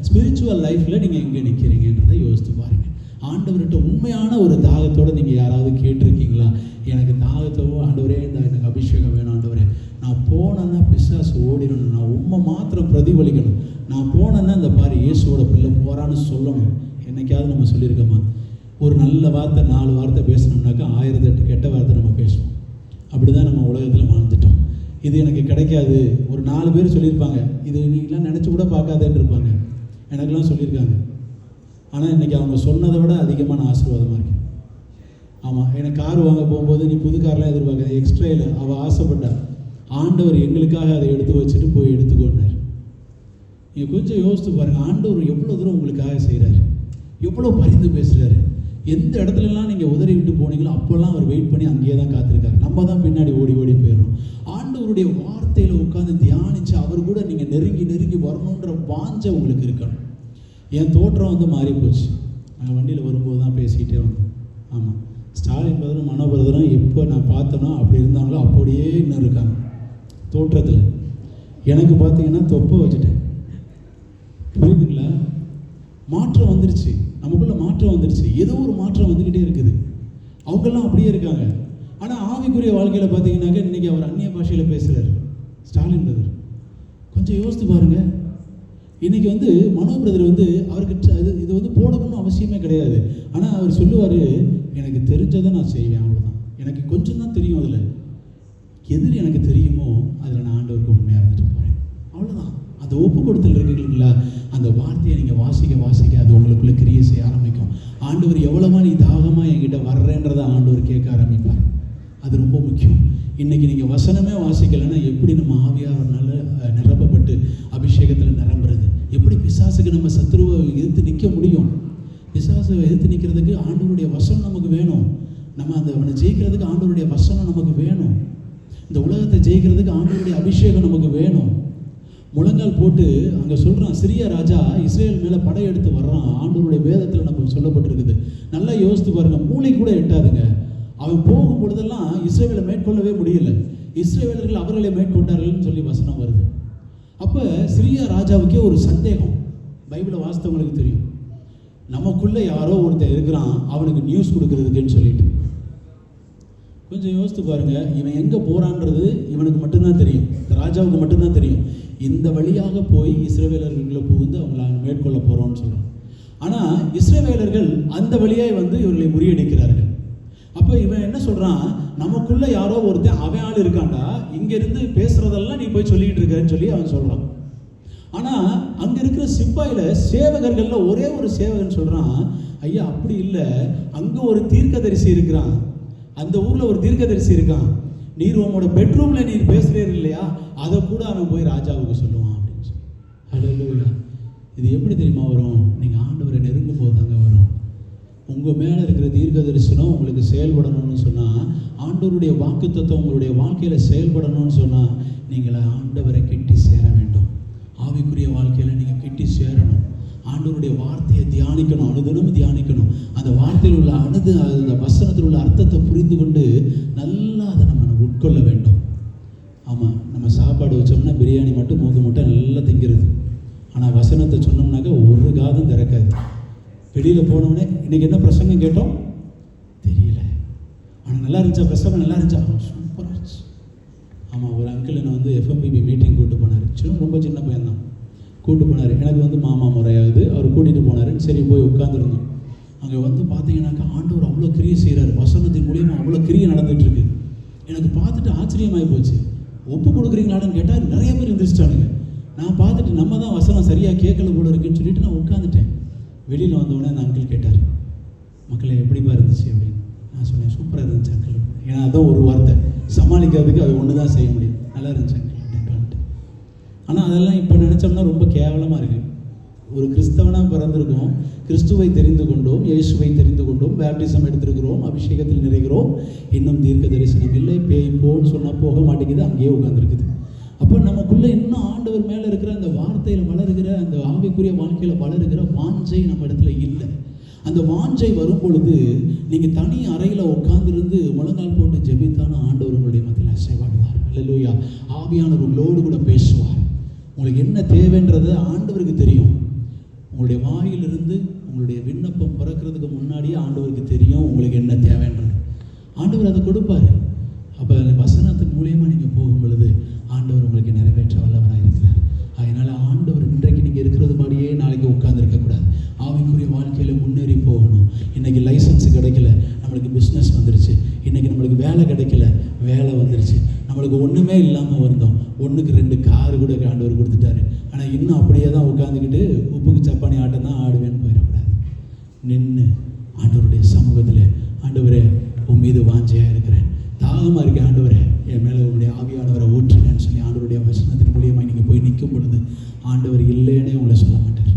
ஸ்பிரிச்சுவல் லைஃப்பில் நீங்கள் எங்கே நிற்கிறீங்கன்றதை யோசித்து பாருங்கள். ஆண்டவர்கிட்ட உண்மையான ஒரு தாகத்தோடு நீங்கள் யாராவது கேட்டிருக்கீங்களா? எனக்கு தாகத்தோ, ஆண்டவரே இந்த எனக்கு அபிஷேகம் வேணும், ஆண்டவரே நான் போனேன்னா பிசாசு ஓடிடணும், நான் உண்மை மாத்திரம் பிரதிபலிக்கணும், நான் போனேன்னா இந்த பாரு இயேசுவோட பிள்ளை போகிறான்னு சொல்லணும். என்னைக்காவது நம்ம சொல்லியிருக்கோமா? ஒரு நல்ல வார்த்தை 4 வார்த்தை பேசணும்னாக்கா 1008 கெட்ட வார்த்தை நம்ம பேசுவோம். அப்படி தான் நம்ம உலகத்தில் வாழ்ந்துட்டோம். இது எனக்கு கிடைக்காது, ஒரு 4 பேர் சொல்லியிருப்பாங்க, இது நீங்களாம் நினச்சி கூட பார்க்காதேன்னு இருப்பாங்க, எனக்கெல்லாம் சொல்லியிருக்காங்க. ஆனால் இன்றைக்கி அவங்க சொன்னதை விட அதிகமான ஆசீர்வாதமாக இருக்கு. ஆமாம், எனக்கு கார் வாங்க போகும்போது நீ புது கார்லாம் எதிர்பார்க்காது, எக்ஸ்ட்ராயில் அவள் ஆசைப்பட்டா, ஆண்டவர் எங்களுக்காக அதை எடுத்து வச்சுட்டு போய் எடுத்துக்கொண்டார். நீங்கள் கொஞ்சம் யோசித்து பாருங்கள், ஆண்டவர் எவ்வளோ தூரம் உங்களுக்காக செய்கிறாரு, எவ்வளோ பரிந்து பேசுகிறாரு. எந்த இடத்துலலாம் நீங்கள் உதறி விட்டு போனீங்களோ அப்போல்லாம் அவர் வெயிட் பண்ணி அங்கேயே தான் காத்திருக்காரு. நம்ம தான் பின்னாடி ஓடி ஓடி போயிடுறோம். ஆண்டவருடைய வார்த்தையில் உட்காந்து தியானித்து அவர் கூட நீங்கள் நெருங்கி நெருங்கி வரணுன்ற வாஞ்சை உங்களுக்கு இருக்கணும். என் தோற்றம் வந்து மாறி போச்சு. நாங்கள் வண்டியில் வரும்போது தான் பேசிக்கிட்டே வந்தோம். ஆமாம், ஸ்டாலின் பிரதரும் மனோ பிரதரும் எப்போ நான் பார்த்தோன்னா அப்படி இருந்தாங்களோ அப்படியே இன்னும் இருக்காங்க தோற்றத்தில். எனக்கு பார்த்தீங்கன்னா தொப்பை வச்சுட்டேன். புரியுதுங்களா? மாற்றம் வந்துருச்சு, நமக்குள்ள மாற்றம் வந்துருச்சு. ஏதோ ஒரு மாற்றம் வந்துக்கிட்டே இருக்குது. அவங்கெல்லாம் அப்படியே இருக்காங்க. ஆனால் ஆவிக்குரிய வாழ்க்கையில் பார்த்தீங்கன்னாக்க இன்றைக்கி அவர் அந்நிய பாஷையில் பேசுகிறார் ஸ்டாலின் பிரதர். கொஞ்சம் யோசித்து பாருங்கள். இன்றைக்கி வந்து மனோ பிரதர் வந்து அவருக்கு இது வந்து போடணும்னு அவசியமே கிடையாது. ஆனால் அவர் சொல்லுவார், எனக்கு தெரிஞ்சதை நான் செய்வேன், அவ்வளோதான். எனக்கு கொஞ்சம் தான் தெரியும், அதில் எது எனக்கு தெரியுமோ அதில் நான் ஆண்டவருக்கு உண்மையாக இருந்துட்டு போகிறேன், அவ்வளோதான். அந்த ஒப்பு கொடுத்தல் இருக்குங்களா, அந்த வார்த்தையை நீங்கள் வாசிக்க வாசிக்க அது உங்களுக்குள்ளே கிரியை செய்ய ஆரம்பிக்கும். ஆண்டவர் எவ்வளோமா நீ தாகமாக என்கிட்ட வர்றேன்றதை ஆண்டவர் கேட்க ஆரம்பிப்பார். அது ரொம்ப முக்கியம். இன்றைக்கி நீங்கள் வசனமே வாசிக்கலைன்னா எப்படி நம்ம ஆவியானவர்னால நிரப்பப்பட்டு அபிஷேகத்தில் நிரம்புறது? எப்படி பிசாசுக்கு நம்ம சத்துருவை எதிர்த்து நிற்க முடியும்? பிசாசுவை எதிர்த்து நிற்கிறதுக்கு ஆண்டவருடைய வசனம் நமக்கு வேணும். நம்ம அவனை ஜெயிக்கிறதுக்கு ஆண்டவருடைய வசனம் நமக்கு வேணும். இந்த உலகத்தை ஜெயிக்கிறதுக்கு ஆண்டவருடைய அபிஷேகம் நமக்கு வேணும். முழங்கால் போட்டு அங்கே சொல்கிறான், சிரியா ராஜா இஸ்ரேல் மேலே படையெடுத்து வர்றான். ஆண்டவருடைய வேதத்தில் நம்ம சொல்லப்பட்டிருக்குது. நல்லா யோசித்து பாருங்கள், மூளை கூட எட்டாதுங்க. அவன் போகும் பொழுதெல்லாம் இஸ்ரேலை மேற்கொள்ளவே முடியல. இஸ்ரேலர்கள் அவர்களை மேற்கொண்டார்கள்னு சொல்லி வசனம் வருது. அப்போ சிரியா ராஜாவுக்கே ஒரு சந்தேகம். பைபிளை வாசித்தவங்களுக்கு தெரியும், நமக்குள்ளே யாரோ ஒருத்தர் இருக்கிறான் அவனுக்கு நியூஸ் கொடுக்கறதுக்குன்னு சொல்லிட்டு. கொஞ்சம் யோசித்து பாருங்கள், இவன் எங்கே போகிறான்றது இவனுக்கு மட்டும்தான் தெரியும், ராஜாவுக்கு மட்டும்தான் தெரியும். இந்த வழியாக போய் இஸ்ரவேலர்களை புகுந்து அவங்கள மேற்கொள்ள போகிறோம்னு சொல்கிறோம். ஆனால் இஸ்ரவேலர்கள் அந்த வழியாய் வந்து இவர்களை முறியடிக்கிறார்கள். அப்போ இவன் என்ன சொல்கிறான், நமக்குள்ளே யாரோ ஒருத்தன் அவன் ஆள் இருக்காண்டா, இங்கேருந்து பேசுகிறதெல்லாம் நீ போய் சொல்லிக்கிட்டு இருக்கிறேன்னு சொல்லி அவன் சொல்கிறான். ஆனால் அங்கே இருக்கிற சிப்பாயில் சேவகர்களில் ஒரே ஒரு சேவகன் சொல்கிறான், ஐயா அப்படி இல்லை, அங்கே ஒரு தீர்க்கதரிசி இருக்கிறான், அந்த ஊரில் ஒரு தீர்க்கதரிசி இருக்கான், நீர் உங்களோட பெட்ரூமில் நீர் பேசுகிறீர் இல்லையா, அதை கூட அவன் போய் ராஜாவுக்கு சொல்லுவான் அப்படின்னு சொல்லி. ஹல்லேலூயா. இது எப்படி தெரியுமா வரும்? நீங்கள் ஆண்டவரை நெருங்கும் போது தாங்க வரும். உங்கள் மேலே இருக்கிற தீர்க்க தரிசனம் உங்களுக்கு செயல்படணும்னு சொன்னால், ஆண்டவருடைய வாக்கு தத்துவம் உங்களுடைய வாழ்க்கையில் செயல்படணும்னு சொன்னால், நீங்கள் ஆண்டவரை கிட்டி சேர வேண்டும். ஆவிக்குரிய வாழ்க்கையில் நீங்கள் கிட்டி சேரணும். ஆண்டவருடைய வார்த்தையை தியானிக்கணும், அனுதினமும் தியானிக்கணும். அந்த வார்த்தையில் உள்ள அந்த வசனத்தில் உள்ள அர்த்தத்தை புரிந்து கொண்டு நல்லா அதை நம்ம உட்கொள்ள வேண்டும். ஆமாம், நம்ம சாப்பாடு வச்சோம்னா பிரியாணி மட்டும் மூக்கு முட்டை நல்லா திங்கிறது. ஆனால் வசனத்தை சொன்னோம்னாக்கா ஒரு காதும் திறக்காது. வெளியில் போனோடனே இன்றைக்கி என்ன பிரசங்கம் கேட்டோம் தெரியல, ஆனால் நல்லா இருந்துச்சா பிரசங்கம்? நல்லா இருந்துச்சா? சூப்பராக இருந்துச்சு. ஆமாம், ஒரு அங்கிள் என்னை வந்து எஃப்எம்பிபி மீட்டிங் கூப்பிட்டு போனார். ரொம்ப சின்ன பையன் தான், கூப்பிட்டு போனார். எனக்கு வந்து மாமா முறையாகுது, அவர் கூட்டிகிட்டு போனார். சரி போய் உட்காந்துருந்தோம். அங்கே வந்து பார்த்தீங்கன்னாக்கா ஆண்டவர் அவ்வளோ கிரியை செய்கிறார். வசனத்தின் மூலியமாக அவ்வளோ கிரியை நடந்துகிட்ருக்கு. எனக்கு பார்த்துட்டு ஆச்சரியமாகி போச்சு. ஒப்பு கொடுக்குறீங்களான்னு கேட்டால் நிறைய பேர் எந்திரிச்சிட்டானுங்க. நான் பார்த்துட்டு நம்ம தான் வசனம் சரியாக கேட்கல போல இருக்குன்னு சொல்லிட்டு நான் உட்காந்துட்டேன். வெளியில் வந்தோடனே அந்த அங்கிள் கேட்டார், மக்களை எப்படிப்பா இருந்துச்சு அப்படின்னு. நான் சொன்னேன், சூப்பராக இருந்துச்சு அங்கிள். ஏன்னா அதான் ஒரு வார்த்தை, சமாளிக்கிறதுக்கு அது ஒன்று தான் செய்ய முடியும். நல்லா இருந்துச்சுங்க அப்படின்ட்டு. ஆனால் அதெல்லாம் இப்போ நினச்சோம்னா ரொம்ப கேவலமாக இருக்குது. ஒரு கிறிஸ்தவனாக பிறந்திருக்கோம், கிறிஸ்துவை தெரிந்து கொண்டோம், இயேசுவை தெரிந்து கொண்டோம், பேப்டிசம் எடுத்திருக்கிறோம், அபிஷேகத்தில் நிறைகிறோம், இன்னும் தீர்க்க தரிசனம் இல்லை, பேய் போன்னு சொன்னால் போக மாட்டேங்குது, அங்கேயே உட்காந்துருக்குது. அப்போ நமக்குள்ளே இன்னும் ஆண்டவர் மேலே இருக்கிற அந்த வார்த்தையில் வளருகிற அந்த ஆவிக்குரிய வாழ்க்கையில் வளருகிற வாஞ்சை நம்ம இடத்துல இல்லை. அந்த வாஞ்சை வரும் பொழுது நீங்கள் தனி அறையில் உட்காந்துருந்து முழங்கால் போட்டு ஜெபித்தான ஆண்டவர் உங்களுடைய மத்தியில் அசைவாடுவார். அல்லேலூயா. ஆவியானவர் உங்களோடு கூட பேசுவார். உங்களுக்கு என்ன தேவைன்றது ஆண்டவருக்கு தெரியும். உங்களுடைய வாயிலிருந்து உங்களுடைய விண்ணப்பம் பிறக்கிறதுக்கு முன்னாடியே ஆண்டவருக்கு தெரியும் உங்களுக்கு என்ன தேவைன்றது. ஆண்டவர் அதை கொடுப்பார். அப்போ வசனத்தின் மூலியமாக நீங்கள் போகும் பொழுது ஆண்டவர் உங்களுக்கு நிறைவேற்ற வல்லவராக இருக்கிறார். அதனால் ஆண்டவர் இன்றைக்கு நீங்கள் இருக்கிறது மாதிரியே நாளைக்கு உட்கார்ந்துருக்கக்கூடாது. ஆவிக்குரிய வாழ்க்கையில் முன்னேறி போகணும். இன்றைக்கி லைசன்ஸ் கிடைக்கல, நம்மளுக்கு பிஸ்னஸ் வந்துருச்சு. இன்றைக்கி நம்மளுக்கு வேலை கிடைக்கல, வேலை வந்துருச்சு. நம்மளுக்கு ஒன்றுமே இல்லாமல் வந்தோம், 1க்கு 2 காரு கூட ஆண்டவர் கொடுத்துட்டாரு. ஆனால் இன்னும் அப்படியே தான் உட்காந்துக்கிட்டு உப்புக்கு சப்பானி ஆட்டம் தான் ஆடுவேன்னு போயிடக்கூடாது. நின்று ஆண்டவருடைய சமூகத்தில், ஆண்டவரே உன் மீது வாஞ்சையாக இருக்கிறேன், தாகமாக இருக்கேன், ஆண்டவரே என் மேலே உங்களுடைய ஆவியானவரை ஊற்றுங்கன்னு சொல்லி ஆண்டவருடைய வசனத்தின் மூலியமாக நீங்கள் போய் நிற்கும் பொழுது ஆண்டவர் இல்லைன்னே உங்களை சொல்ல மாட்டார்,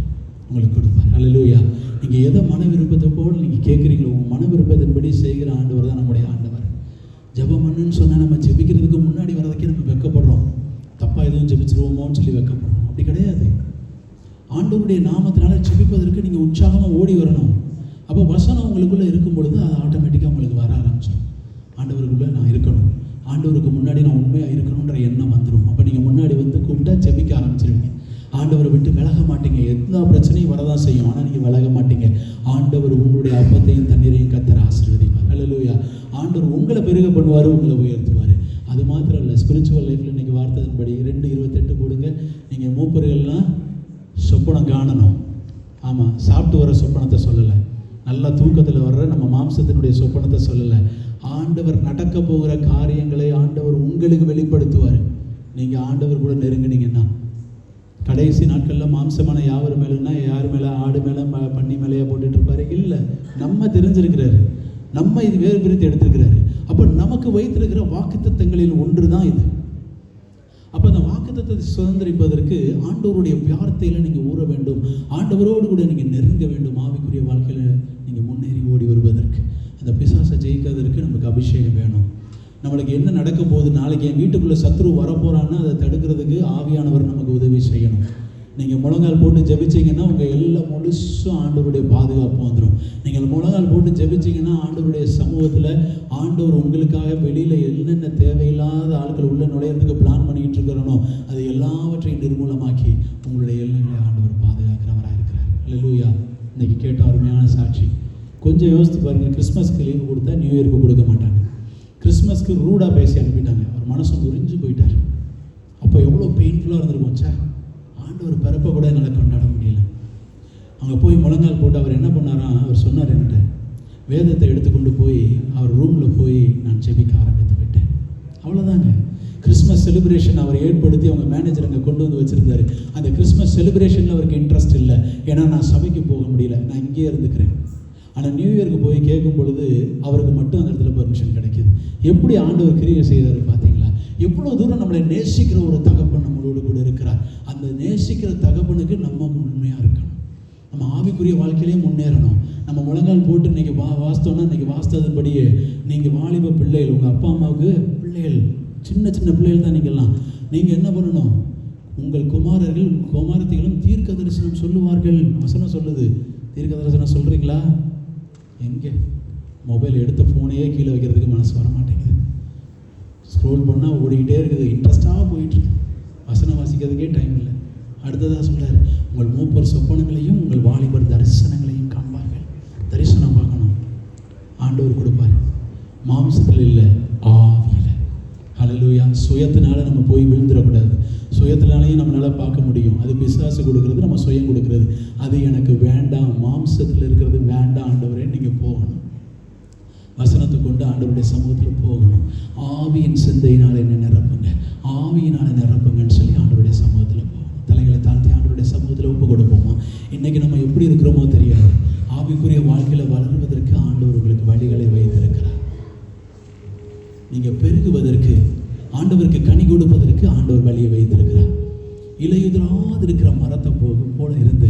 உங்களுக்கு கொடுப்பார். அல்லேலூயா. நீங்கள் எதை மன விருப்பத்தை போல் நீங்கள் கேட்குறீங்களோ உங்கள் மன விருப்பத்தின்படி செய்கிற ஆண்டவர் தான் நம்முடைய ஆண்டவர். ஜெபம் பண்ணுன்னு சொன்னால் நம்ம ஜெபிக்கிறதுக்கு முன்னாடி வரதுக்கே நம்ம வெட்கப்படுறோம். தப்பாக எதுவும் ஜெபிச்சிருவோமோன்னு சொல்லி வெட்கப்படுறோம். அப்படி கிடையாது. ஆண்டவருடைய நாமத்தினால ஜெபிப்பதற்கு நீங்கள் உற்சாகமாக ஓடி வரணும். அப்போ வசனம் உங்களுக்குள்ளே இருக்கும் பொழுது அது ஆட்டோமேட்டிக்காக உங்களுக்கு வர ஆரம்பிச்சிடும். ஆண்டவருக்குள்ளே நான் இருக்கணும், ஆண்டவருக்கு முன்னாடி நான் உண்மையாக இருக்கணுன்ற எண்ணம் வந்துடும். அப்போ நீங்கள் முன்னாடி வந்து கூப்பிட்டா ஜெபிக்க ஆரம்பிச்சிருவீங்க. ஆண்டவரை விட்டு விலக மாட்டீங்க. எல்லா பிரச்சனையும் வரதான் செய்யும், ஆனால் நீங்கள் விலக மாட்டீங்க. ஆண்டவர் உங்களுடைய அப்பத்தையும் தண்ணீரையும் கர்த்தர் ஆசீர்வதிப்பார். அல்லேலூயா. ஆண்டவர் உங்களை பெருக பண்ணுவார், உங்களை உயர்த்துவார். அது மாத்திரம் இல்லை, ஸ்பிரிச்சுவல் லைஃப்பில் இன்றைக்கி வார்த்தையின்படி 2:28 போடுங்க. நீங்கள் மூப்பர்கள்லாம் சொப்பனம் காணணும். ஆமாம், சாப்பிட்டு வர சொப்பனத்தை சொல்லலை, நல்லா தூக்கத்தில் வர்ற நம்ம மாம்சத்தினுடைய சொப்பனத்தை சொல்லலை. ஆண்டவர் நடக்க போகிற காரியங்களை ஆண்டவர் உங்களுக்கு வெளிப்படுத்துவார். நீங்கள் ஆண்டவர் கூட நெருங்கினீங்கன்னா கடைசி நாட்களில் மாம்சமான யாவர் மேலேன்னா யார் மேலே, ஆடு மேலே, பன்னி மேலேயே போட்டுட்டு இருப்பாரு? இல்லை, நம்ம தெரிஞ்சிருக்கிறாரு, நம்ம இது வேறு பிரித்து எடுத்திருக்கிறாரு. அப்போ நமக்கு வைத்திருக்கிற வாக்குத்தத்தங்களில் ஒன்று தான் இது. அப்போ அந்த வாக்குத்தத்தத்தை சுதந்திரிப்பதற்கு ஆண்டவருடைய வார்த்தையில் நீங்கள் ஊற வேண்டும், ஆண்டவரோடு கூட நீங்கள் நெருங்க வேண்டும். ஆவிக்குரிய வாழ்க்கையில் நீங்கள் முன்னேறி ஓடி வருவதற்கு, அந்த பிசாசை ஜெயிக்கிறதற்கு நமக்கு அபிஷேகம் வேணும். நம்மளுக்கு என்ன நடக்க போகுது, நாளைக்கு என் வீட்டுக்குள்ளே சத்ரு வரப்போகிறான்னா அதை தடுக்கிறதுக்கு ஆவியானவர் நமக்கு உதவி செய்யணும். நீங்கள் முழங்கால் போட்டு ஜெபிச்சிங்கன்னா உங்கள் எல்லாம் முழுசும் ஆண்டவருடைய பாதுகாப்பு வந்துடும். நீங்கள் முழங்கால் போட்டு ஜெபிச்சிங்கன்னா ஆண்டவருடைய சமூகத்தில் ஆண்டவர் உங்களுக்காக வெளியில் என்னென்ன தேவையில்லாத ஆட்கள் உள்ளே நுழையிறதுக்கு பிளான் பண்ணிக்கிட்டு இருக்கிறனோ அது எல்லாவற்றையும் நிர்மூலமாக்கி உங்களுடைய எல்லைகளை ஆண்டவர் பாதுகாக்கிறவராக இருக்கிறார். அல்லேலூயா. இன்றைக்கி கேட்ட அருமையான சாட்சி. கொஞ்சம் யோசித்து பாருங்கள். கிறிஸ்மஸ்க்கு லீவு கொடுத்தா நியூ இயருக்கு கொடுக்க மாட்டாங்க. கிறிஸ்மஸ்க்கு ரூடாக பேசி அனுப்பிட்டாங்க. அவர் மனசு உறிஞ்சு போயிட்டார். அப்போ எவ்வளோ பெயின்ஃபுல்லாக இருந்திருக்கும். சார், ஆண்டவர் பிறப்பை கூட என்னால் கொண்டாட முடியல. அங்கே போய் முழங்கால் போட்டு அவர் என்ன பண்ணாராம், அவர் சொன்னார் என்கிட்ட, வேதத்தை எடுத்துக்கொண்டு போய் அவர் ரூமில் போய் நான் ஜெபிக்க ஆரம்பித்து விட்டேன். அவ்வளோதாங்க. கிறிஸ்மஸ் செலிப்ரேஷன் அவர் ஏற்படுத்தி அவங்க மேனேஜர் அங்கே கொண்டு வந்து வச்சுருந்தாரு. அந்த கிறிஸ்மஸ் செலிப்ரேஷனில் அவருக்கு இன்ட்ரெஸ்ட் இல்லை. ஏன்னா நான் சபைக்கு போக முடியல, நான் இங்கேயே இருந்துக்கிறேன். ஆனால் நியூ இயருக்கு போய் கேட்கும் பொழுது அவருக்கு மட்டும் அந்த இடத்துல பெர்மிஷன் கிடைக்கிது. எப்படி ஆண்டவர் கிரியை செய்தார் பார்த்தீங்களா? எவ்வளோ தூரம் நம்மளை நேசிக்கிற ஒரு தகப்பன் நம்மளோடு கூட இருக்கிறார். அந்த நேசிக்கிற தகப்பனுக்கு நம்ம உண்மையாக இருக்கணும். நம்ம ஆவிக்குரிய வாழ்க்கையிலேயே முன்னேறணும். நம்ம முழங்கால் போட்டு இன்றைக்கி வாஸ்தவம்னா இன்றைக்கி வாஸ்தவன்படியே நீங்கள் வாலிப பிள்ளைகள், உங்கள் அப்பா அம்மாவுக்கு பிள்ளைகள், சின்ன சின்ன பிள்ளைகள் தான் நீங்கள்லாம். நீங்கள் என்ன பண்ணணும், உங்கள் குமாரர்கள் குமாரத்திகளும் தீர்க்க தரிசனம் சொல்லுவார்கள். வசனம் சொல்லுது. தீர்க்க தரிசனம் சொல்கிறீங்களா? எங்கே? மொபைல் எடுத்த ஃபோனையே கீழே வைக்கிறதுக்கு மனசு வர மாட்டேங்குது. ஸ்க்ரோல் பண்ணால் ஓடிக்கிட்டே இருக்குது, இன்ட்ரெஸ்டாக போயிட்டுருக்கு. வசனம் வாசிக்கிறதுக்கே டைம் இல்லை. அடுத்ததாக சொல்கிறார், உங்கள் மூப்பர் சொப்பனங்களையும் உங்கள் வாலிபர் தரிசனங்களையும் காண்பார்கள். தரிசனம் பார்க்கணும், ஆண்டவர் கொடுப்பார். மாம்சத்தில் இல்லை, ஆவியில். அல்லேலூயா. சுயத்தினால நம்ம போய் விழுந்துடக்கூடாது. சுயத்தினாலையும் நம்மளால் பார்க்க முடியும். அது பிசாசு கொடுக்குறது, நம்ம சுயம் கொடுக்குறது. அது எனக்கு வேண்டாம், மாம்சத்தில் இருக்கிறது வேண்டாம் ஆண்டவரே. நீங்கள் போகணும், வசனத்தை கொண்டு ஆண்டவருடைய சமூகத்தில் போகணும். ஆவியின் சிந்தையினால் என்ன நிரப்புங்க, ஆவியினால் நிரப்புங்கன்னு சொல்லி ஆண்டவருடைய சமூகத்தில் போகணும். தலைகளை தாழ்த்தி ஆண்டவருடைய சமூகத்தில் ஒப்பு கொடுப்போமா? இன்றைக்கி நம்ம எப்படி இருக்கிறோமோ தெரியாது. ஆவிக்குரிய வாழ்க்கையில் வளர்வதற்கு ஆண்டவர் உங்களுக்கு வழிகளை வைத்திருக்கிறார். நீங்கள் பெருகுவதற்கு, ஆண்டவருக்கு கனி கொடுப்பதற்கு ஆண்டவர் வழியை வைத்திருக்கிறார். இலையுதிராது இருக்கிற மரத்தை போல இருந்து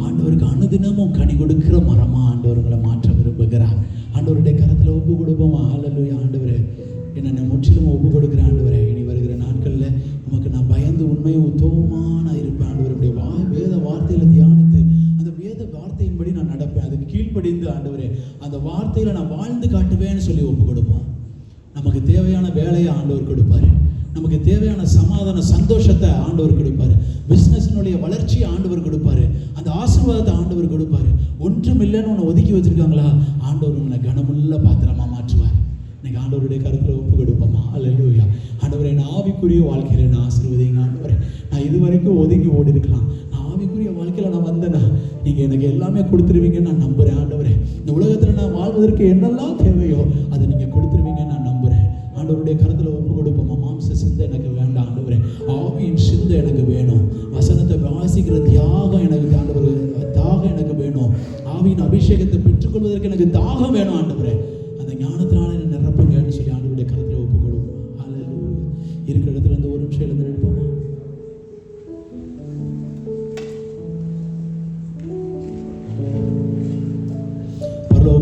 ஆண்டவருக்கு அனுதினமும் கனி கொடுக்கிற மரமா ஆண்டவர் உங்களை மாற்ற விரும்புகிறார். ஆண்டவருடைய கரத்தில் ஒப்பு கொடுப்போமா? ஹல்லேலூயா. ஆண்டவரே, என்னை முற்றிலும் ஒப்பு கொடுக்குறேன் ஆண்டவரே. இனி வருகிற நாட்களில் உமக்கு நான் பயந்து உண்மையும் உத்தமமான இருப்பேன் ஆண்டவருடைய வேத வார்த்தையில் தியானித்து அந்த வேத வார்த்தையின்படி நான் நடப்பேன். அதுக்கு கீழ்ப்படிந்து ஆண்டவரே அந்த வார்த்தையில் நான் வாழ்ந்து காட்டுவேன்னு சொல்லி ஒப்பு கொடுப்போம். நமக்கு தேவையான வேலையை ஆண்டவர் கொடுப்பாரு. நமக்கு தேவையான சமாதான சந்தோஷத்தை ஆண்டவர் கொடுப்பாரு. பிஸ்னஸினுடைய வளர்ச்சியை ஆண்டவர் கொடுப்பாரு. அந்த ஆசீர்வாதத்தை ஆண்டவர் கொடுப்பாரு. ஒன்றும் இல்லைன்னு உன்னை ஒதுக்கி வச்சிருக்காங்களா, ஆண்டவர் உன்னை கனமுள்ள பாத்திரமா மாற்றுவார். இன்னைக்கு ஆண்டவருடைய கருத்தில் ஒப்பு கொடுப்போமா? அல்லேலூயா. ஆண்டவரை, நான் ஆவிக்குரிய வாழ்க்கையில நான் ஆசீர்வதிங்க ஆண்டவரே. நான் இதுவரைக்கும் ஒதுங்கி ஓடி இருக்கலாம், நான் ஆவிக்குரிய வாழ்க்கையில நான் வந்தேன்னா நீங்க எனக்கு எல்லாமே கொடுத்துருவீங்கன்னு நான் நம்புறேன் ஆண்டவரே. இந்த உலகத்துல நான் வாழ்வதற்கு என்னெல்லாம் தேவையோ அதை நீங்க கொடுத்துருவீங்கன்னு நான் நம்புறேன். ஆண்டவருடைய கருத்தில் ஒப்பு கொடுப்போமா? மாம்ச சிந்தை எனக்கு வேண்டாம் ஆண்டவரே, ஆவியின் சிந்தை எனக்கு வேணும். வசனத்தை வாசிக்கிற தியாகம் எனக்கு ஆண்டவர் தாகம் எனக்கு வேணும். ஆவியின் அபிஷேகத்தை பெற்றுக்கொள்வதற்கு எனக்கு தாகம் வேணும் ஆண்டவரே. அந்த ஞானத்தினால என்ன நிரப்புங்கன்னு சொல்லி ஆண்டவருடைய கருத்தில் ஒப்பு கொடுப்போம். ஹல்லேலூயா. இருக்கிற இடத்துல இருந்து ஒரு நிமிஷம் எழுந்து நிற்போமா?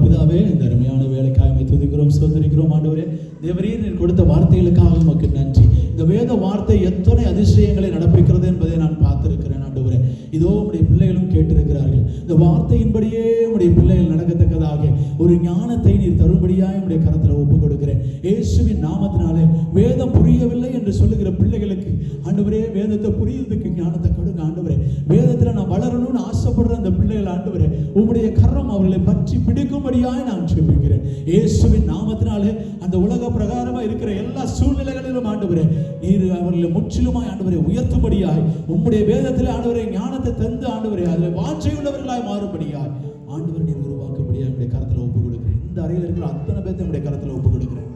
பிதாவே, இந்த அருமையான வேலைக்காக துதிக்கிறோம், சோதரிக்கிறோம் ஆண்டவரே. தேவரீர் நீர் கொடுத்த வார்த்தைகளுக்காக உமக்கு நன்றி. இந்த வேத வார்த்தை எத்தனை அதிசயங்களை நடப்பிக்கிறது என்பதை நான் பார்த்திருக்கிறேன் ஆண்டவரே. இதோ உம்முடைய பிள்ளைகளும் கேட்டிருக்கிறார்கள். இந்த வார்த்தையின்படியே உம்முடைய பிள்ளைகள் நடக்கத்தக்கதாக ஒரு ஞானத்தை நீர் தரும்படியாய் உம்முடைய கரத்தில் ஒப்பு கொடுக்கிறேன். இயேசுவின் நாமத்தினாலே வேதம் புரியவில்லை என்று சொல்லுகிற பிள்ளைகளுக்கு ஆண்டவரே வேதத்தை புரியுறதுக்கு ஞானத்தை கொடுங்க ஆண்டவரே. வேதத்தில் நான் வளரணும்னு ஆசைப்படுற அந்த பிள்ளைகள் ஆண்டவரே, உம்முடைய கரம் அவர்களை பற்றி பிடிக்கும்படியாய் நான் ஜெபிக்கிறேன். இயேசுவின் நாமத்தினாலே அந்த உலக பிரகாரமா இருக்கிற எல்லா சூழ்நிலைகளிலும் ஆண்டவரே நீர் அவர்களை முற்றிலுமாய் ஆண்டவரை உயர்த்தும்படியாய் உம்முடைய வேதத்தில் ஆண்டவரை ஞானத்தை தந்து ஆண்டவரை அதில் வாஞ்சை உள்ளவர்களாய் மாறும்படியாய் ஆண்டவர் நீர் உருவாக்கும்படியாய் என்னுடைய கரத்தில் ஒப்பு கொடுக்கிறேன். இந்த அறையில் இருக்கிற அத்தனை பேர்த்தை என்னுடைய கரத்தில் ஒப்பு கொடுக்கிறேன்.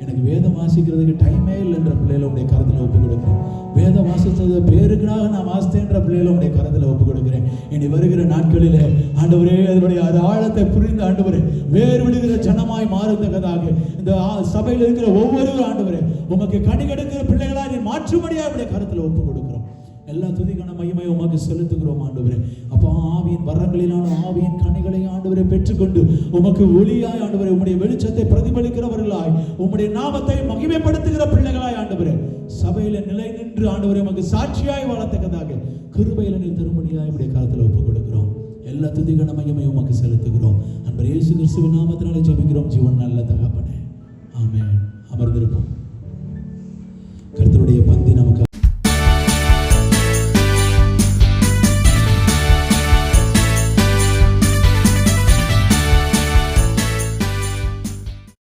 எனக்கு வேதம் வாசிக்கிறதுக்கு டைமே இல்லைன்ற பிள்ளைகளை உடைய கரத்தில் ஒப்பு கொடுக்கிறேன். வேதம் வாசித்தது பேருக்குனாக நான் வாசித்தேன்ற பிள்ளைகளை உடைய கரத்தில் ஒப்பு கொடுக்கிறேன். இனி வருகிற நாட்களில் ஆண்டவரே அதனுடைய ஆழத்தை புரிந்து ஆண்டவரே வேறு விடுகிற ஜனமாய் மாறுத்தக்கதாக இந்த சபையில் இருக்கிற ஒவ்வொரு ஆண்டவரே உமக்கு கனி கொடுக்கிற பிள்ளைகளாக நீ மாற்றும்படியாக உடைய கரத்தில் ஒப்பு கொடுக்கிறோம். எல்லா துதிக்கான மகிமையை உமக்கு செலுத்துகிறோம் ஆண்டவரே. அப்போ ஆவியின் வரங்களிலான ஆவியின் கனிகளை ஆண்டவரை பெற்றுக்கொண்டு உமக்கு ஒளியாய் ஆண்டவரை உம்முடைய வெளிச்சத்தை பிரதிபலிக்கிறவர்களாய் உம்முடைய நாமத்தை மகிமைப்படுத்துகிற பிள்ளைகளாய் ஆண்டவரே சபையில நிலை நின்று ஆண்டவரை உமக்கு சாட்சியாய் வாழத்தக்கதாக கிருபையில நீர் தரும்படியாய் உம்முடைய கரத்தில் ஒப்பு கொடுக்கிறோம். எல்லா துதிக்கான மகிமையை உமக்கு செலுத்துகிறோம். அன்பர் இயேசு கிறிஸ்துவின் நாமத்தினாலே ஜெபிக்கிறோம் ஜீவன் நல்ல தகப்பனே. ஆமென். அமர்ந்திருப்போம்.